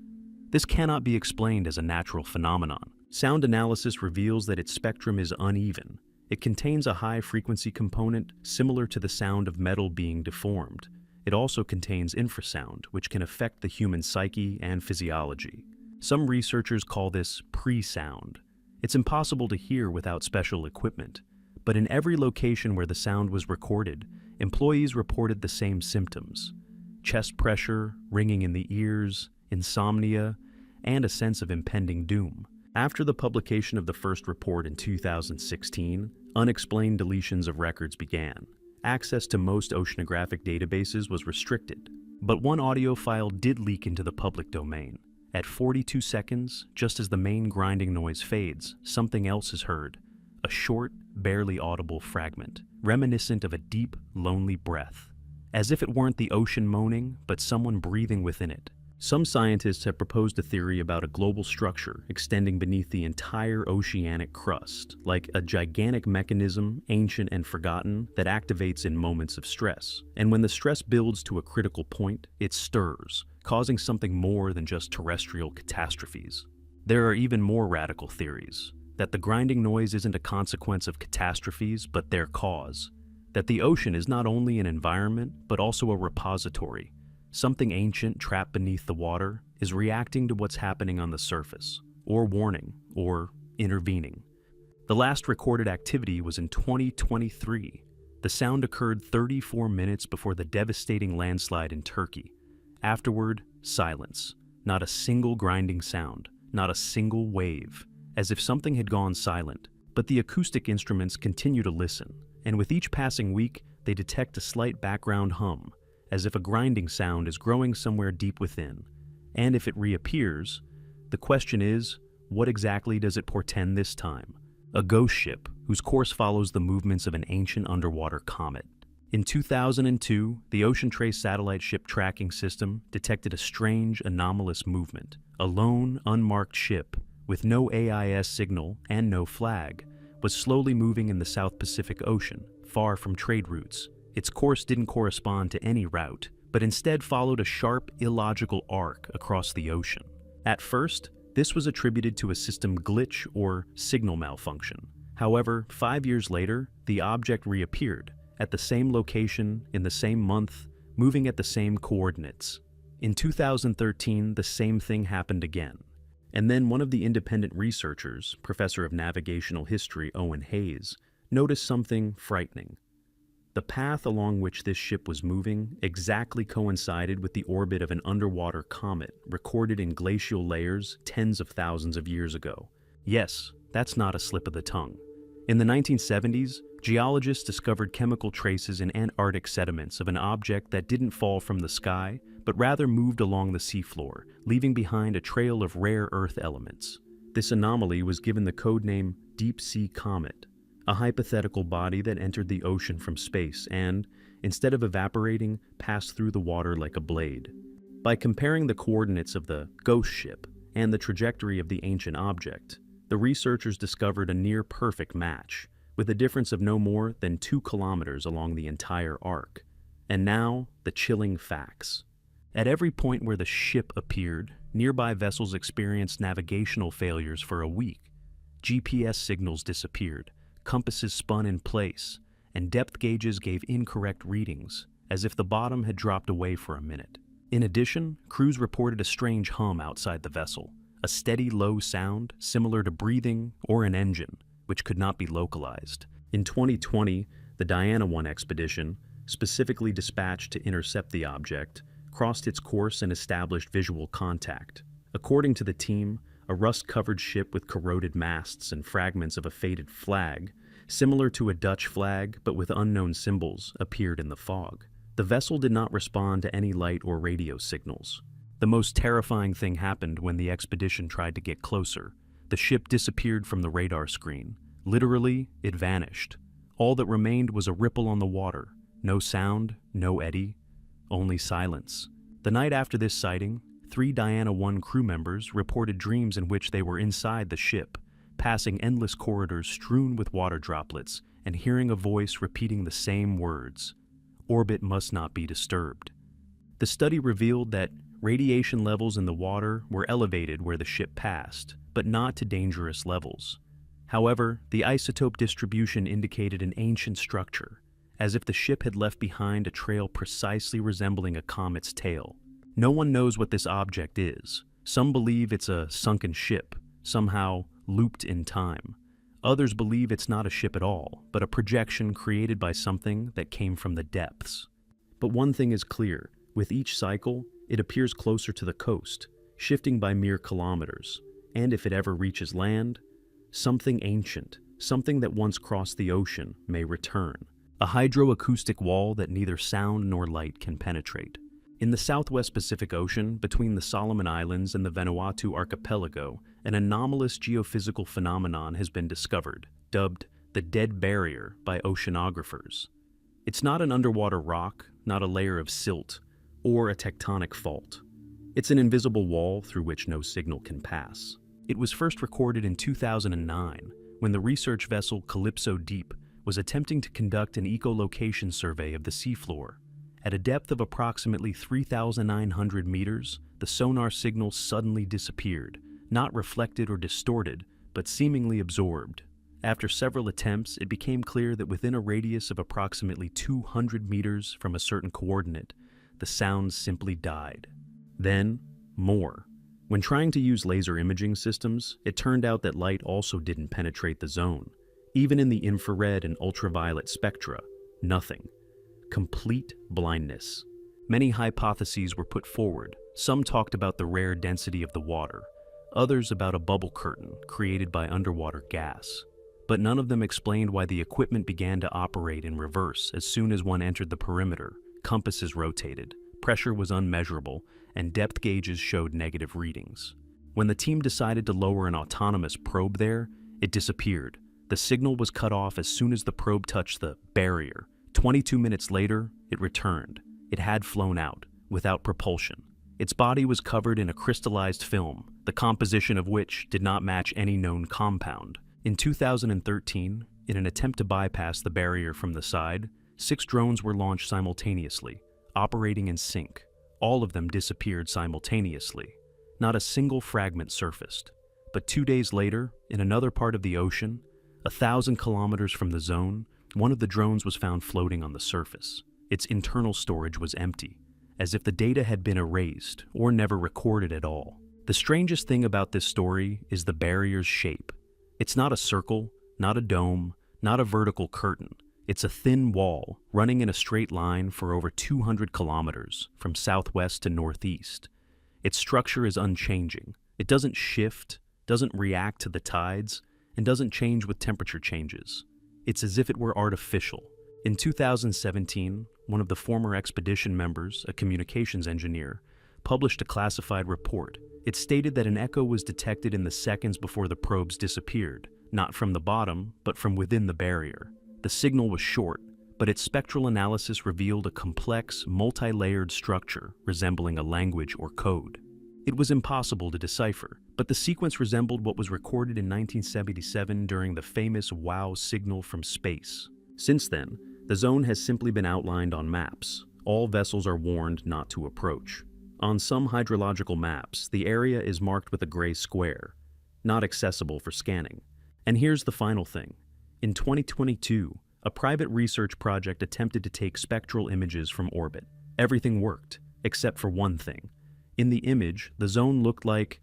This cannot be explained as a natural phenomenon. Sound analysis reveals that its spectrum is uneven. It contains a high-frequency component similar to the sound of metal being deformed. It also contains infrasound, which can affect the human psyche and physiology. Some researchers call this pre-sound. It's impossible to hear without special equipment. But in every location where the sound was recorded, employees reported the same symptoms: chest pressure, ringing in the ears, insomnia, and a sense of impending doom. After the publication of the first report in 2016, unexplained deletions of records began. Access to most oceanographic databases was restricted, but one audio file did leak into the public domain. At 42 seconds, just as the main grinding noise fades, something else is heard. A short, barely audible fragment, reminiscent of a deep, lonely breath. as if it weren't the ocean moaning, but someone breathing within it. Some scientists have proposed a theory about a global structure extending beneath the entire oceanic crust, like a gigantic mechanism, ancient and forgotten, that activates in moments of stress. And when the stress builds to a critical point, it stirs, causing something more than just terrestrial catastrophes. There are even more radical theories, that the grinding noise isn't a consequence of catastrophes, but their cause. That the ocean is not only an environment, but also a repository. Something ancient trapped beneath the water is reacting to what's happening on the surface, or warning, or intervening. The last recorded activity was in 2023. The sound occurred 34 minutes before the devastating landslide in Turkey. Afterward, silence. Not a single grinding sound, not a single wave, as if something had gone silent. But the acoustic instruments continue to listen, and with each passing week, they detect a slight background hum, as if a grinding sound is growing somewhere deep within. And if it reappears, the question is, what exactly does it portend this time? A ghost ship whose course follows the movements of an ancient underwater comet. In 2002, the Ocean Trace satellite ship tracking system detected a strange, anomalous movement. A lone, unmarked ship, with no AIS signal and no flag, was slowly moving in the South Pacific Ocean, far from trade routes. Its course didn't correspond to any route, but instead followed a sharp, illogical arc across the ocean. At first, this was attributed to a system glitch or signal malfunction. However, 5 years later, the object reappeared, at the same location, in the same month, moving at the same coordinates. In 2013, the same thing happened again. And then one of the independent researchers, Professor of Navigational History Owen Hayes, noticed something frightening. The path along which this ship was moving exactly coincided with the orbit of an underwater comet recorded in glacial layers tens of thousands of years ago. Yes, that's not a slip of the tongue. In the 1970s, geologists discovered chemical traces in Antarctic sediments of an object that didn't fall from the sky, but rather moved along the seafloor, leaving behind a trail of rare Earth elements. This anomaly was given the codename Deep Sea Comet, a hypothetical body that entered the ocean from space and, instead of evaporating, passed through the water like a blade. By comparing the coordinates of the ghost ship and the trajectory of the ancient object, the researchers discovered a near-perfect match, with a difference of no more than 2 kilometers along the entire arc. And now, the chilling facts. At every point where the ship appeared, nearby vessels experienced navigational failures for a week. GPS signals disappeared, compasses spun in place, and depth gauges gave incorrect readings, as if the bottom had dropped away for a minute. In addition, crews reported a strange hum outside the vessel, a steady low sound similar to breathing or an engine, which could not be localized. In 2020, the Diana 1 expedition, specifically dispatched to intercept the object, crossed its course and established visual contact. According to the team, a rust-covered ship with corroded masts and fragments of a faded flag, similar to a Dutch flag but with unknown symbols, appeared in the fog. The vessel did not respond to any light or radio signals. The most terrifying thing happened when the expedition tried to get closer. The ship disappeared from the radar screen. Literally, it vanished. All that remained was a ripple on the water. No sound, no eddy, only silence. The night after this sighting, 3 Diana 1 crew members reported dreams in which they were inside the ship, passing endless corridors strewn with water droplets and hearing a voice repeating the same words: "Orbit must not be disturbed." The study revealed that radiation levels in the water were elevated where the ship passed, but not to dangerous levels. However, the isotope distribution indicated an ancient structure, as if the ship had left behind a trail precisely resembling a comet's tail. No one knows what this object is. Some believe it's a sunken ship, somehow looped in time. Others believe it's not a ship at all, but a projection created by something that came from the depths. But one thing is clear: with each cycle, it appears closer to the coast, shifting by mere kilometers. And if it ever reaches land, something ancient, something that once crossed the ocean, may return. A hydroacoustic wall that neither sound nor light can penetrate. In the southwest Pacific Ocean, between the Solomon Islands and the Vanuatu archipelago, an anomalous geophysical phenomenon has been discovered, dubbed the Dead Barrier by oceanographers. It's not an underwater rock, not a layer of silt or a tectonic fault. It's an invisible wall through which no signal can pass. It was first recorded in 2009 when the research vessel Calypso Deep was attempting to conduct an echolocation survey of the seafloor. At a depth of approximately 3,900 meters, the sonar signal suddenly disappeared, not reflected or distorted, but seemingly absorbed. After several attempts, it became clear that within a radius of approximately 200 meters from a certain coordinate, the sounds simply died. Then, more. When trying to use laser imaging systems, it turned out that light also didn't penetrate the zone. Even in the infrared and ultraviolet spectra, nothing. Complete blindness. Many hypotheses were put forward. Some talked about the rare density of the water, others about a bubble curtain created by underwater gas. But none of them explained why the equipment began to operate in reverse as soon as one entered the perimeter. Compasses rotated, pressure was unmeasurable, and depth gauges showed negative readings. When the team decided to lower an autonomous probe there, it disappeared. The signal was cut off as soon as the probe touched the barrier. 22 minutes later, it returned. It had flown out, without propulsion. Its body was covered in a crystallized film, the composition of which did not match any known compound. In 2013, in an attempt to bypass the barrier from the side, 6 drones were launched simultaneously, operating in sync. All of them disappeared simultaneously. Not a single fragment surfaced. But 2 days later, in another part of the ocean, 1,000 kilometers from the zone, one of the drones was found floating on the surface. Its internal storage was empty, as if the data had been erased or never recorded at all. The strangest thing about this story is the barrier's shape. It's not a circle, not a dome, not a vertical curtain. It's a thin wall running in a straight line for over 200 kilometers from southwest to northeast. Its structure is unchanging. It doesn't shift, doesn't react to the tides, and doesn't change with temperature changes. It's as if it were artificial. In 2017, one of the former expedition members, a communications engineer, published a classified report. It stated that an echo was detected in the seconds before the probes disappeared, not from the bottom, but from within the barrier. The signal was short, but its spectral analysis revealed a complex, multi-layered structure resembling a language or code. It was impossible to decipher, but the sequence resembled what was recorded in 1977 during the famous WOW signal from space. Since then, the zone has simply been outlined on maps. All vessels are warned not to approach. On some hydrological maps, the area is marked with a gray square, not accessible for scanning. And here's the final thing. In 2022, a private research project attempted to take spectral images from orbit. Everything worked, except for one thing. In the image, the zone looked like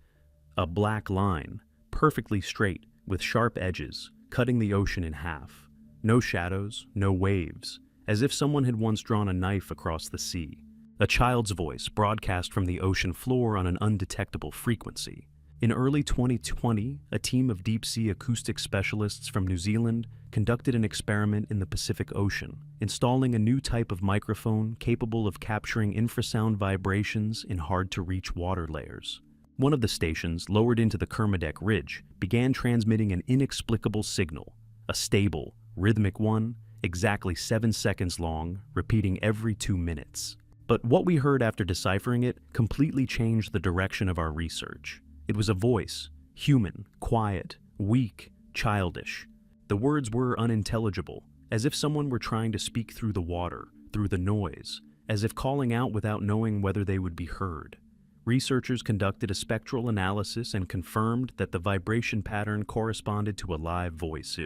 a black line, perfectly straight, with sharp edges, cutting the ocean in half. No shadows, no waves, as if someone had once drawn a knife across the sea. A child's voice broadcast from the ocean floor on an undetectable frequency. In early 2020, a team of deep-sea acoustic specialists from New Zealand conducted an experiment in the Pacific Ocean, installing a new type of microphone capable of capturing infrasound vibrations in hard-to-reach water layers. One of the stations, lowered into the Kermadec Ridge, began transmitting an inexplicable signal, a stable, rhythmic one, exactly 7 seconds long, repeating every 2 minutes. But what we heard after deciphering it completely changed the direction of our research. It was a voice, human, quiet, weak, childish. The words were unintelligible, as if someone were trying to speak through the water, through the noise, as if calling out without knowing whether they would be heard. Researchers conducted a spectral analysis and confirmed that the vibration pattern corresponded to a live voice,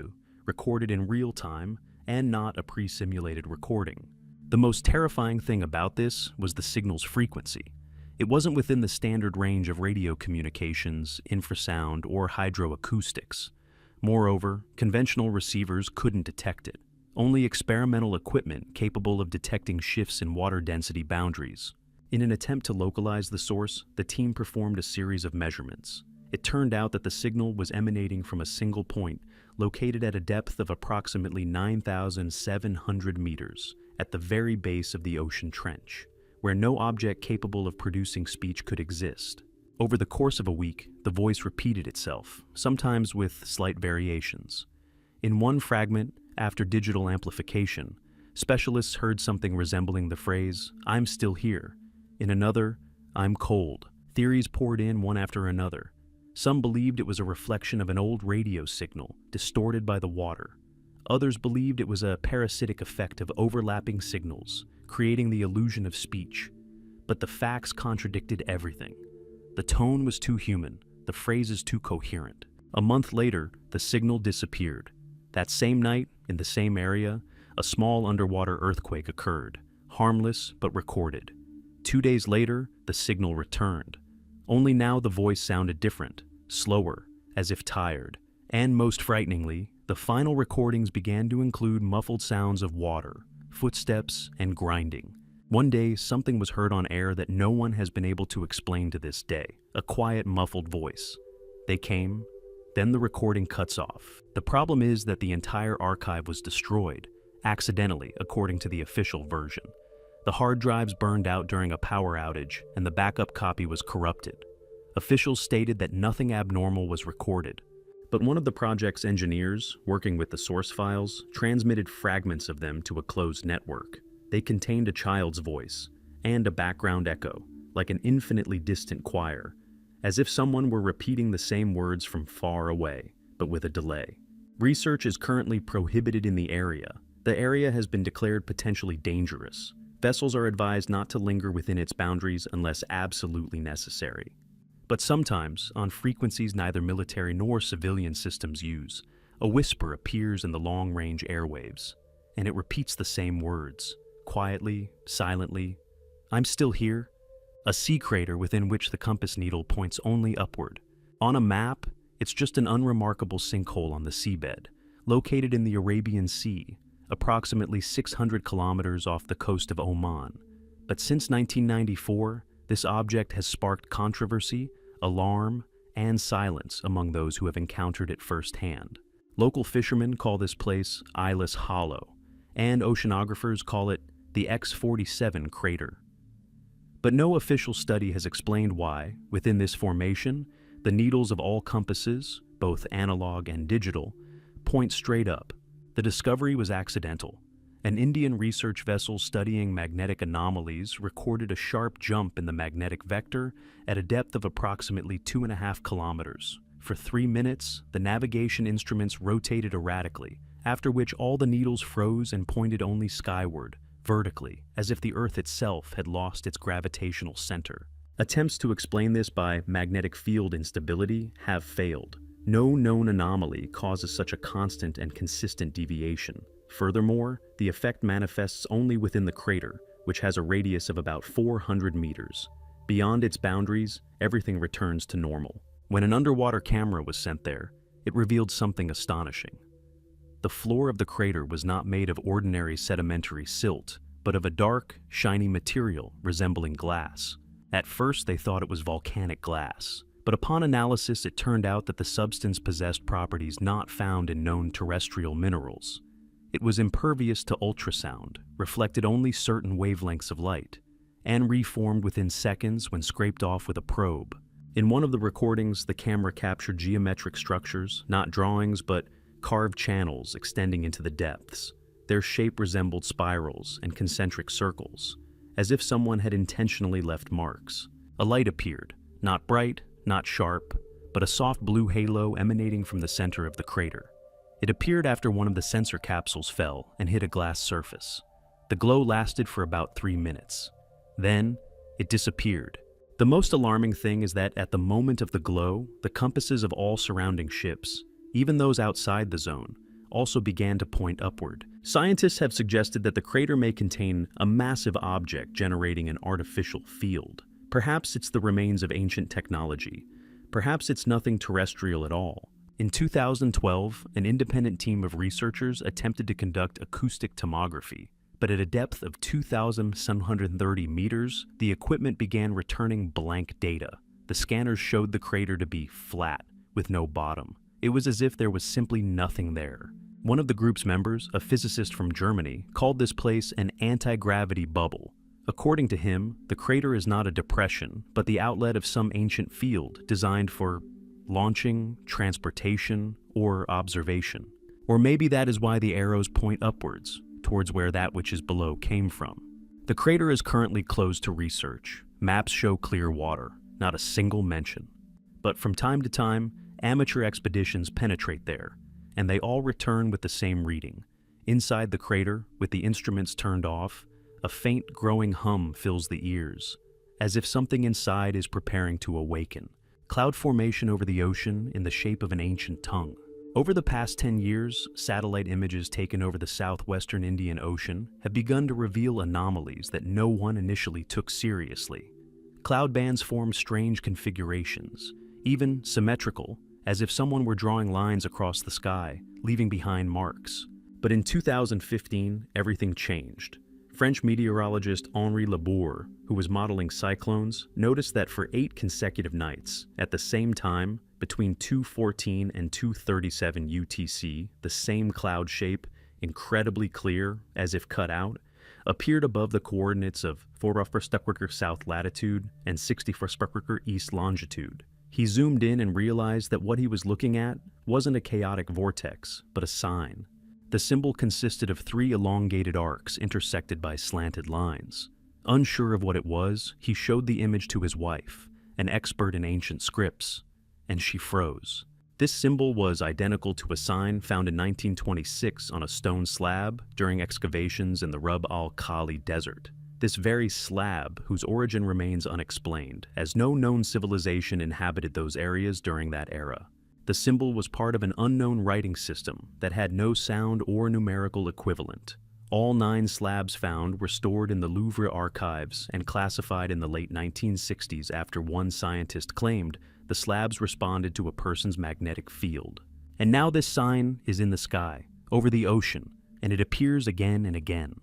recorded in real time and not a pre-simulated recording. The most terrifying thing about this was the signal's frequency. It wasn't within the standard range of radio communications, infrasound, or hydroacoustics. Moreover, conventional receivers couldn't detect it. Only experimental equipment capable of detecting shifts in water density boundaries. In an attempt to localize the source, the team performed a series of measurements. It turned out that the signal was emanating from a single point, located at a depth of approximately 9,700 meters, at the very base of the ocean trench, where no object capable of producing speech could exist. Over the course of a week, the voice repeated itself, sometimes with slight variations. In one fragment, after digital amplification, Specialists heard something resembling the phrase, "I'm still here." In another, "I'm cold." Theories poured in one after another. Some believed it was a reflection of an old radio signal, distorted by the water. Others believed it was a parasitic effect of overlapping signals, creating the illusion of speech. But the facts contradicted everything. The tone was too human, the phrases too coherent. A month later, the signal disappeared. That same night, in the same area, a small underwater earthquake occurred, harmless but recorded. 2 days later, the signal returned. Only now the voice sounded different, slower, as if tired. And most frighteningly, the final recordings began to include muffled sounds of water, footsteps, and grinding. One day, something was heard on air that no one has been able to explain to this day. A quiet, muffled voice. They came, then the recording cuts off. The problem is that the entire archive was destroyed, accidentally, according to the official version. The hard drives burned out during a power outage, and the backup copy was corrupted. Officials stated that nothing abnormal was recorded. But one of the project's engineers, working with the source files, transmitted fragments of them to a closed network. They contained a child's voice, and a background echo, like an infinitely distant choir, as if someone were repeating the same words from far away, but with a delay. Research is currently prohibited in the area. The area has been declared potentially dangerous. Vessels are advised not to linger within its boundaries unless absolutely necessary. But sometimes, on frequencies neither military nor civilian systems use, a whisper appears in the long-range airwaves, and it repeats the same words, quietly, silently. "I'm still here." A sea crater within which the compass needle points only upward. On a map, it's just an unremarkable sinkhole on the seabed, located in the Arabian Sea, approximately 600 kilometers off the coast of Oman. But since 1994, this object has sparked controversy, alarm, and silence among those who have encountered it firsthand. Local fishermen call this place Eyeless Hollow, and oceanographers call it the X-47 crater. But no official study has explained why, within this formation, the needles of all compasses, both analog and digital, point straight up. The discovery was accidental. An Indian research vessel studying magnetic anomalies recorded a sharp jump in the magnetic vector at a depth of approximately 2.5 kilometers. For 3 minutes, the navigation instruments rotated erratically, after which all the needles froze and pointed only skyward, vertically, as if the Earth itself had lost its gravitational center. Attempts to explain this by magnetic field instability have failed. No known anomaly causes such a constant and consistent deviation. Furthermore, the effect manifests only within the crater, which has a radius of about 400 meters. Beyond its boundaries, everything returns to normal. When an underwater camera was sent there, it revealed something astonishing. The floor of the crater was not made of ordinary sedimentary silt, but of a dark, shiny material resembling glass. At first, they thought it was volcanic glass, but upon analysis, it turned out that the substance possessed properties not found in known terrestrial minerals. It was impervious to ultrasound, reflected only certain wavelengths of light, and reformed within seconds when scraped off with a probe. In one of the recordings, the camera captured geometric structures, not drawings, but carved channels extending into the depths. Their shape resembled spirals and concentric circles, as if someone had intentionally left marks. A light appeared, not bright, not sharp, but a soft blue halo emanating from the center of the crater. It appeared after one of the sensor capsules fell and hit a glass surface. The glow lasted for about 3 minutes. Then, it disappeared. The most alarming thing is that at the moment of the glow, the compasses of all surrounding ships, even those outside the zone, also began to point upward. Scientists have suggested that the crater may contain a massive object generating an artificial field. Perhaps it's the remains of ancient technology. Perhaps it's nothing terrestrial at all. In 2012, an independent team of researchers attempted to conduct acoustic tomography, but at a depth of 2,730 meters, the equipment began returning blank data. The scanners showed the crater to be flat, with no bottom. It was as if there was simply nothing there. One of the group's members, a physicist from Germany, called this place an anti-gravity bubble. According to him, the crater is not a depression, but the outlet of some ancient field designed for launching, transportation, or observation. Or maybe that is why the arrows point upwards, towards where that which is below came from. The crater is currently closed to research. Maps show clear water, not a single mention. But from time to time, amateur expeditions penetrate there, and they all return with the same reading. Inside the crater, with the instruments turned off, a faint growing hum fills the ears, as if something inside is preparing to awaken. Cloud formation over the ocean in the shape of an ancient tongue. Over the past 10 years, satellite images taken over the southwestern Indian Ocean have begun to reveal anomalies that no one initially took seriously. Cloud bands form strange configurations, even symmetrical, as if someone were drawing lines across the sky, leaving behind marks. But in 2015, everything changed. French meteorologist Henri Labour, who was modeling cyclones, noticed that for 8 consecutive nights, at the same time, between 2:14 and 2:37 UTC, the same cloud shape, incredibly clear, as if cut out, appeared above the coordinates of 4° south latitude and 60° east longitude. He zoomed in and realized that what he was looking at wasn't a chaotic vortex, but a sign. The symbol consisted of 3 elongated arcs intersected by slanted lines. Unsure of what it was, he showed the image to his wife, an expert in ancient scripts, and she froze. This symbol was identical to a sign found in 1926 on a stone slab during excavations in the Rub al-Khali Desert. This very slab, whose origin remains unexplained, as no known civilization inhabited those areas during that era. The symbol was part of an unknown writing system that had no sound or numerical equivalent. All 9 slabs found were stored in the Louvre archives and classified in the late 1960s after one scientist claimed the slabs responded to a person's magnetic field. And now this sign is in the sky, over the ocean, and it appears again and again.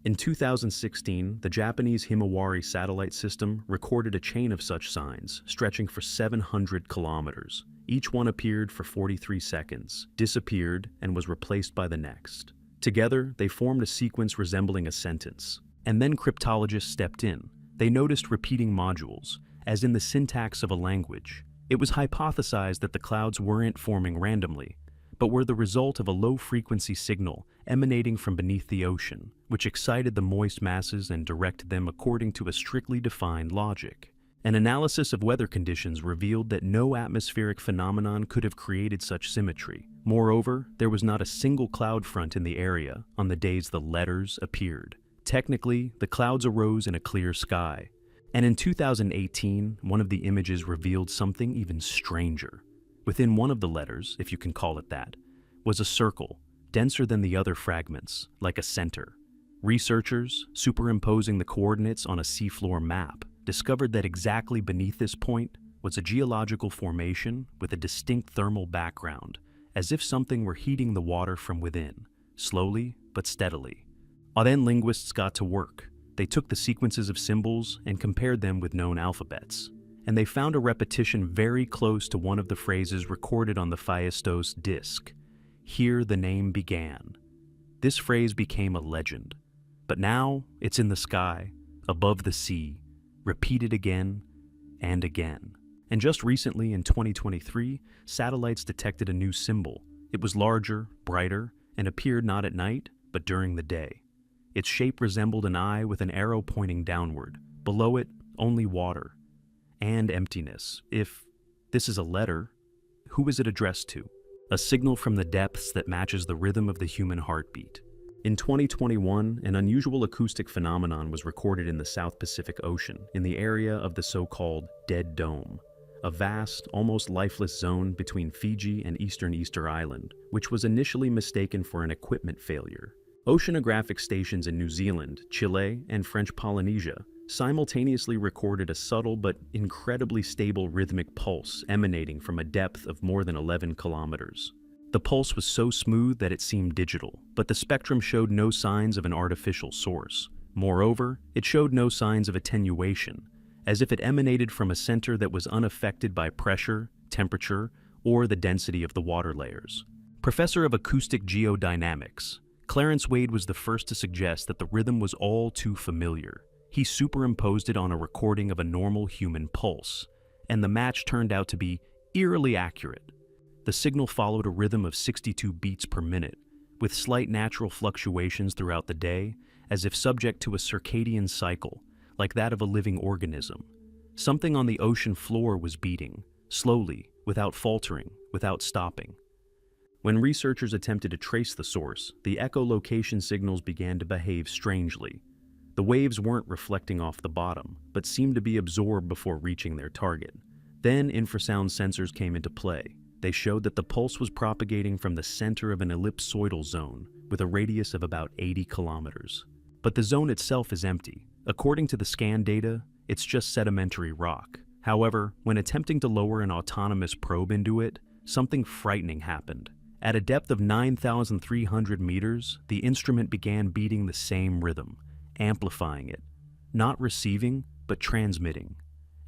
In 2016, the Japanese Himawari satellite system recorded a chain of such signs, stretching for 700 kilometers. Each one appeared for 43 seconds, disappeared, and was replaced by the next. Together, they formed a sequence resembling a sentence. And then cryptologists stepped in. They noticed repeating modules, as in the syntax of a language. It was hypothesized that the clouds weren't forming randomly, but were the result of a low-frequency signal emanating from beneath the ocean, which excited the moist masses and directed them according to a strictly defined logic. An analysis of weather conditions revealed that no atmospheric phenomenon could have created such symmetry. Moreover, there was not a single cloud front in the area on the days the letters appeared. Technically, the clouds arose in a clear sky. And in 2018, one of the images revealed something even stranger. Within one of the letters, if you can call it that, was a circle, denser than the other fragments, like a center. Researchers, superimposing the coordinates on a seafloor map, discovered that exactly beneath this point was a geological formation with a distinct thermal background, as if something were heating the water from within, slowly but steadily. Then linguists got to work. They took the sequences of symbols and compared them with known alphabets, and they found a repetition very close to one of the phrases recorded on the Phaistos disc. Here the name began. This phrase became a legend, but now it's in the sky, above the sea, repeated again and again. And just recently, in 2023, satellites detected a new symbol. It was larger, brighter, and appeared not at night, but during the day. Its shape resembled an eye with an arrow pointing downward. Below it, only water. And emptiness. If this is a letter, who is it addressed to? A signal from the depths that matches the rhythm of the human heartbeat. In 2021, an unusual acoustic phenomenon was recorded in the South Pacific Ocean, in the area of the so-called Dead Dome, a vast, almost lifeless zone between Fiji and eastern Easter Island, which was initially mistaken for an equipment failure. Oceanographic stations in New Zealand, Chile, and French Polynesia simultaneously recorded a subtle but incredibly stable rhythmic pulse emanating from a depth of more than 11 kilometers. The pulse was so smooth that it seemed digital, but the spectrum showed no signs of an artificial source. Moreover, it showed no signs of attenuation, as if it emanated from a center that was unaffected by pressure, temperature, or the density of the water layers. Professor of acoustic geodynamics, Clarence Wade was the first to suggest that the rhythm was all too familiar. He superimposed it on a recording of a normal human pulse, and the match turned out to be eerily accurate. The signal followed a rhythm of 62 beats per minute, with slight natural fluctuations throughout the day, as if subject to a circadian cycle, like that of a living organism. Something on the ocean floor was beating, slowly, without faltering, without stopping. When researchers attempted to trace the source, the echolocation signals began to behave strangely. The waves weren't reflecting off the bottom, but seemed to be absorbed before reaching their target. Then infrasound sensors came into play. They showed that the pulse was propagating from the center of an ellipsoidal zone, with a radius of about 80 kilometers. But the zone itself is empty. According to the scan data, it's just sedimentary rock. However, when attempting to lower an autonomous probe into it, something frightening happened. At a depth of 9,300 meters, the instrument began beating the same rhythm, amplifying it, not receiving, but transmitting,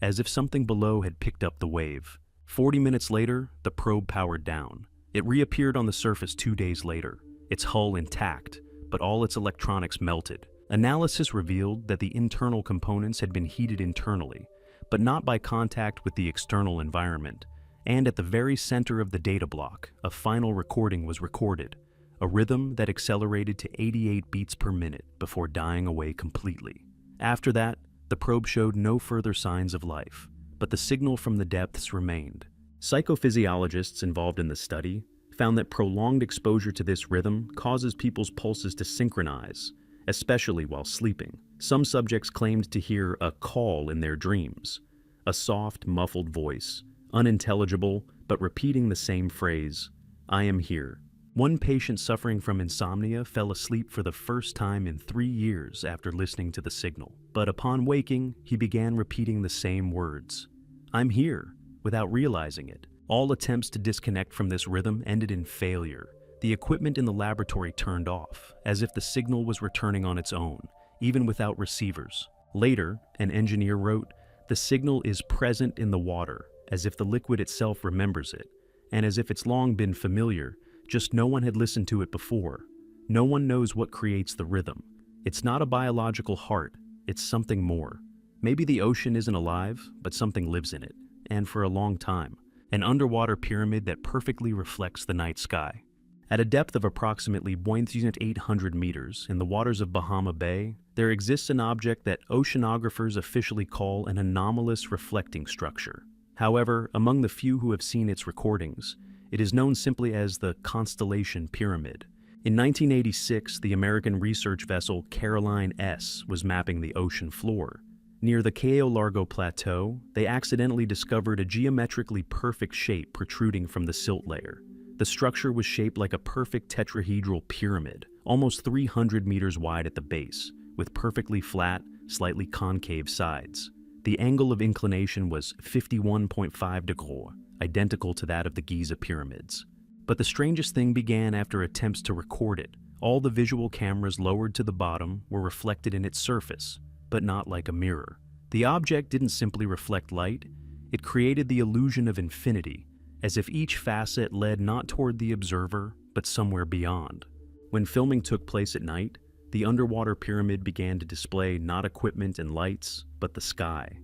as if something below had picked up the wave. 40 minutes later, the probe powered down. It reappeared on the surface 2 days later, its hull intact, but all its electronics melted. Analysis revealed that the internal components had been heated internally, but not by contact with the external environment. And at the very center of the data block, a final recording was recorded, a rhythm that accelerated to 88 beats per minute before dying away completely. After that, the probe showed no further signs of life, but the signal from the depths remained. Psychophysiologists involved in the study found that prolonged exposure to this rhythm causes people's pulses to synchronize, especially while sleeping. Some subjects claimed to hear a call in their dreams, a soft, muffled voice, unintelligible, but repeating the same phrase, "I am here." One patient suffering from insomnia fell asleep for the first time in 3 years after listening to the signal. But upon waking, he began repeating the same words, "I'm here," without realizing it. All attempts to disconnect from this rhythm ended in failure. The equipment in the laboratory turned off, as if the signal was returning on its own, even without receivers. Later, an engineer wrote, "The signal is present in the water, as if the liquid itself remembers it, and as if it's long been familiar, just no one had listened to it before. No one knows what creates the rhythm. It's not a biological heart, it's something more. Maybe the ocean isn't alive, but something lives in it, and for a long time. An underwater pyramid that perfectly reflects the night sky." At a depth of approximately 1,800 meters in the waters of Bahama Bay, there exists an object that oceanographers officially call an anomalous reflecting structure. However, among the few who have seen its recordings, it is known simply as the Constellation Pyramid. In 1986, the American research vessel Caroline S. was mapping the ocean floor. Near the Cayo Largo Plateau, they accidentally discovered a geometrically perfect shape protruding from the silt layer. The structure was shaped like a perfect tetrahedral pyramid, almost 300 meters wide at the base, with perfectly flat, slightly concave sides. The angle of inclination was 51.5 degrees, identical to that of the Giza pyramids. But the strangest thing began after attempts to record it. All the visual cameras lowered to the bottom were reflected in its surface, but not like a mirror. The object didn't simply reflect light, it created the illusion of infinity, as if each facet led not toward the observer, but somewhere beyond. When filming took place at night, the underwater pyramid began to display not equipment and lights, but the sky.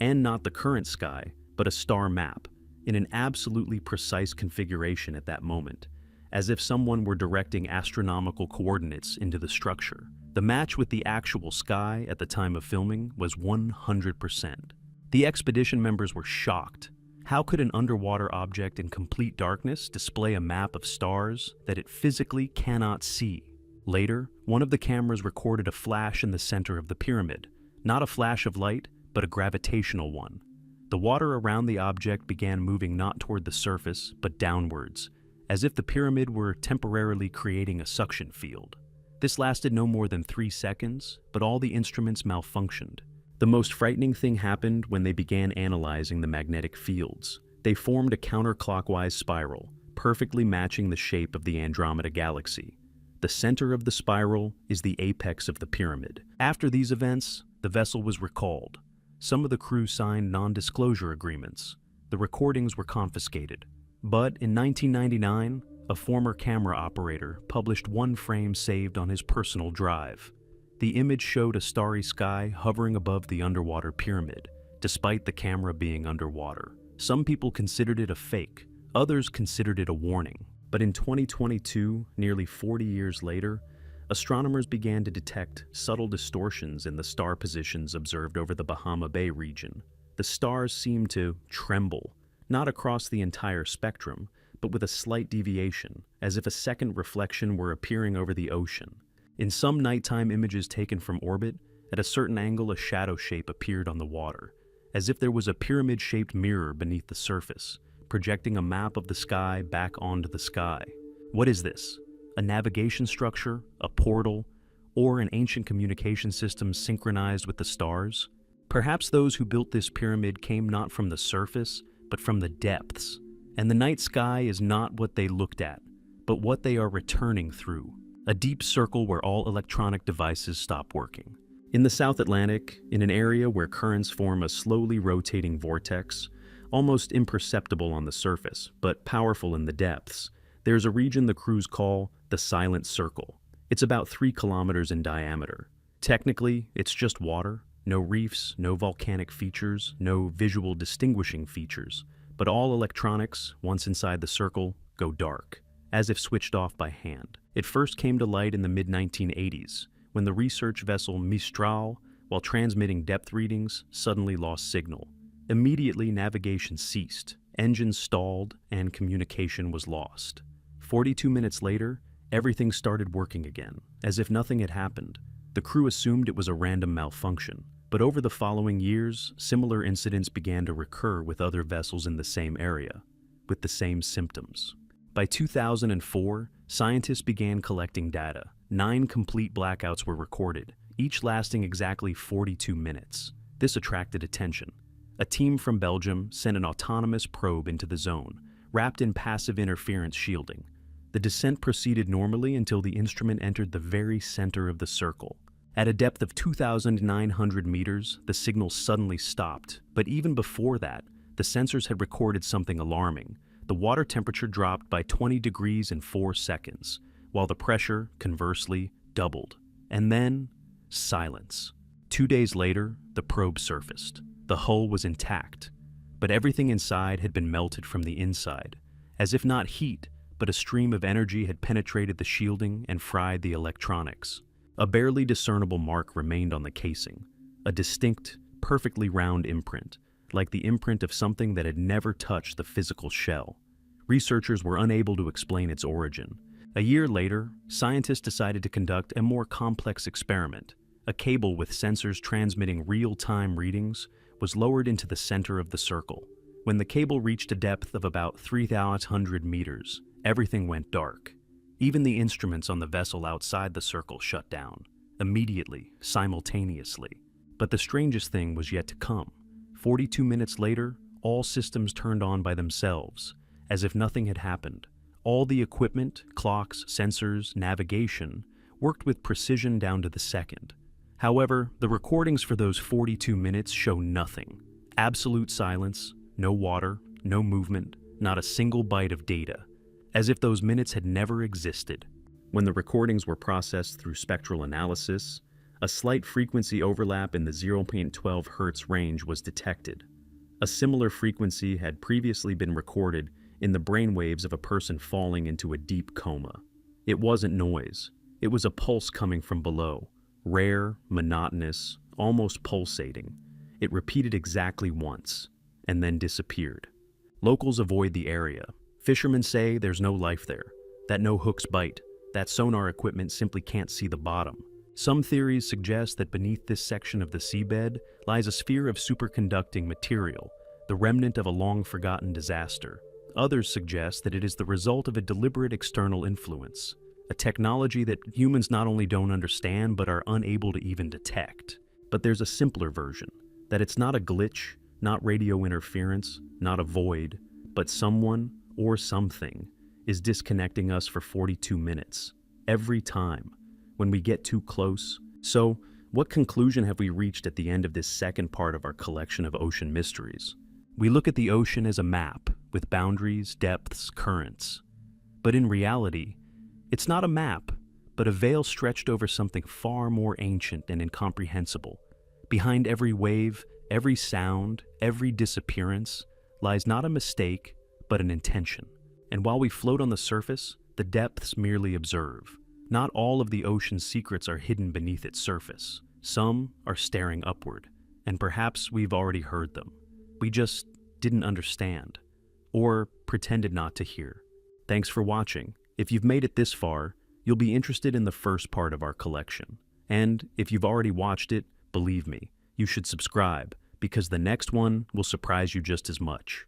And not the current sky, but a star map, in an absolutely precise configuration at that moment, as if someone were directing astronomical coordinates into the structure. The match with the actual sky at the time of filming was 100%. The expedition members were shocked. How could an underwater object in complete darkness display a map of stars that it physically cannot see? Later, one of the cameras recorded a flash in the center of the pyramid, not a flash of light, but a gravitational one. The water around the object began moving not toward the surface, but downwards, as if the pyramid were temporarily creating a suction field. This lasted no more than 3 seconds, but all the instruments malfunctioned. The most frightening thing happened when they began analyzing the magnetic fields. They formed a counterclockwise spiral, perfectly matching the shape of the Andromeda Galaxy. The center of the spiral is the apex of the pyramid. After these events, the vessel was recalled. Some of the crew signed non-disclosure agreements. The recordings were confiscated. But in 1999, a former camera operator published one frame saved on his personal drive. The image showed a starry sky hovering above the underwater pyramid, despite the camera being underwater. Some people considered it a fake, others considered it a warning. But in 2022, nearly 40 years later, astronomers began to detect subtle distortions in the star positions observed over the Bahama Bay region. The stars seemed to tremble, not across the entire spectrum, but with a slight deviation, as if a second reflection were appearing over the ocean. In some nighttime images taken from orbit, at a certain angle a shadow shape appeared on the water, as if there was a pyramid-shaped mirror beneath the surface, projecting a map of the sky back onto the sky. What is this? A navigation structure, a portal, or an ancient communication system synchronized with the stars? Perhaps those who built this pyramid came not from the surface, but from the depths. And the night sky is not what they looked at, but what they are returning through. A deep circle where all electronic devices stop working. In the South Atlantic, in an area where currents form a slowly rotating vortex, almost imperceptible on the surface, but powerful in the depths, there's a region the crews call the Silent Circle. It's about 3 kilometers in diameter. Technically, it's just water, no reefs, no volcanic features, no visual distinguishing features, but all electronics, once inside the circle, go dark, as if switched off by hand. It first came to light in the mid-1980s, when the research vessel Mistral, while transmitting depth readings, suddenly lost signal. Immediately, navigation ceased, engines stalled, and communication was lost. 42 minutes later, everything started working again, as if nothing had happened. The crew assumed it was a random malfunction, but over the following years, similar incidents began to recur with other vessels in the same area, with the same symptoms. By 2004, scientists began collecting data. 9 complete blackouts were recorded, each lasting exactly 42 minutes. This attracted attention. A team from Belgium sent an autonomous probe into the zone, wrapped in passive interference shielding. The descent proceeded normally until the instrument entered the very center of the circle. At a depth of 2,900 meters, the signal suddenly stopped, but even before that, the sensors had recorded something alarming. The water temperature dropped by 20 degrees in 4 seconds, while the pressure, conversely, doubled. And then, silence. 2 days later, the probe surfaced. The hull was intact, but everything inside had been melted from the inside, as if not heat, but a stream of energy had penetrated the shielding and fried the electronics. A barely discernible mark remained on the casing, a distinct, perfectly round imprint, like the imprint of something that had never touched the physical shell. Researchers were unable to explain its origin. A year later, scientists decided to conduct a more complex experiment. A cable with sensors transmitting real-time readings was lowered into the center of the circle. When the cable reached a depth of about 3,000 meters, everything went dark. Even the instruments on the vessel outside the circle shut down, immediately, simultaneously. But the strangest thing was yet to come. 42 minutes later, all systems turned on by themselves, as if nothing had happened. All the equipment, clocks, sensors, navigation, worked with precision down to the second. However, the recordings for those 42 minutes show nothing. Absolute silence, no water, no movement, not a single byte of data, as if those minutes had never existed. When the recordings were processed through spectral analysis, a slight frequency overlap in the 0.12 Hz range was detected. A similar frequency had previously been recorded in the brainwaves of a person falling into a deep coma. It wasn't noise. It was a pulse coming from below, rare, monotonous, almost pulsating. It repeated exactly once, and then disappeared. Locals avoid the area. Fishermen say there's no life there, that no hooks bite, that sonar equipment simply can't see the bottom. Some theories suggest that beneath this section of the seabed lies a sphere of superconducting material, the remnant of a long-forgotten disaster. Others suggest that it is the result of a deliberate external influence, a technology that humans not only don't understand but are unable to even detect. But there's a simpler version, that it's not a glitch, not radio interference, not a void, but someone or something is disconnecting us for 42 minutes, every time, when we get too close. So, what conclusion have we reached at the end of this second part of our collection of ocean mysteries? We look at the ocean as a map, with boundaries, depths, currents. But in reality, it's not a map, but a veil stretched over something far more ancient and incomprehensible. Behind every wave, every sound, every disappearance, lies not a mistake, but an intention. And while we float on the surface, the depths merely observe. Not all of the ocean's secrets are hidden beneath its surface. Some are staring upward, and perhaps we've already heard them. We just didn't understand, or pretended not to hear. Thanks for watching. If you've made it this far, you'll be interested in the first part of our collection. And if you've already watched it, believe me, you should subscribe, because the next one will surprise you just as much.